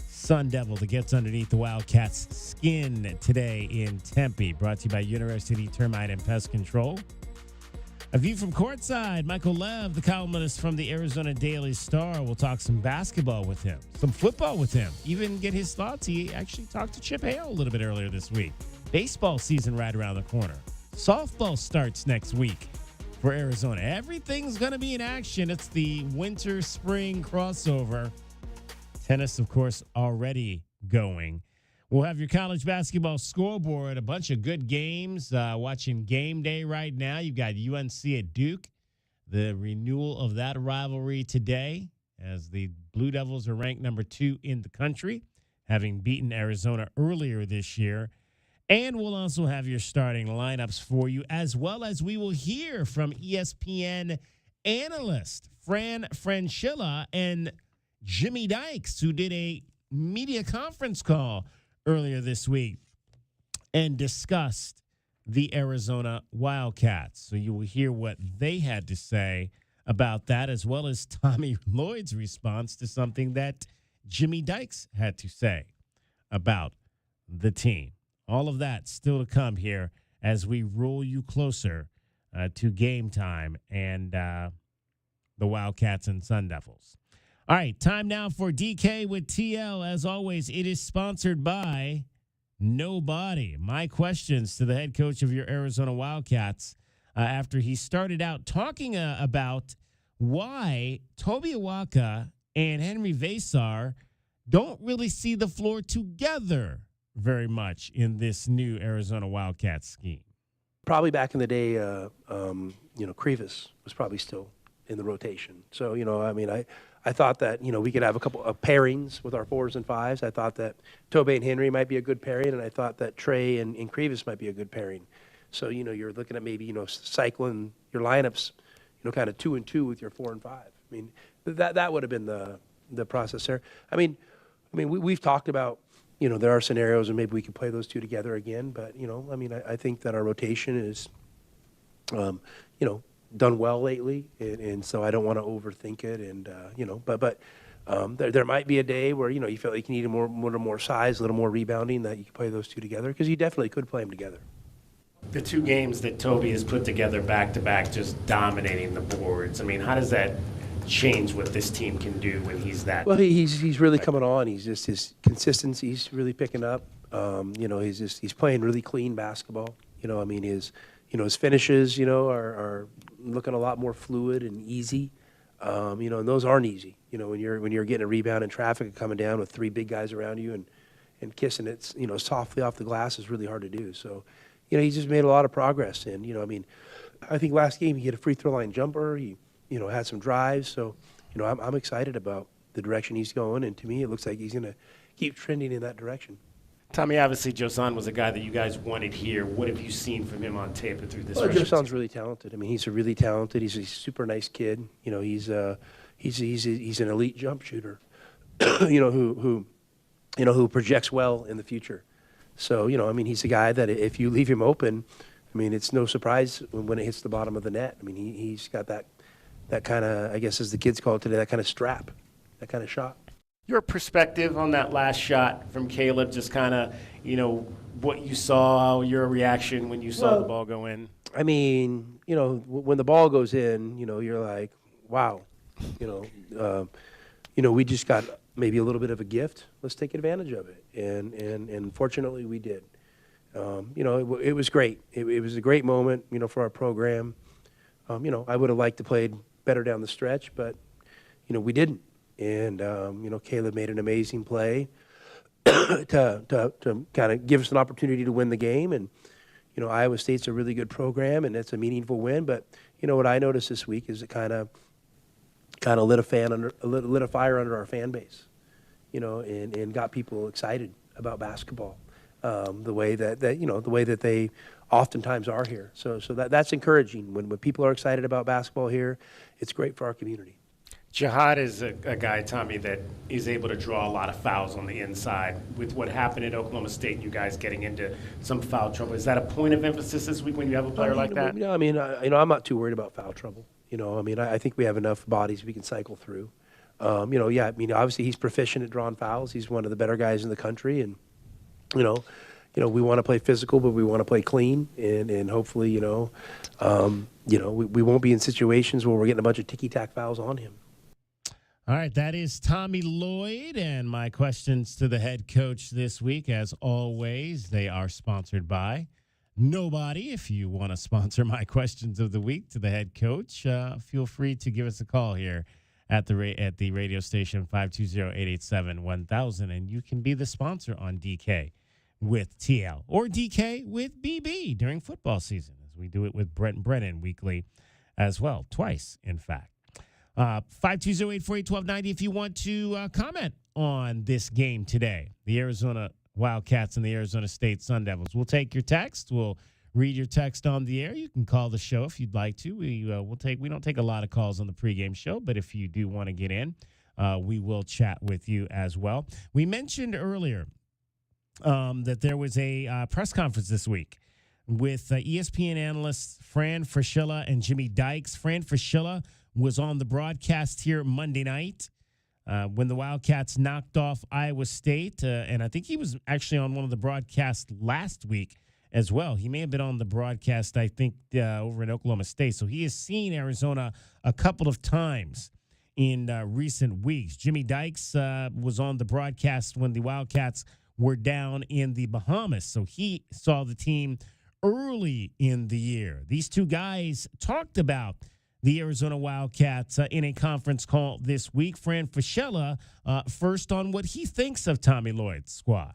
Sun Devil that gets underneath the Wildcats' skin today in Tempe? Brought to you by University Termite and Pest Control. A view from courtside. Michael Lev, the columnist from the Arizona Daily Star. We'll talk some basketball with him, some football with him, even get his thoughts. He actually talked to Chip Hale a little bit earlier this week. Baseball season right around the corner. Softball starts next week for Arizona. Everything's going to be in action. It's the winter-spring crossover. Tennis, of course, already going. We'll have your college basketball scoreboard, a bunch of good games. Watching Game Day right now. You've got UNC at Duke. The renewal of that rivalry today as the Blue Devils are ranked number 2 in the country, having beaten Arizona earlier this year. And we'll also have your starting lineups for you, as well as we will hear from ESPN analyst Fran Fraschilla and Jimmy Dykes, who did a media conference call earlier this week and discussed the Arizona Wildcats. So you will hear what they had to say about that, as well as Tommy Lloyd's response to something that Jimmy Dykes had to say about the team. All of that still to come here as we roll you closer to game time and the Wildcats and Sun Devils. All right, time now for DK with TL. As always, it is sponsored by Nobody. My questions to the head coach of your Arizona Wildcats after he started out talking about why Toby Owaka and Henry Vesar don't really see the floor together very much in this new Arizona Wildcats scheme. Probably back in the day, Krivas was probably still in the rotation. So, I thought that, we could have a couple of pairings with our 4s and 5s. I thought that Tobey and Henry might be a good pairing, and I thought that Trey and Krivas might be a good pairing. So, you're looking at maybe, cycling your lineups, kind of 2 and 2 with your 4 and 5. I mean, that would have been the process there. We've talked about, there are scenarios and maybe we could play those two together again. But, I think that our rotation is, done well lately. And so I don't want to overthink it. And, there might be a day where, you feel like you need a little more size, a little more rebounding, that you can play those two together, because you definitely could play them together. The 2 games that Toby has put together back-to-back, just dominating the boards. How does that change what this team can do when he's that? Well, he's really coming on. He's just, his consistency's really picking up. He's playing really clean basketball. His finishes, are looking a lot more fluid and easy. And those aren't easy. When you're getting a rebound in traffic and coming down with 3 big guys around you and kissing it, softly off the glass is really hard to do. So, he's just made a lot of progress. And, I think last game he hit a free throw line jumper. He had some drives. So, I'm excited about the direction he's going. And to me, it looks like he's going to keep trending in that direction. Tommy, obviously, Josan was a guy that you guys wanted here. What have you seen from him on tape or through this? Well, Josan's really talented. He's a really talented. He's a super nice kid. He's an elite jump shooter. Who projects well in the future. So, he's a guy that if you leave him open, it's no surprise when it hits the bottom of the net. He's got that kind of, I guess as the kids call it today, that kind of strap, that kind of shot. Your perspective on that last shot from Caleb, just kind of, what you saw, your reaction when you saw the ball go in? I mean, when the ball goes in, you're like, wow, we just got maybe a little bit of a gift. Let's take advantage of it. And fortunately we did. It was great. It was a great moment, for our program. I would have liked to played better down the stretch, but, we didn't. And, Caleb made an amazing play to kind of give us an opportunity to win the game. And, Iowa State's a really good program, and it's a meaningful win. But, what I noticed this week is it kind of lit a fire under our fan base, and got people excited about basketball, the way that they oftentimes are here. So that's encouraging. When people are excited about basketball here, it's great for our community. Jihad is a guy, Tommy, that is able to draw a lot of fouls on the inside. With what happened at Oklahoma State, you guys getting into some foul trouble, is that a point of emphasis this week when you have a player like that? I'm not too worried about foul trouble. I think we have enough bodies we can cycle through. Obviously he's proficient at drawing fouls. He's one of the better guys in the country, and we want to play physical, but we want to play clean, and hopefully, we won't be in situations where we're getting a bunch of ticky-tack fouls on him. All right, that is Tommy Lloyd, and my questions to the head coach this week, as always, they are sponsored by nobody. If you want to sponsor my questions of the week to the head coach, feel free to give us a call here at the radio station, 520-887-1000, and you can be the sponsor on DK with TL or DK with BB during football season, as we do it with Brent and Brennan weekly as well, twice, in fact. 520-848-1290 if you want to comment on this game today, the Arizona Wildcats and the Arizona State Sun Devils. We'll take your text. We'll read your text on the air. You can call the show if you'd like to. We don't take a lot of calls on the pregame show, but if you do want to get in, we will chat with you as well. We mentioned earlier that there was a press conference this week with ESPN analysts Fran Fraschilla and Jimmy Dykes. Fran Fraschilla was on the broadcast here Monday night when the Wildcats knocked off Iowa State. And I think he was actually on one of the broadcasts last week as well. He may have been on the broadcast, I think, over in Oklahoma State. So he has seen Arizona a couple of times in recent weeks. Jimmy Dykes was on the broadcast when the Wildcats were down in the Bahamas. So he saw the team early in the year. These two guys talked about the Arizona Wildcats in a conference call this week. Fran Fraschilla first on what he thinks of Tommy Lloyd's squad.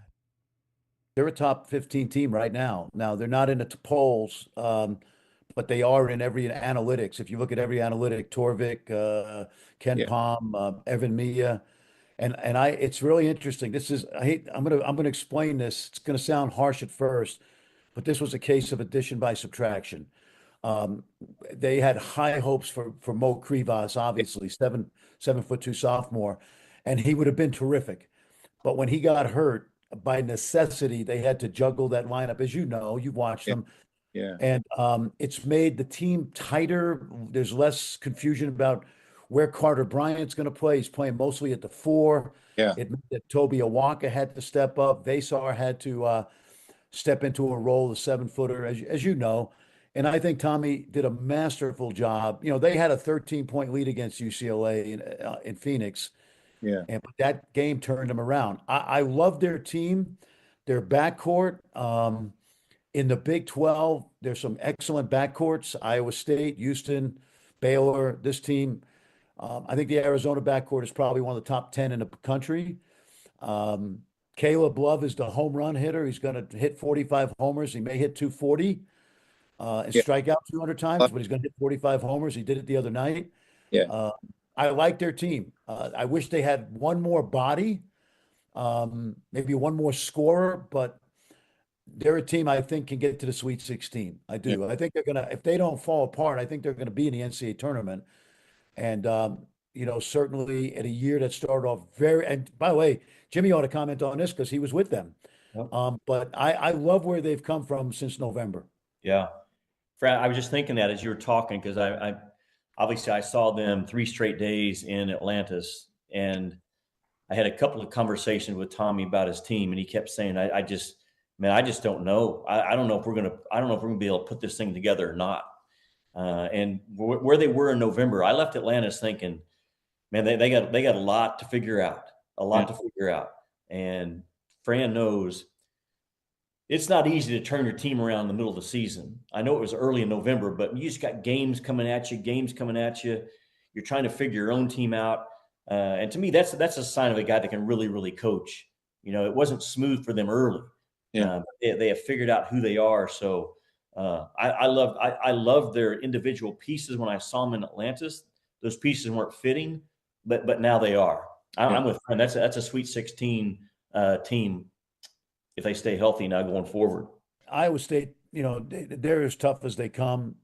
They're a top 15 team right now. Now, they're not in the polls, but they are in every analytics. If you look at every analytic, Torvik, Ken Palm, Evan Mia, and it's really interesting. I'm gonna explain this. It's gonna sound harsh at first, but this was a case of addition by subtraction. They had high hopes for Mo Krivas, obviously 7'2" sophomore, and he would have been terrific. But when he got hurt, by necessity, they had to juggle that lineup. As you know, you've watched them. Yeah. And it's made the team tighter. There's less confusion about where Carter Bryant's going to play. He's playing mostly at the 4. Yeah. It meant that Toby Awaka had to step up. Vasar had to step into a role, the 7-footer, as you know. And I think Tommy did a masterful job. They had a 13-point lead against UCLA in Phoenix. Yeah. But that game turned them around. I love their team, their backcourt. In the Big 12, there's some excellent backcourts. Iowa State, Houston, Baylor, this team. I think the Arizona backcourt is probably one of the top 10 in the country. Caleb Love is the home run hitter. He's going to hit 45 homers. He may hit 240 and strike out 200 times, but he's going to hit 45 homers. He did it the other night. Yeah. I like their team. I wish they had one more body, maybe one more scorer, but they're a team I think can get to the Sweet 16. I do. Yeah. I think they're going to, if they don't fall apart, I think they're going to be in the NCAA tournament. And, certainly in a year that started off and by the way, Jimmy ought to comment on this because he was with them. Yep. But I love where they've come from since November. Yeah. Fred, I was just thinking that as you were talking, because I obviously I saw them 3 straight days in Atlantis, and I had a couple of conversations with Tommy about his team, and he kept saying, man, I just don't know. I don't know if we're gonna be able to put this thing together or not. And where they were in November, I left Atlantis thinking, man, they got a lot to figure out, And Fran knows it's not easy to turn your team around in the middle of the season. I know it was early in November, but you just got games coming at you. You're trying to figure your own team out. And to me, that's a sign of a guy that can really, really coach. It wasn't smooth for them early. But they have figured out who they are. So I love their individual pieces when I saw them in Atlantis. Those pieces weren't fitting, but now they are. I'm with Fran. That's a Sweet 16 team if they stay healthy now going forward. Iowa State, they're as tough as they come,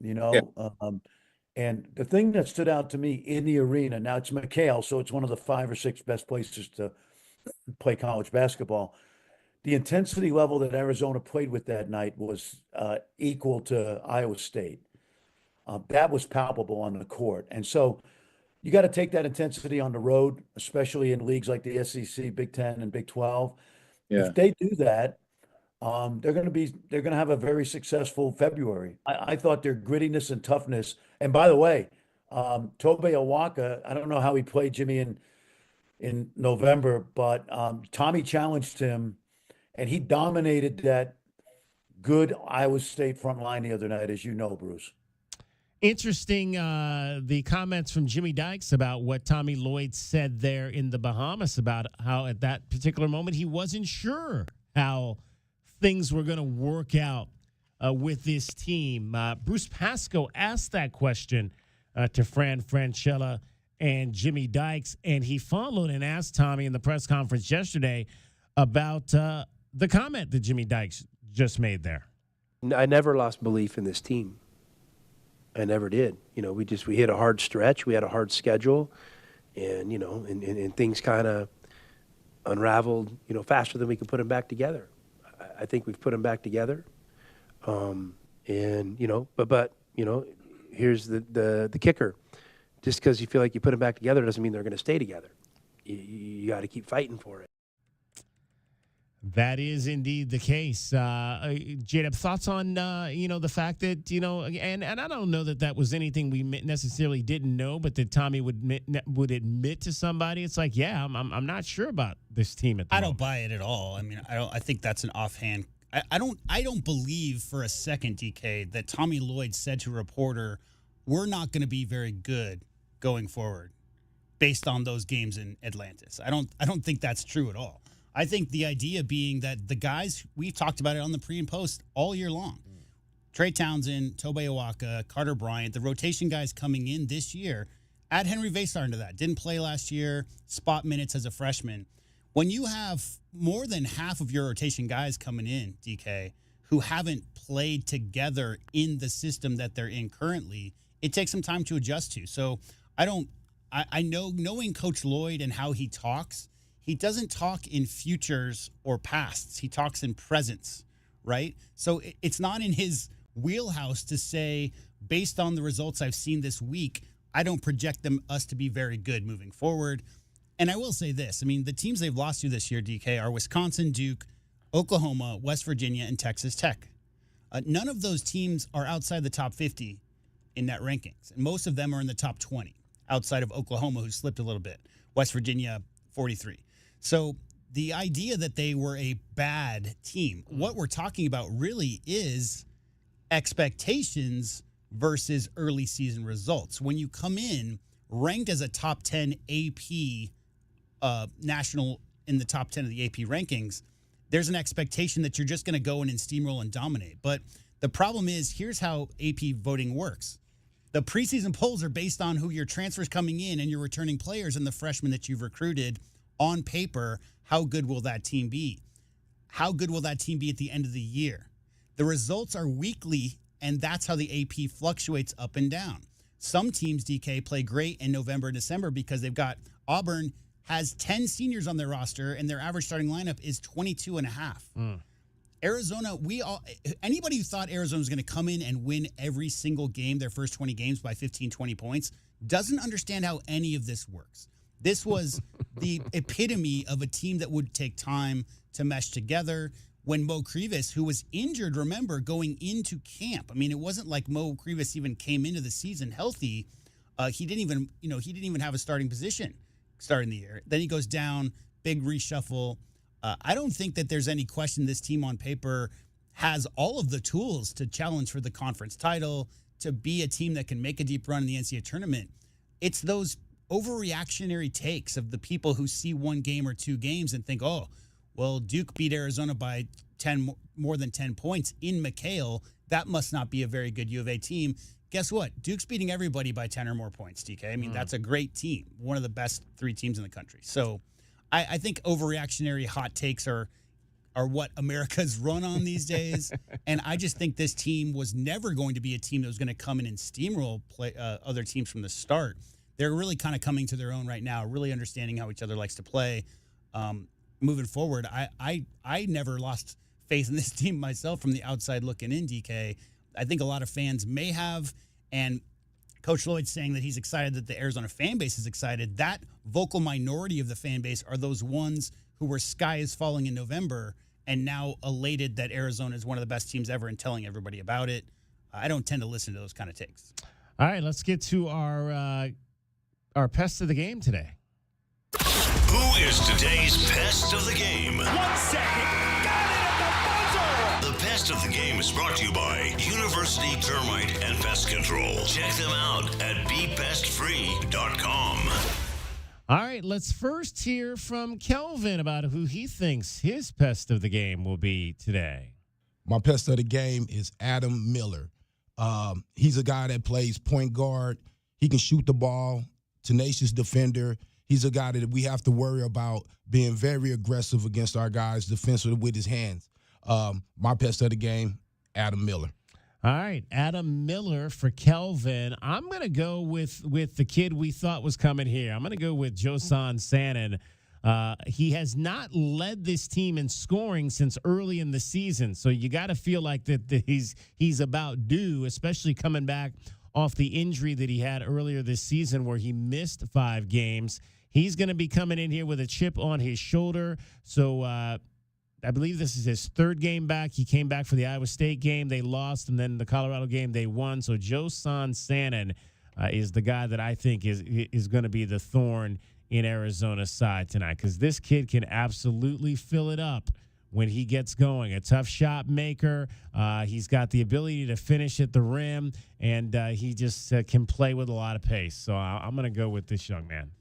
and the thing that stood out to me in the arena, now it's McHale, so it's one of the 5 or 6 best places to play college basketball. The intensity level that Arizona played with that night was equal to Iowa State. That was palpable on the court. And so you got to take that intensity on the road, especially in leagues like the SEC, Big 10, and Big 12. If they do that, they're going to have a very successful February. I thought their grittiness and toughness. And by the way, Tobe Awaka, I don't know how he played Jimmy in November, but Tommy challenged him, and he dominated that good Iowa State front line the other night, as you know, Bruce. Interesting, the comments from Jimmy Dykes about what Tommy Lloyd said there in the Bahamas about how at that particular moment he wasn't sure how things were going to work out with this team. Bruce Pascoe asked that question to Fran Francella and Jimmy Dykes, and he followed and asked Tommy in the press conference yesterday about the comment that Jimmy Dykes just made there. I never lost belief in this team. I never did. We hit a hard stretch. We had a hard schedule, and and things kind of unraveled, faster than we could put them back together. I think we've put them back together, but here's the kicker: just because you feel like you put them back together doesn't mean they're going to stay together. You got to keep fighting for it. That is indeed the case. J-Dub, thoughts on, the fact that, and I don't know that was anything we necessarily didn't know, but that Tommy would admit to somebody. It's like, yeah, I'm not sure about this team at the moment. I don't buy it at all. I mean, I think that's an offhand. I don't believe for a second, DK, that Tommy Lloyd said to a reporter, we're not going to be very good going forward based on those games in Atlantis. I don't think that's true at all. I think the idea being that the guys, we've talked about it on the pre and post all year long. Trey Townsend, Tobe Awaka, Carter Bryant, the rotation guys coming in this year. Add Henry Vasar into that. Didn't play last year, spot minutes as a freshman. When you have more than half of your rotation guys coming in, DK, who haven't played together in the system that they're in currently, it takes some time to adjust to. So I know, knowing Coach Lloyd and how he talks, he doesn't talk in futures or pasts. He talks in presents, right? So it's not in his wheelhouse to say, based on the results I've seen this week, I don't project us to be very good moving forward. And I will say this. I mean, the teams they've lost to this year, DK, are Wisconsin, Duke, Oklahoma, West Virginia, and Texas Tech. None of those teams are outside the top 50 in net rankings. And most of them are in the top 20, outside of Oklahoma, who slipped a little bit. West Virginia, 43. So the idea that they were a bad team, what we're talking about really is expectations versus early season results. When you come in ranked as a top 10 AP national in the top 10 of the AP rankings, there's an expectation that you're just going to go in and steamroll and dominate. But the problem is, here's how AP voting works. The preseason polls are based on who your transfers coming in and your returning players and the freshmen that you've recruited. On paper, how good will that team be? How good will that team be at the end of the year? The results are weekly, and that's how the AP fluctuates up and down. Some teams, DK, play great in November and December because they've got Auburn has 10 seniors on their roster, and their average starting lineup is 22 and a half. Arizona, anybody who thought Arizona was going to come in and win every single game, their first 20 games by 15, 20 points, doesn't understand how any of this works. This was the epitome of a team that would take time to mesh together. when Mo Krivas, who was injured, remember, going into camp. I mean, it wasn't like Mo Krivas even came into the season healthy. He didn't even have a starting position starting the year. Then he goes down, big reshuffle. I don't think that there's any question this team on paper has all of the tools to challenge for the conference title, to be a team that can make a deep run in the NCAA tournament. It's those overreactionary takes of the people who see one game or two games and think, oh, well, Duke beat Arizona by more than 10 points in McHale. That must not be a very good U of A team. Guess what? Duke's beating everybody by 10 or more points, DK. I mean, that's a great team, one of the best 3 teams in the country. So I think overreactionary hot takes are what America's run on these days. And I just think this team was never going to be a team that was going to come in and steamroll other teams from the start. They're really kind of coming to their own right now, really understanding how each other likes to play. Moving forward, I never lost faith in this team myself from the outside looking in, DK. I think a lot of fans may have, and Coach Lloyd's saying that he's excited that the Arizona fan base is excited. That vocal minority of the fan base are those ones who were sky is falling in November and now elated that Arizona is one of the best teams ever and telling everybody about it. I don't tend to listen to those kind of takes. All right, let's get to our pest of the game today. Who is today's pest of the game? 1 second. Got it at the buzzer. The pest of the game is brought to you by University Termite and Pest Control. Check them out at bepestfree.com. All right, let's first hear from Kelvin about who he thinks his pest of the game will be today. My pest of the game is Adam Miller. He's a guy that plays point guard. He can shoot the ball, tenacious defender. He's a guy that we have to worry about being very aggressive against our guys defensively with his hands. My pest of the game, Adam Miller. All right, Adam Miller for Kelvin. I'm going to go with the kid we thought was coming here. I'm going to go with Josan Sannon. He has not led this team in scoring since early in the season, so you got to feel like that he's about due, especially coming back off the injury that he had earlier this season where he missed 5 games. He's going to be coming in here with a chip on his shoulder, so I believe this is his 3rd game back. He came back for the Iowa State game. They lost, and then the Colorado game they won. So Josan Sannon is the guy that I think is going to be the thorn in Arizona's side tonight because this kid can absolutely fill it up when he gets going. A tough shot maker. He's got the ability to finish at the rim, and he just can play with a lot of pace. So I'm going to go with this young man.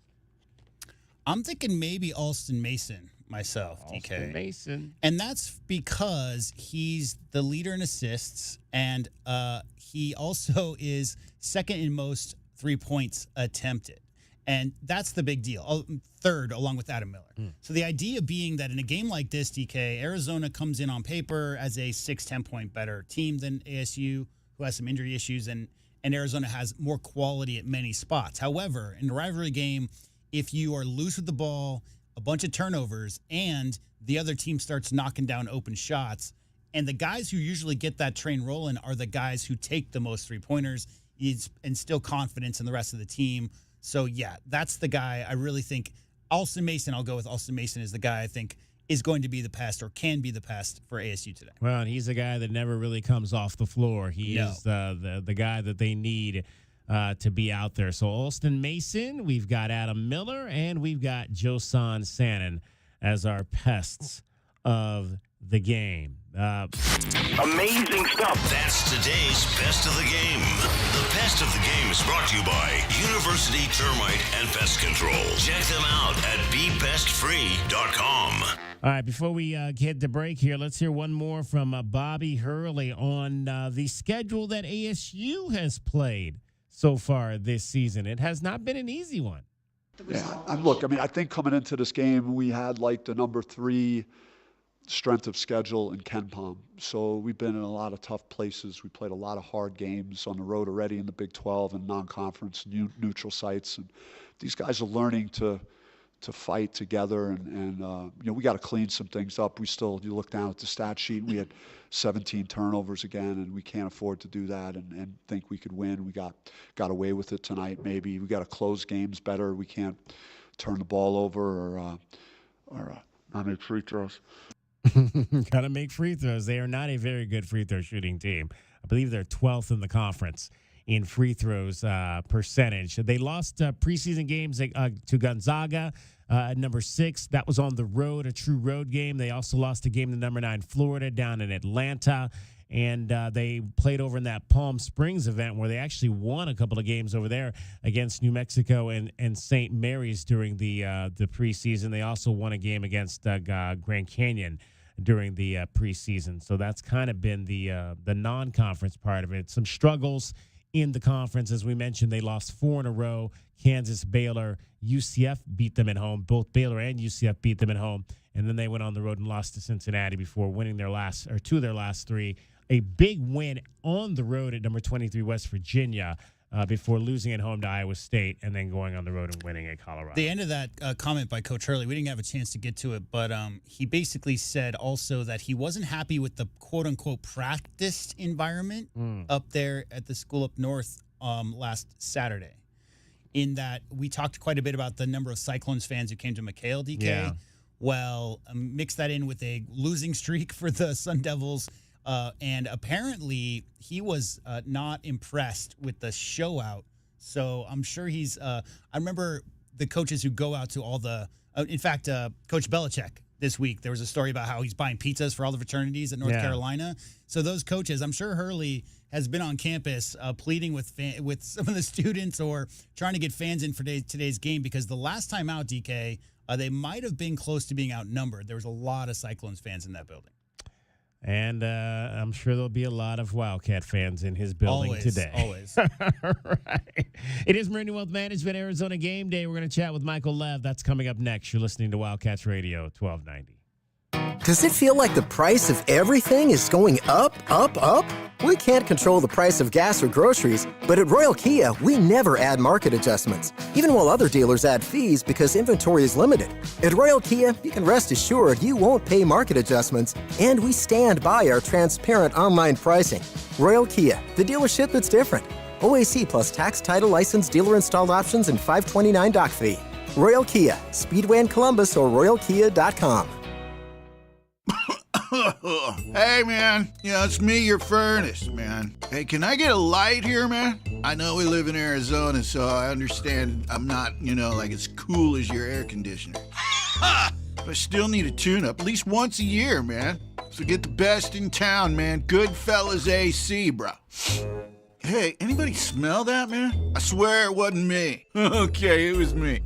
I'm thinking maybe Alston Mason myself, DK. Alston Mason. And that's because he's the leader in assists, and he also is second in most 3 points attempted. And that's the big deal. 3rd, along with Adam Miller. So the idea being that in a game like this, DK, Arizona comes in on paper as a 6-10 point better team than ASU, who has some injury issues, and Arizona has more quality at many spots. However, in a rivalry game, if you are loose with the ball, a bunch of turnovers, and the other team starts knocking down open shots, and the guys who usually get that train rolling are the guys who take the most 3-pointers and instill confidence in the rest of the team. So, yeah, that's the guy I really think. Alston Mason, I'll go with Alston Mason as the guy I think is going to be the pest or can be the pest for ASU today. Well, and he's a guy that never really comes off the floor. He is the guy that they need to be out there. So Alston Mason, we've got Adam Miller, and we've got Josan Sannon as our pests of the game. Amazing stuff. That's today's Pest of the Game. The Pest of the Game is brought to you by University Termite and Pest Control. Check them out at bepestfree.com. All right, before we get to break here, let's hear one more from Bobby Hurley on the schedule that ASU has played so far this season. It has not been an easy one. Yeah, look, I mean, I think coming into this game, we had like the number 3 strength of schedule in KenPom. So we've been in a lot of tough places. We played a lot of hard games on the road already in the Big 12 and non-conference neutral sites. And these guys are learning to fight together. And you know, we got to clean some things up. You look down at the stat sheet, we had 17 turnovers again, and we can't afford to do that and think we could win. We got away with it tonight maybe. We got to close games better. We can't turn the ball over or not make free throws. Got to make free throws. They are not a very good free throw shooting team. I believe they're 12th in the conference in free throws percentage. They lost preseason games to Gonzaga at number 6. That was on the road, a true road game. They also lost a game to number 9 Florida down in Atlanta. And they played over in that Palm Springs event where they actually won a couple of games over there against New Mexico and St. Mary's during the preseason. They also won a game against Grand Canyon during the preseason. So that's kind of been the non-conference part of it. Some struggles in the conference. As we mentioned, they lost 4 in a row. Kansas, Baylor, UCF beat them at home. Both Baylor and UCF beat them at home. And then they went on the road and lost to Cincinnati before winning two of their last 3. A big win on the road at number 23 West Virginia before losing at home to Iowa State and then going on the road and winning at Colorado. The end of that comment by Coach Hurley, we didn't have a chance to get to it, but he basically said also that he wasn't happy with the quote-unquote practice environment up there at the school up north last Saturday, in that we talked quite a bit about the number of Cyclones fans who came to McHale, DK. Yeah. Well, mix that in with a losing streak for the Sun Devils, and apparently he was not impressed with the show out. So I'm sure he's I remember the coaches who go out to all the in fact, Coach Belichick this week, there was a story about how he's buying pizzas for all the fraternities at North Carolina. So those coaches, I'm sure Hurley has been on campus pleading with some of the students or trying to get fans in for today's game, because the last time out, DK, they might have been close to being outnumbered. There was a lot of Cyclones fans in that building. And I'm sure there'll be a lot of Wildcat fans in his building today. Always. Right. It is Meridian Wealth Management, Arizona Game Day. We're going to chat with Michael Lev. That's coming up next. You're listening to Wildcats Radio 1290. Does it feel like the price of everything is going up, up, up? We can't control the price of gas or groceries, but at Royal Kia, we never add market adjustments, even while other dealers add fees because inventory is limited. At Royal Kia, you can rest assured you won't pay market adjustments, and we stand by our transparent online pricing. Royal Kia, the dealership that's different. OAC plus tax, title, license, dealer installed options, and $529 doc fee. Royal Kia, Speedway in Columbus or royalkia.com. Hey, man. It's me, your furnace, man. Hey, can I get a light here, man? I know we live in Arizona, so I understand I'm not, like as cool as your air conditioner. But I still need a tune-up at least once a year, man. So get the best in town, man. Goodfellas AC, bro. Hey, anybody smell that, man? I swear it wasn't me. Okay, it was me.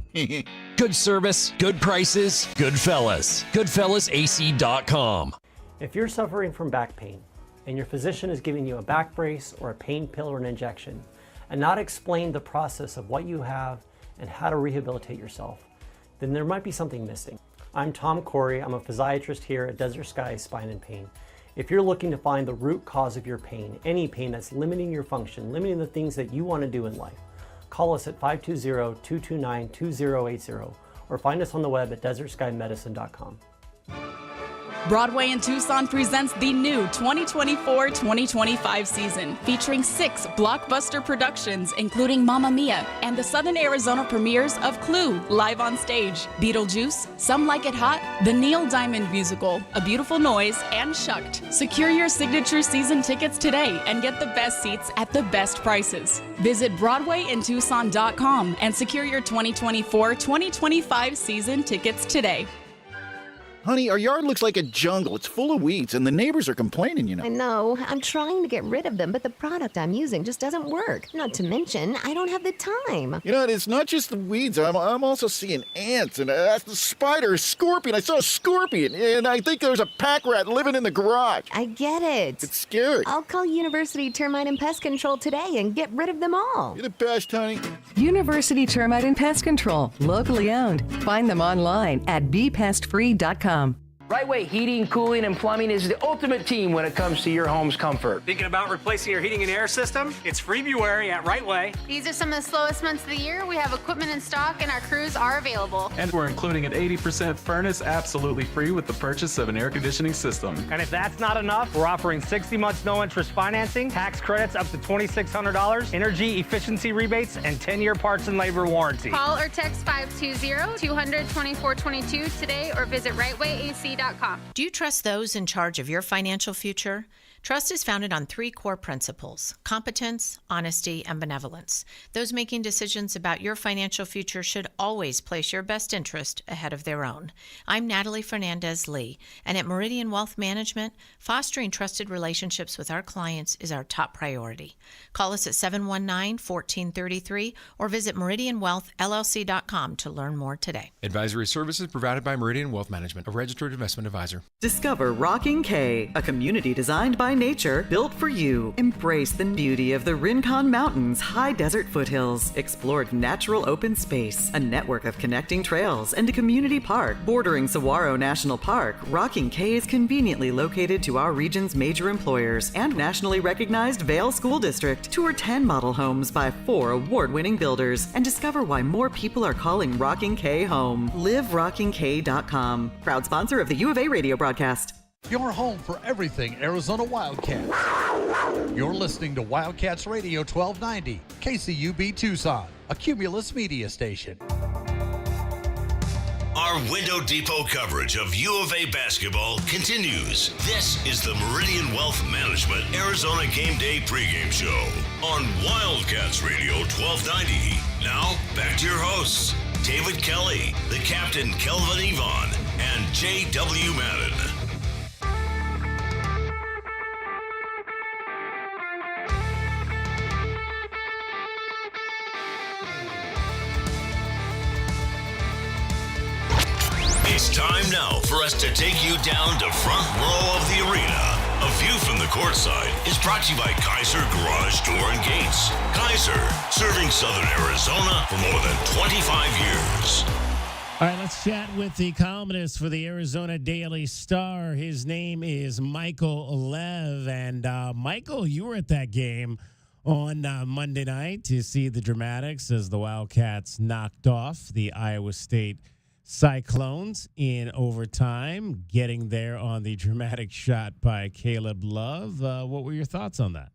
Good service, good prices, Goodfellas. GoodfellasAC.com. If you're suffering from back pain and your physician is giving you a back brace or a pain pill or an injection and not explain the process of what you have and how to rehabilitate yourself, then there might be something missing. I'm Tom Corey. I'm a physiatrist here at Desert Sky Spine and Pain. If you're looking to find the root cause of your pain, any pain that's limiting your function, limiting the things that you want to do in life, call us at 520-229-2080 or find us on the web at desertskymedicine.com. Broadway in Tucson presents the new 2024-2025 season, featuring 6 blockbuster productions, including Mamma Mia and the Southern Arizona premieres of Clue, live on stage, Beetlejuice, Some Like It Hot, the Neil Diamond musical, A Beautiful Noise, and Shucked. Secure your signature season tickets today and get the best seats at the best prices. Visit BroadwayInTucson.com and secure your 2024-2025 season tickets today. Honey, our yard looks like a jungle. It's full of weeds, and the neighbors are complaining, I know. I'm trying to get rid of them, but the product I'm using just doesn't work. Not to mention, I don't have the time. It's not just the weeds. I'm also seeing ants, and that's the spider, a scorpion. I saw a scorpion, and I think there's a pack rat living in the garage. I get it. It's scary. I'll call University Termite and Pest Control today and get rid of them all. You're the best, honey. University Termite and Pest Control, locally owned. Find them online at bepestfree.com. Right Way Heating, Cooling, and Plumbing is the ultimate team when it comes to your home's comfort. Thinking about replacing your heating and air system? It's February at Right Way. These are some of the slowest months of the year. We have equipment in stock and our crews are available. And we're including an 80% furnace absolutely free with the purchase of an air conditioning system. And if that's not enough, we're offering 60 months no interest financing, tax credits up to $2,600, energy efficiency rebates, and 10-year parts and labor warranty. Call or text 520-200-2422 today or visit rightwayac.com. PREGAME.com. Do you trust those in charge of your financial future? Trust is founded on 3 core principles: competence, honesty, and benevolence. Those making decisions about your financial future should always place your best interest ahead of their own. I'm Natalie Fernandez-Lee, and at Meridian Wealth Management, fostering trusted relationships with our clients is our top priority. Call us at 719-1433 or visit meridianwealthllc.com to learn more today. Advisory services provided by Meridian Wealth Management, a registered investment advisor. Discover Rocking K, a community designed by nature, built for you. Embrace the beauty of the Rincon Mountains high desert foothills. Explore natural open space, a network of connecting trails, and a community park. Bordering Saguaro National Park, Rocking K is conveniently located to our region's major employers and nationally recognized Vail School District. Tour 10 model homes by 4 award-winning builders and discover why more people are calling Rocking K home. LiveRockingK.com. Proud sponsor of the U of A radio broadcast. Your home for everything Arizona Wildcats. You're listening to Wildcats Radio 1290, KCUB Tucson, a Cumulus media station. Our Window Depot coverage of U of A basketball continues. This is the Meridian Wealth Management Arizona Game Day pregame show on Wildcats Radio 1290. Now, back to your hosts, David Kelly, the captain Kelvin Yvonne, and J.W. Madden. It's time now for us to take you down to front row of the arena. A view from the courtside is brought to you by Kaiser Garage Door and Gates. Kaiser, serving Southern Arizona for more than 25 years. All right, let's chat with the columnist for the Arizona Daily Star. His name is Michael Lev. And Michael, you were at that game on Monday night to see the dramatics as the Wildcats knocked off the Iowa State Cyclones in overtime, getting there on the dramatic shot by Caleb Love. What were your thoughts on that?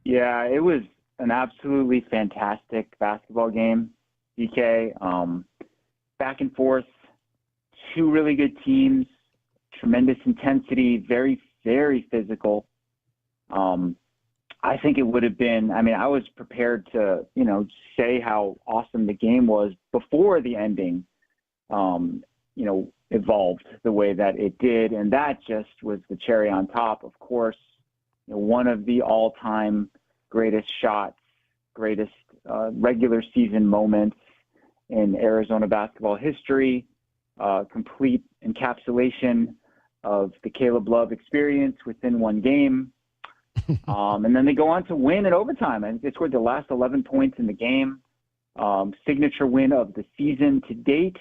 Yeah, it was an absolutely fantastic basketball game, DK. Back and forth, 2 really good teams, tremendous intensity, very, very physical. I think it would have been, I was prepared to, say how awesome the game was before the ending, evolved the way that it did. And that just was the cherry on top. Of course, one of the all-time greatest shots, greatest regular season moments in Arizona basketball history, complete encapsulation of the Caleb Love experience within one game. And then they go on to win in overtime. And they scored the last 11 points in the game. Signature win of the season to date.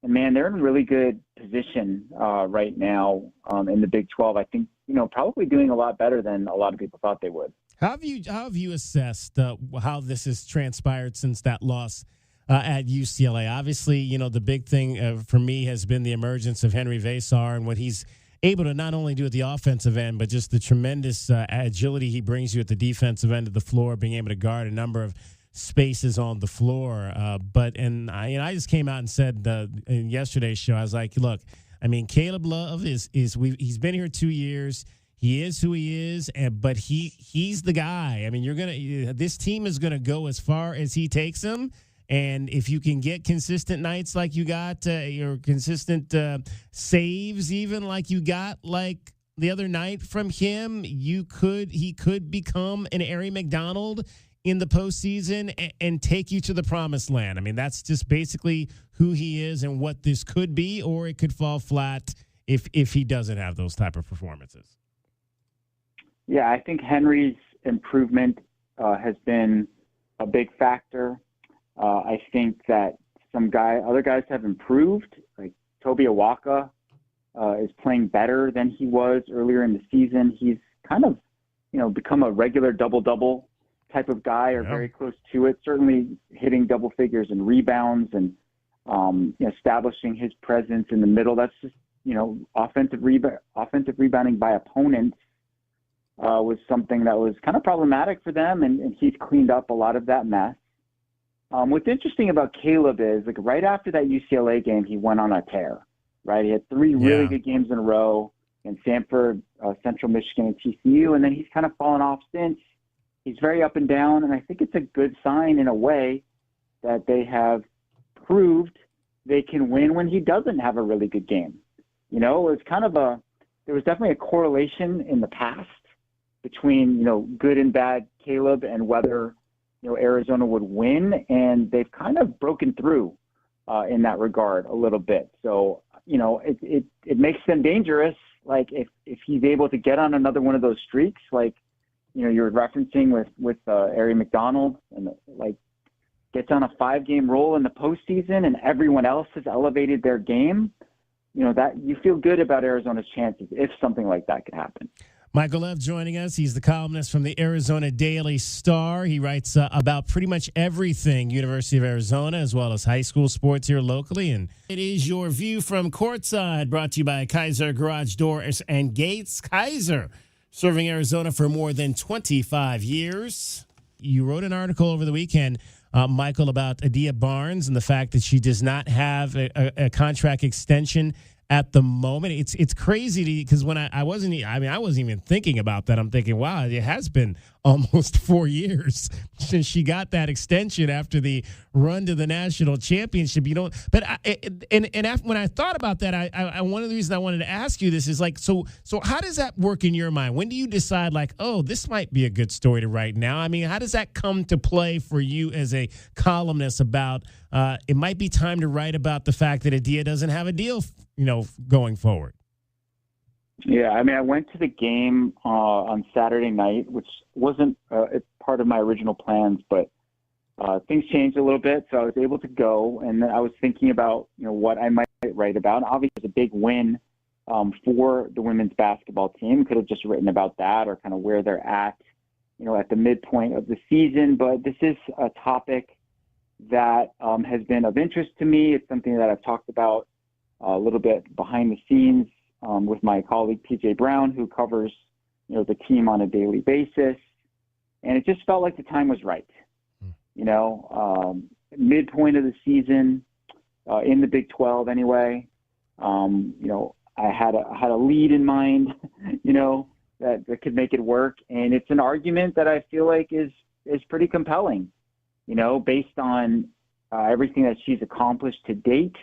And, man, they're in really good position right now in the Big 12. I think, probably doing a lot better than a lot of people thought they would. How have you assessed how this has transpired since that loss at UCLA? Obviously, the big thing for me has been the emergence of Henry Vesar and what he's able to not only do at the offensive end, but just the tremendous agility he brings you at the defensive end of the floor, being able to guard a number of spaces on the floor. I just came out and said in yesterday's show, I was like, look, Caleb Love he's been here 2 years. He is who he is, but he's the guy. This team is gonna go as far as he takes them. And if you can get consistent nights like you got, your consistent saves even like you got like the other night from him, he could become an Arie McDonald in the postseason and take you to the promised land. That's just basically who he is and what this could be, or it could fall flat if he doesn't have those type of performances. Yeah, I think Henry's improvement has been a big factor. I think that other guys have improved. Like Toby Awaka is playing better than he was earlier in the season. He's kind of, become a regular double-double type of guy, or very close to it. Certainly hitting double figures in rebounds and establishing his presence in the middle. That's just, offensive rebounding by opponents was something that was kind of problematic for them, and he's cleaned up a lot of that mess. What's interesting about Caleb is, right after that UCLA game, he went on a tear. right? He had 3 really good games in a row in Sanford, Central Michigan, and TCU, and then he's kind of fallen off since. He's very up and down, and I think it's a good sign in a way that they have proved they can win when he doesn't have a really good game. You know, it's kind of there was definitely a correlation in the past between, you know, good and bad Caleb and whether, you know, Arizona would win, and they've kind of broken through in that regard a little bit. So, you know, it makes them dangerous. Like if he's able to get on another one of those streaks, like, you know, you're referencing with Ari McDonald, and like gets on a 5-game roll in the postseason and everyone else has elevated their game, you know, that you feel good about Arizona's chances if something like that could happen. Michael Lev joining us. He's the columnist from the Arizona Daily Star. He writes about pretty much everything University of Arizona as well as high school sports here locally. And it is your view from courtside, brought to you by Kaiser Garage Doors and Gates. Kaiser, serving Arizona for more than 25 years. You wrote an article over the weekend, Michael, about Adia Barnes and the fact that she does not have a contract extension at the moment. It's crazy because when I wasn't even thinking about that. I'm thinking, wow, it has been almost 4 years since she got that extension after the run to the national championship. You know, but when I thought about that, I one of the reasons I wanted to ask you this is like, so how does that work in your mind? When do you decide like, oh, this might be a good story to write now? I mean, how does that come to play for you as a columnist about it might be time to write about the fact that Adia doesn't have a deal, you know, going forward? Yeah, I mean, I went to the game on Saturday night, which wasn't part of my original plans, but things changed a little bit, so I was able to go, and then I was thinking about, you know, what I might write about. And obviously, it was a big win for the women's basketball team. Could have just written about that or kind of where they're at, you know, at the midpoint of the season. But this is a topic that has been of interest to me. It's something that I've talked about a little bit behind the scenes with my colleague PJ Brown, who covers, you know, the team on a daily basis, and it just felt like the time was right. You know, midpoint of the season in the Big 12 anyway. You know, I had a lead in mind, you know, that could make it work, and it's an argument that I feel like is pretty compelling. You know, based on everything that she's accomplished to date,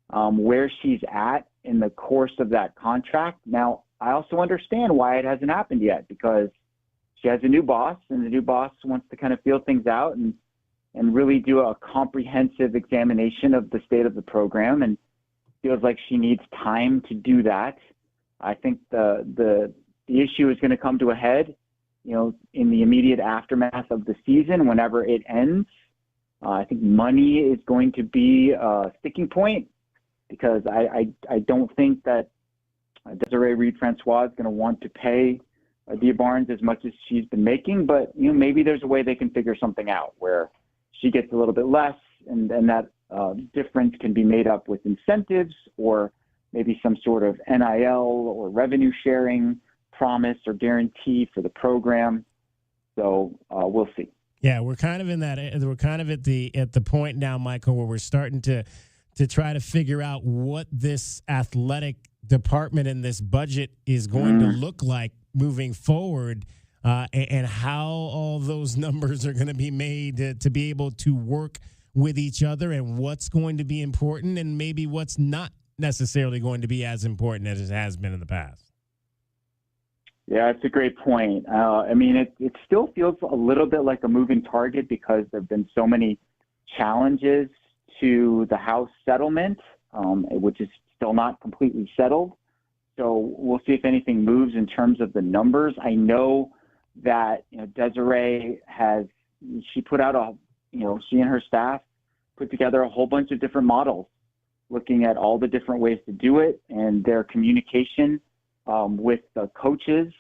where she's at in the course of that contract. Now, I also understand why it hasn't happened yet, because she has a new boss, and the new boss wants to kind of feel things out and really do a comprehensive examination of the state of the program, and feels like she needs time to do that. I think the issue is going to come to a head, you know, in the immediate aftermath of the season, whenever it ends. I think money is going to be a sticking point, because I don't think that Desiree Reed-Francois is going to want to pay Adia Barnes as much as she's been making, but, you know, maybe there's a way they can figure something out where she gets a little bit less, and that difference can be made up with incentives or maybe some sort of NIL or revenue sharing promise or guarantee for the program. So we'll see. Yeah, we're kind of in that. We're kind of at the point now, Michael, where we're starting to try to figure out what this athletic department and this budget is going to look like moving forward, and how all those numbers are going to be made to be able to work with each other, and what's going to be important and maybe what's not necessarily going to be as important as it has been in the past. Yeah, it's a great point. I mean, it still feels a little bit like a moving target because there have been so many challenges to the House settlement, which is still not completely settled. So we'll see if anything moves in terms of the numbers. I know that, you know, Desiree she put out she and her staff put together a whole bunch of different models looking at all the different ways to do it, and their communication with the coaches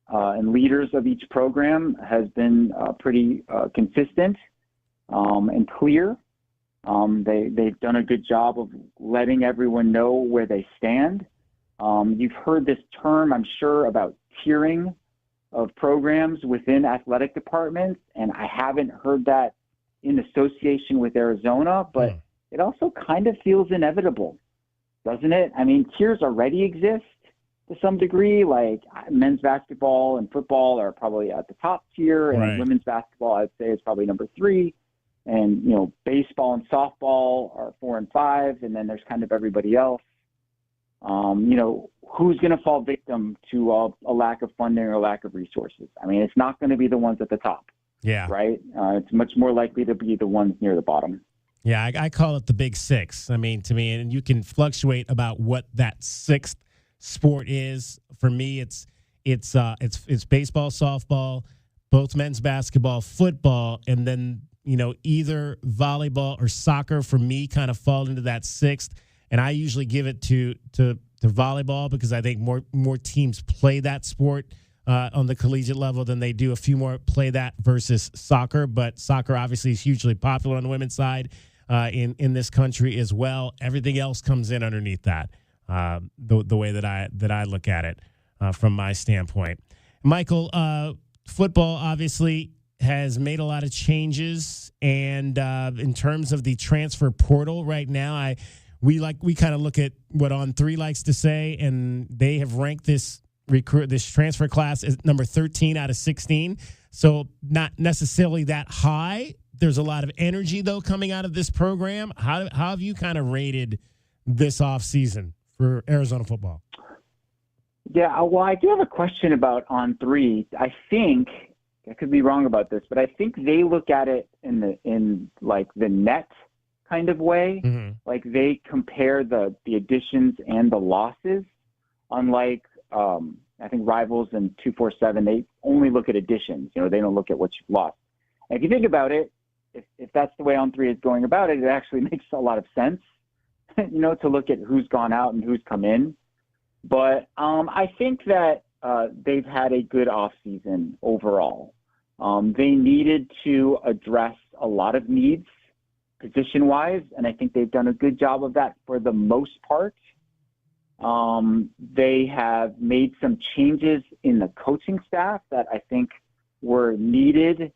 and leaders of each program has been pretty consistent and clear. They've done a good job of letting everyone know where they stand. You've heard this term, I'm sure, about tiering of programs within athletic departments, and I haven't heard that in association with Arizona, but it also kind of feels inevitable. doesn't it? I mean, tiers already exist to some degree. Like men's basketball and football are probably at the top tier, and Right. women's basketball, I'd say, is probably number 3. And, baseball and softball are 4 and 5, and then there's kind of everybody else. Who's going to fall victim to a lack of funding or lack of resources? I mean, it's not going to be the ones at the top, Yeah. right? It's much more likely to be the ones near the bottom. Yeah, I call it the big 6. I mean, to me, and you can fluctuate about what that 6th sport is. For me, it's baseball, softball, both men's basketball, football, and then either volleyball or soccer. For me, kind of fall into that 6th, and I usually give it to volleyball because I think more teams play that sport on the collegiate level than they do. A few more play that versus soccer, but soccer obviously is hugely popular on the women's side in this country as well. Everything else comes in underneath that, the way that I look at it from my standpoint. Michael, football obviously has made a lot of changes, and in terms of the transfer portal right now, we kind of look at what On3 likes to say, and they have ranked this transfer class as number 13 out of 16. So not necessarily that high. There's a lot of energy though coming out of this program. How have you kind of rated this offseason for Arizona football? Yeah, well, I do have a question about On3. I think I could be wrong about this, but I think they look at it in the net kind of way. Mm-hmm. Like they compare the additions and the losses. Unlike I think Rivals and 247, they only look at additions. They don't look at what you've lost. And if you think about it, if that's the way On3 is going about it, it actually makes a lot of sense. To look at who's gone out and who's come in. But I think that they've had a good offseason overall. They needed to address a lot of needs position-wise, and I think they've done a good job of that for the most part. They have made some changes in the coaching staff that I think were needed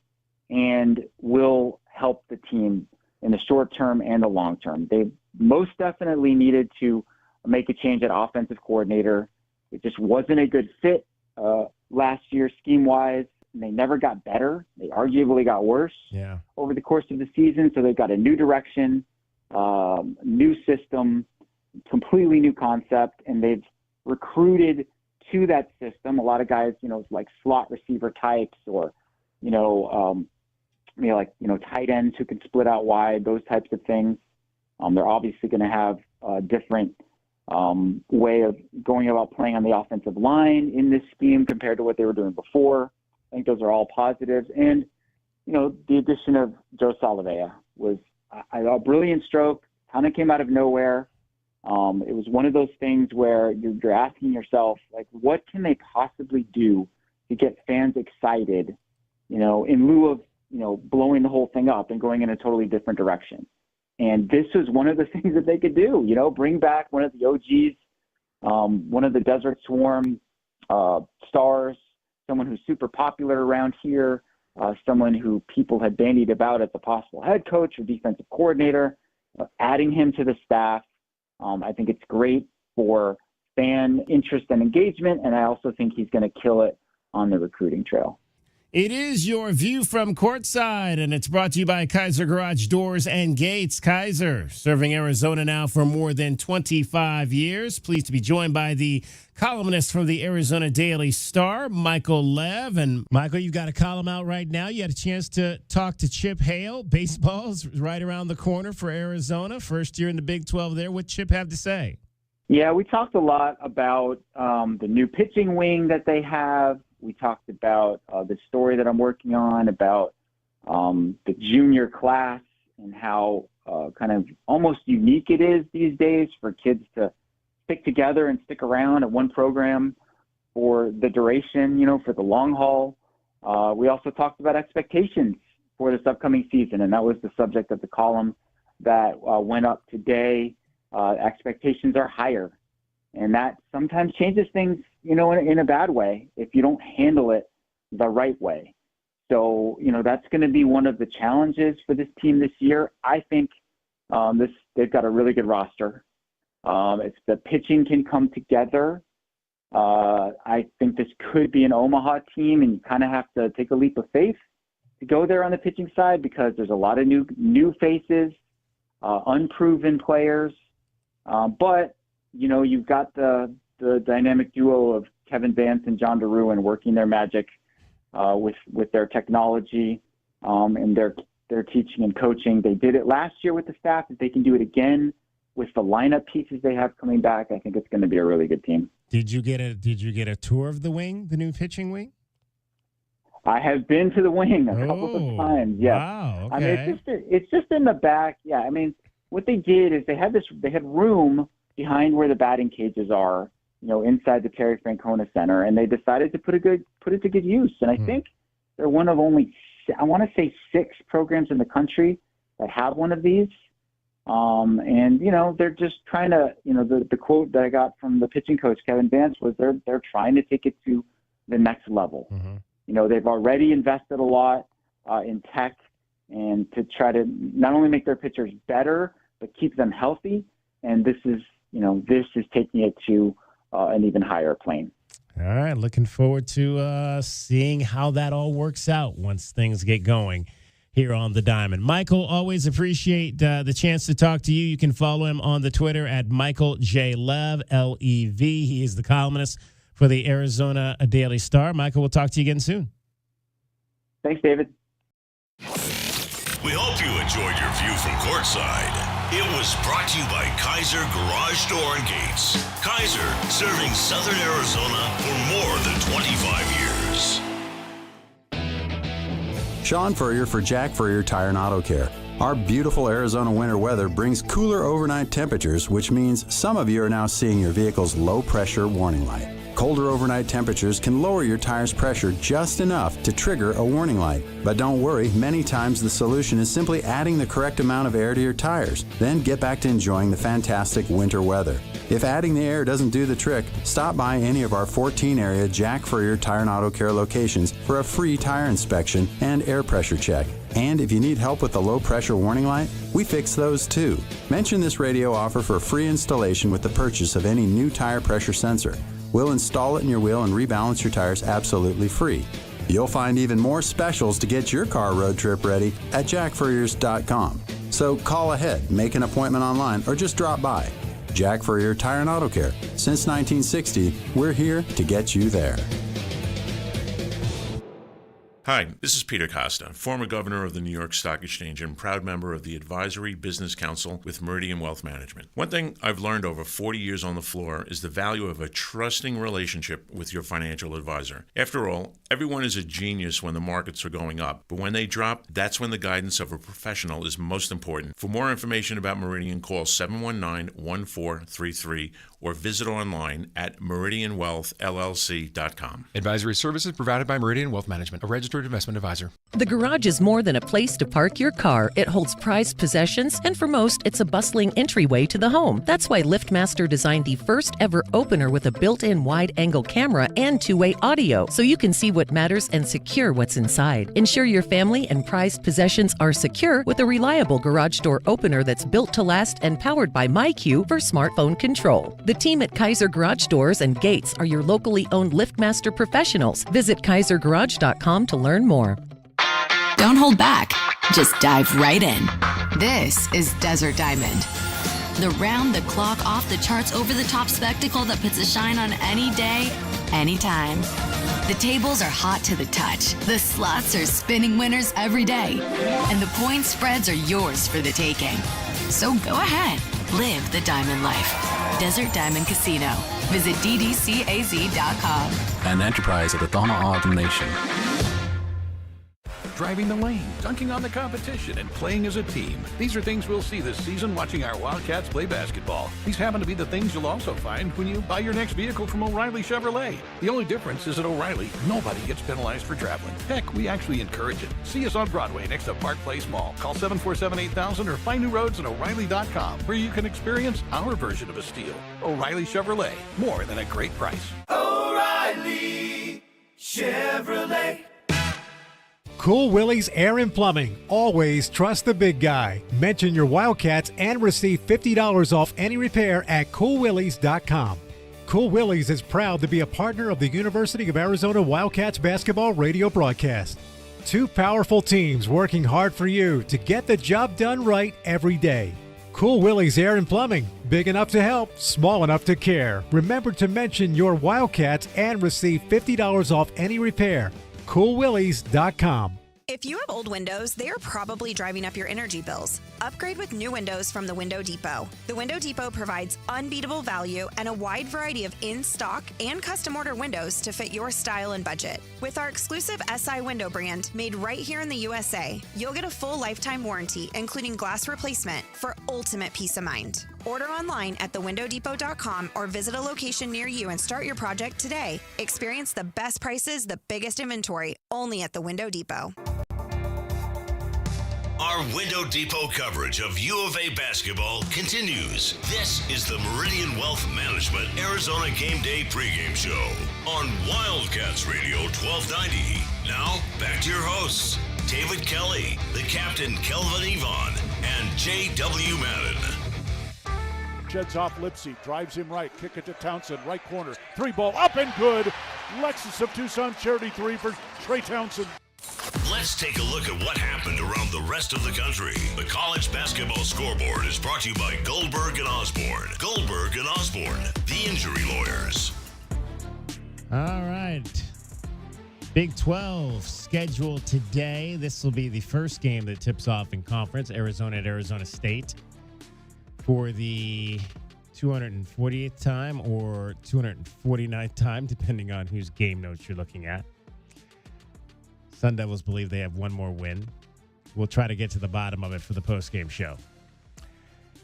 and will help the team in the short term and the long term. They most definitely needed to make a change at offensive coordinator. It just wasn't a good fit last year scheme-wise. They never got better. They arguably got worse over the course of the season. So they've got a new direction, new system, completely new concept, and they've recruited to that system a lot of guys, like slot receiver types or, tight ends who can split out wide, those types of things. They're obviously going to have a different way of going about playing on the offensive line in this scheme compared to what they were doing before. I think those are all positives. And, the addition of Joe Salavea was a brilliant stroke, kind of came out of nowhere. It was one of those things where you're asking yourself, like, what can they possibly do to get fans excited, in lieu of, blowing the whole thing up and going in a totally different direction. And this was one of the things that they could do, bring back one of the OGs, one of the Desert Swarm stars, someone who's super popular around here, someone who people had bandied about as a possible head coach or defensive coordinator, adding him to the staff. I think it's great for fan interest and engagement, and I also think he's going to kill it on the recruiting trail. It is your view from courtside, and it's brought to you by Kaiser Garage Doors and Gates. Kaiser, serving Arizona now for more than 25 years. Pleased to be joined by the columnist from the Arizona Daily Star, Michael Lev. And Michael, you've got a column out right now. You had a chance to talk to Chip Hale. Baseball's right around the corner for Arizona. First year in the Big 12 there. What'd Chip have to say? Yeah, we talked a lot about the new pitching wing that they have. We talked about the story that I'm working on about the junior class and how kind of almost unique it is these days for kids to stick together and stick around at one program for the duration, for the long haul. We also talked about expectations for this upcoming season, and that was the subject of the column that went up today. Expectations are higher, and that sometimes changes things, in a bad way if you don't handle it the right way. So, that's going to be one of the challenges for this team this year. I think they've got a really good roster. If the pitching can come together, I think this could be an Omaha team, and you kind of have to take a leap of faith to go there on the pitching side because there's a lot of new faces, unproven players. But, you've got the dynamic duo of Kevin Vance and John DeRuin working their magic with their technology and their teaching and coaching. They did it last year with the staff. If they can do it again with the lineup pieces they have coming back, I think it's going to be a really good team. Did you get a tour of the wing, the new pitching wing? I have been to the wing a couple of times. Yes. Wow. Okay. I mean, it's just in the back. Yeah. I mean, what they did is they had room behind where the batting cages are, inside the Terry Francona Center, and they decided to put it to good use. And I think they're one of only, I want to say 6 programs in the country that have one of these. And they're just trying to, the quote that I got from the pitching coach, Kevin Vance, was they're trying to take it to the next level. They've already invested a lot in tech and to try to not only make their pitchers better, but keep them healthy. And this is taking it to an even higher plane. All right. Looking forward to seeing how that all works out once things get going here on the Diamond. Michael, always appreciate the chance to talk to you. You can follow him on the Twitter at Michael J. Lev, L-E-V. He is the columnist for the Arizona Daily Star. Michael, we'll talk to you again soon. Thanks, David. We hope you enjoyed your view from courtside. It was brought to you by Kaiser Garage Door and Gates. Kaiser, serving Southern Arizona for more than 25 years. Sean Furrier for Jack Furrier Tire and Auto Care. Our beautiful Arizona winter weather brings cooler overnight temperatures, which means some of you are now seeing your vehicle's low-pressure warning light. Colder overnight temperatures can lower your tire's pressure just enough to trigger a warning light. But don't worry, many times the solution is simply adding the correct amount of air to your tires. Then get back to enjoying the fantastic winter weather. If adding the air doesn't do the trick, stop by any of our 14-area Jack Furrier Tire and Auto Care locations for a free tire inspection and air pressure check. And if you need help with the low-pressure warning light, we fix those too. Mention this radio offer for free installation with the purchase of any new tire pressure sensor. We'll install it in your wheel and rebalance your tires absolutely free. You'll find even more specials to get your car road trip ready at jackfurriers.com. So call ahead, make an appointment online, or just drop by. Jack Furrier Tire and Auto Care. Since 1960, we're here to get you there. Hi, this is Peter Costa, former governor of the New York Stock Exchange and proud member of the Advisory Business Council with Meridian Wealth Management. One thing I've learned over 40 years on the floor is the value of a trusting relationship with your financial advisor. After all, everyone is a genius when the markets are going up, but when they drop, that's when the guidance of a professional is most important. For more information about Meridian, call 719-1433 or visit online at meridianwealthllc.com. Advisory services provided by Meridian Wealth Management, a registered investment advisor. The garage is more than a place to park your car. It holds prized possessions, and for most, it's a bustling entryway to the home. That's why LiftMaster designed the first ever opener with a built-in wide-angle camera and two-way audio, so you can see what matters and secure what's inside. Ensure your family and prized possessions are secure with a reliable garage door opener that's built to last and powered by MyQ for smartphone control. The team at Kaiser Garage Doors and Gates are your locally owned LiftMaster professionals. Visit kaisergarage.com to learn more. Don't hold back. Just dive right in. This is Desert Diamond. The round-the-clock, off-the-charts, over-the-top spectacle that puts a shine on any day, anytime. The tables are hot to the touch. The slots are spinning winners every day. And the point spreads are yours for the taking. So go ahead. Live the diamond life. Desert Diamond Casino. Visit ddcaz.com. An enterprise of the Donna Autumn Nation. Driving the lane, dunking on the competition, and playing as a team. These are things we'll see this season watching our Wildcats play basketball. These happen to be the things you'll also find when you buy your next vehicle from O'Reilly Chevrolet. The only difference is at O'Reilly, nobody gets penalized for traveling. Heck, we actually encourage it. See us on Broadway next to Park Place Mall. Call 747-8000 or find new roads at O'Reilly.com, where you can experience our version of a steal. O'Reilly Chevrolet, more than a great price. O'Reilly Chevrolet. Cool Willie's Air and Plumbing. Always trust the big guy. Mention your Wildcats and receive $50 off any repair at coolwillies.com. Cool Willie's is proud to be a partner of the University of Arizona Wildcats basketball radio broadcast. Two powerful teams working hard for you to get the job done right every day. Cool Willie's Air and Plumbing. Big enough to help, small enough to care. Remember to mention your Wildcats and receive $50 off any repair. coolwillies.com. If you have old windows, they are probably driving up your energy bills. Upgrade with new windows from the Window Depot. The Window Depot provides unbeatable value and a wide variety of in-stock and custom order windows to fit your style and budget. With our exclusive SI window brand made right here in the USA, you'll get a full lifetime warranty, including glass replacement, for ultimate peace of mind. Order online at thewindowdepot.com or visit a location near you and start your project today. Experience the best prices, the biggest inventory, only at the Window Depot. Our Window Depot coverage of U of A basketball continues. This is the Meridian Wealth Management Arizona Gameday pregame show on Wildcats Radio 1290. Now, back to your hosts, David Kelly, the captain Kelvin Yvonne, and J.W. Madden. Sheds off Lipsy, drives him right, kick it to Townsend, right corner, three ball up and good. Lexus of Tucson charity three for Trey Townsend. Let's take a look at what happened around the rest of the country. The college basketball scoreboard is brought to you by Goldberg and Osborne. Goldberg and Osborne, the injury lawyers. All right. Big 12 scheduled today. This will be the first game that tips off in conference, Arizona at Arizona State, for the 248th time or 249th time, depending on whose game notes you're looking at. Sun Devils believe they have one more win. We'll try to get to the bottom of it for the postgame show.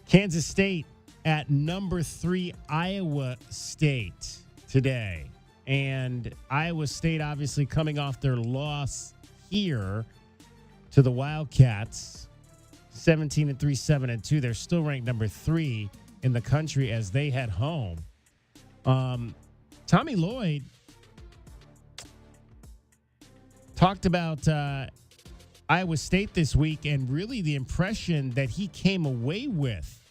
Kansas State at number 3 Iowa State today. And Iowa State obviously coming off their loss here to the Wildcats, 17-3, 7-2. They're still ranked number 3 in the country as they head home. Tommy Lloyd talked about Iowa State this week and really the impression that he came away with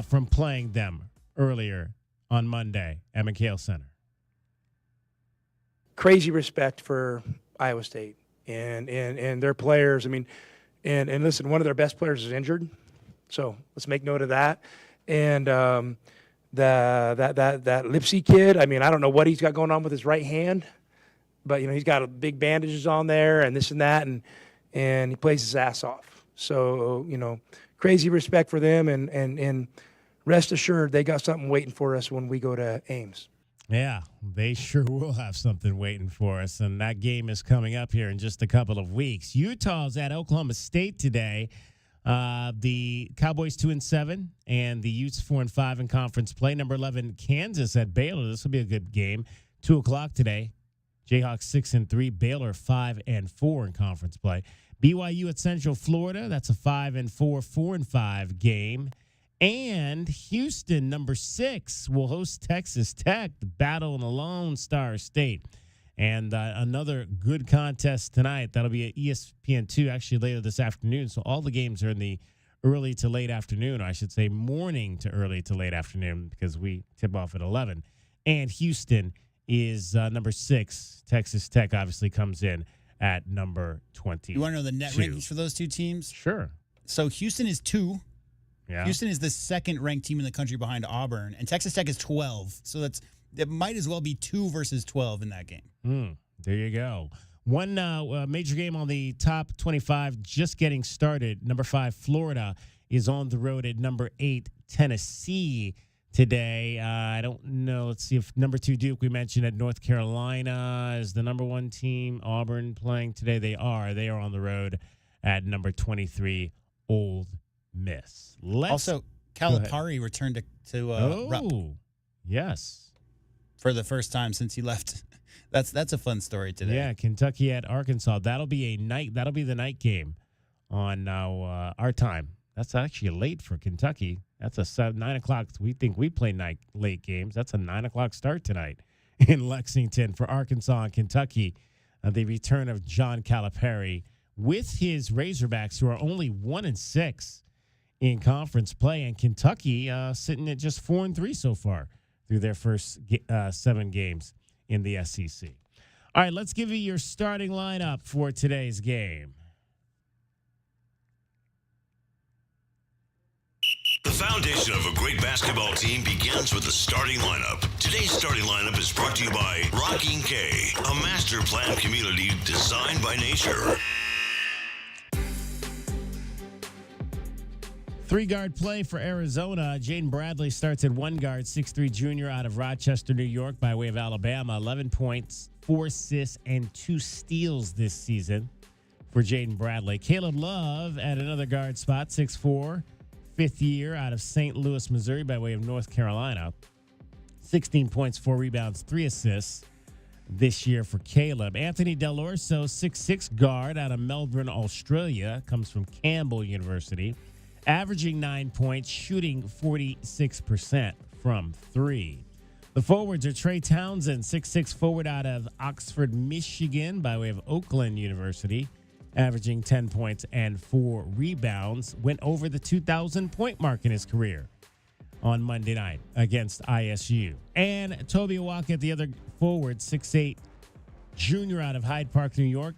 from playing them earlier on Monday at McHale Center. Crazy respect for Iowa State and their players. I mean, and listen, one of their best players is injured, so let's make note of that. And that Lipsy kid, I mean, I don't know what he's got going on with his right hand, but, you know, he's got big bandages on there and this and that, and he plays his ass off. So, you know, crazy respect for them, and rest assured they got something waiting for us when we go to Ames. Yeah, they sure will have something waiting for us, and that game is coming up here in just a couple of weeks. Utah's at Oklahoma State today. The Cowboys 2-7, and the Utes 4-5 in conference play. Number 11, Kansas at Baylor. This will be a good game. 2:00 today. Jayhawks 6-3, Baylor 5-4 in conference play. BYU at Central Florida, that's a 5-4, 4-5 game. And Houston, number 6, will host Texas Tech, the battle in the Lone Star State. And another good contest tonight. That'll be at ESPN2 actually later this afternoon. So all the games are in the early to late afternoon, or I should say morning to early to late afternoon, because we tip off at 11. And Houston is number 6. Texas Tech obviously comes in at number 20. You want to know the net rankings for those two teams? Sure. So Houston is 2. Yeah. Houston is the second-ranked team in the country behind Auburn, and Texas Tech is 12. So that might as well be 2 versus 12 in that game. There you go. One major game on the top 25 just getting started. Number 5, Florida, is on the road at number 8, Tennessee today. I don't know. Let's see if number 2 Duke, we mentioned at North Carolina, is the number 1 team. Auburn playing today. They are on the road at number 23, Ole Miss. Also, Calipari returned to Rupp. Yes. For the first time since he left. That's a fun story today. Yeah, Kentucky at Arkansas. That'll be the night game on our time. That's actually late for Kentucky. That's a 9 o'clock. We think we play late games. That's a 9 o'clock start tonight in Lexington for Arkansas and Kentucky. the return of John Calipari with his Razorbacks, who are only 1-6 in conference play, and Kentucky sitting at just 4-3 so far through their first 7 games in the SEC. All right, let's give you your starting lineup for today's game. The foundation of a great basketball team begins with the starting lineup. Today's starting lineup is brought to you by Rocking K, a master plan community designed by nature. 3-guard play for Arizona. Jaden Bradley starts at 1 guard, 6'3" junior out of Rochester, New York, by way of Alabama. 11 points, 4 assists, and 2 steals this season for Jaden Bradley. Caleb Love at another guard spot, 6'4", 5th year out of St. Louis, Missouri, by way of North Carolina. 16 points, 4 rebounds, 3 assists this year for Caleb. Anthony Del Orso, 6'6" guard out of Melbourne, Australia, comes from Campbell University. Averaging 9 points, shooting 46% from 3. The forwards are Trey Townsend, 6'6" forward out of Oxford, Michigan, by way of Oakland University, averaging 10 points and 4 rebounds. Went over the 2,000-point mark in his career on Monday night against ISU. And Toby Awaka, the other forward, 6'8", junior out of Hyde Park, New York,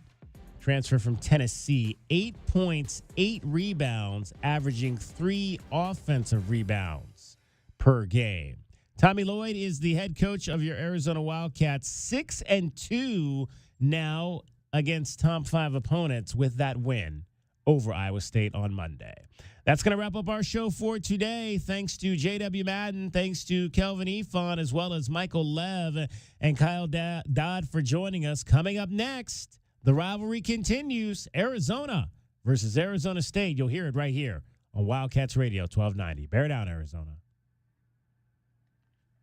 transfer from Tennessee. 8 points, 8 rebounds, averaging 3 offensive rebounds per game. Tommy Lloyd is the head coach of your Arizona Wildcats, 6-2 now against top 5 opponents with that win over Iowa State on Monday. That's going to wrap up our show for today. Thanks to J.W. Madden, thanks to Kelvin Efon, as well as Michael Lev and Kyle Dodd for joining us. Coming up next, the rivalry continues. Arizona versus Arizona State. You'll hear it right here on Wildcats Radio 1290. Bear down, Arizona.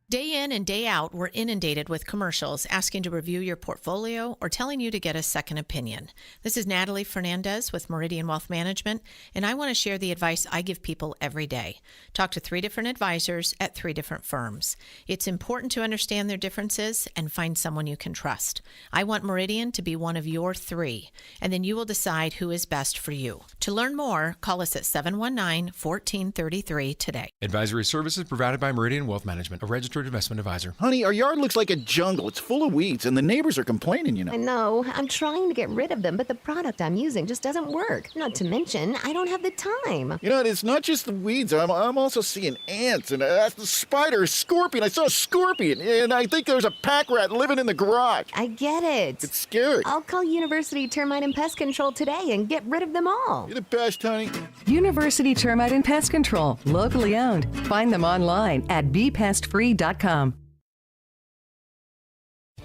Day in and day out, we're inundated with commercials asking to review your portfolio or telling you to get a second opinion. This is Natalie Fernandez with Meridian Wealth Management, and I want to share the advice I give people every day. Talk to 3 different advisors at 3 different firms. It's important to understand their differences and find someone you can trust. I want Meridian to be one of your 3, and then you will decide who is best for you. To learn more, call us at 719-1433 today. Advisory services provided by Meridian Wealth Management, a registered investment advisor. Honey, our yard looks like a jungle. It's full of weeds, and the neighbors are complaining, you know. I know. I'm trying to get rid of them, but the product I'm using just doesn't work. Not to mention, I don't have the time. You know, it's not just the weeds. I'm also seeing ants and the spider, scorpion. I saw a scorpion, and I think there's a pack rat living in the garage. I get it. It's scary. I'll call University Termite and Pest Control today and get rid of them all. You're the best, honey. University Termite and Pest Control, locally owned. Find them online at bepestfree.com.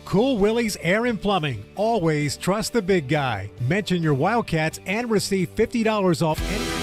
Cool Willie's Air and Plumbing. Always trust the big guy. Mention your Wildcats and receive $50 off any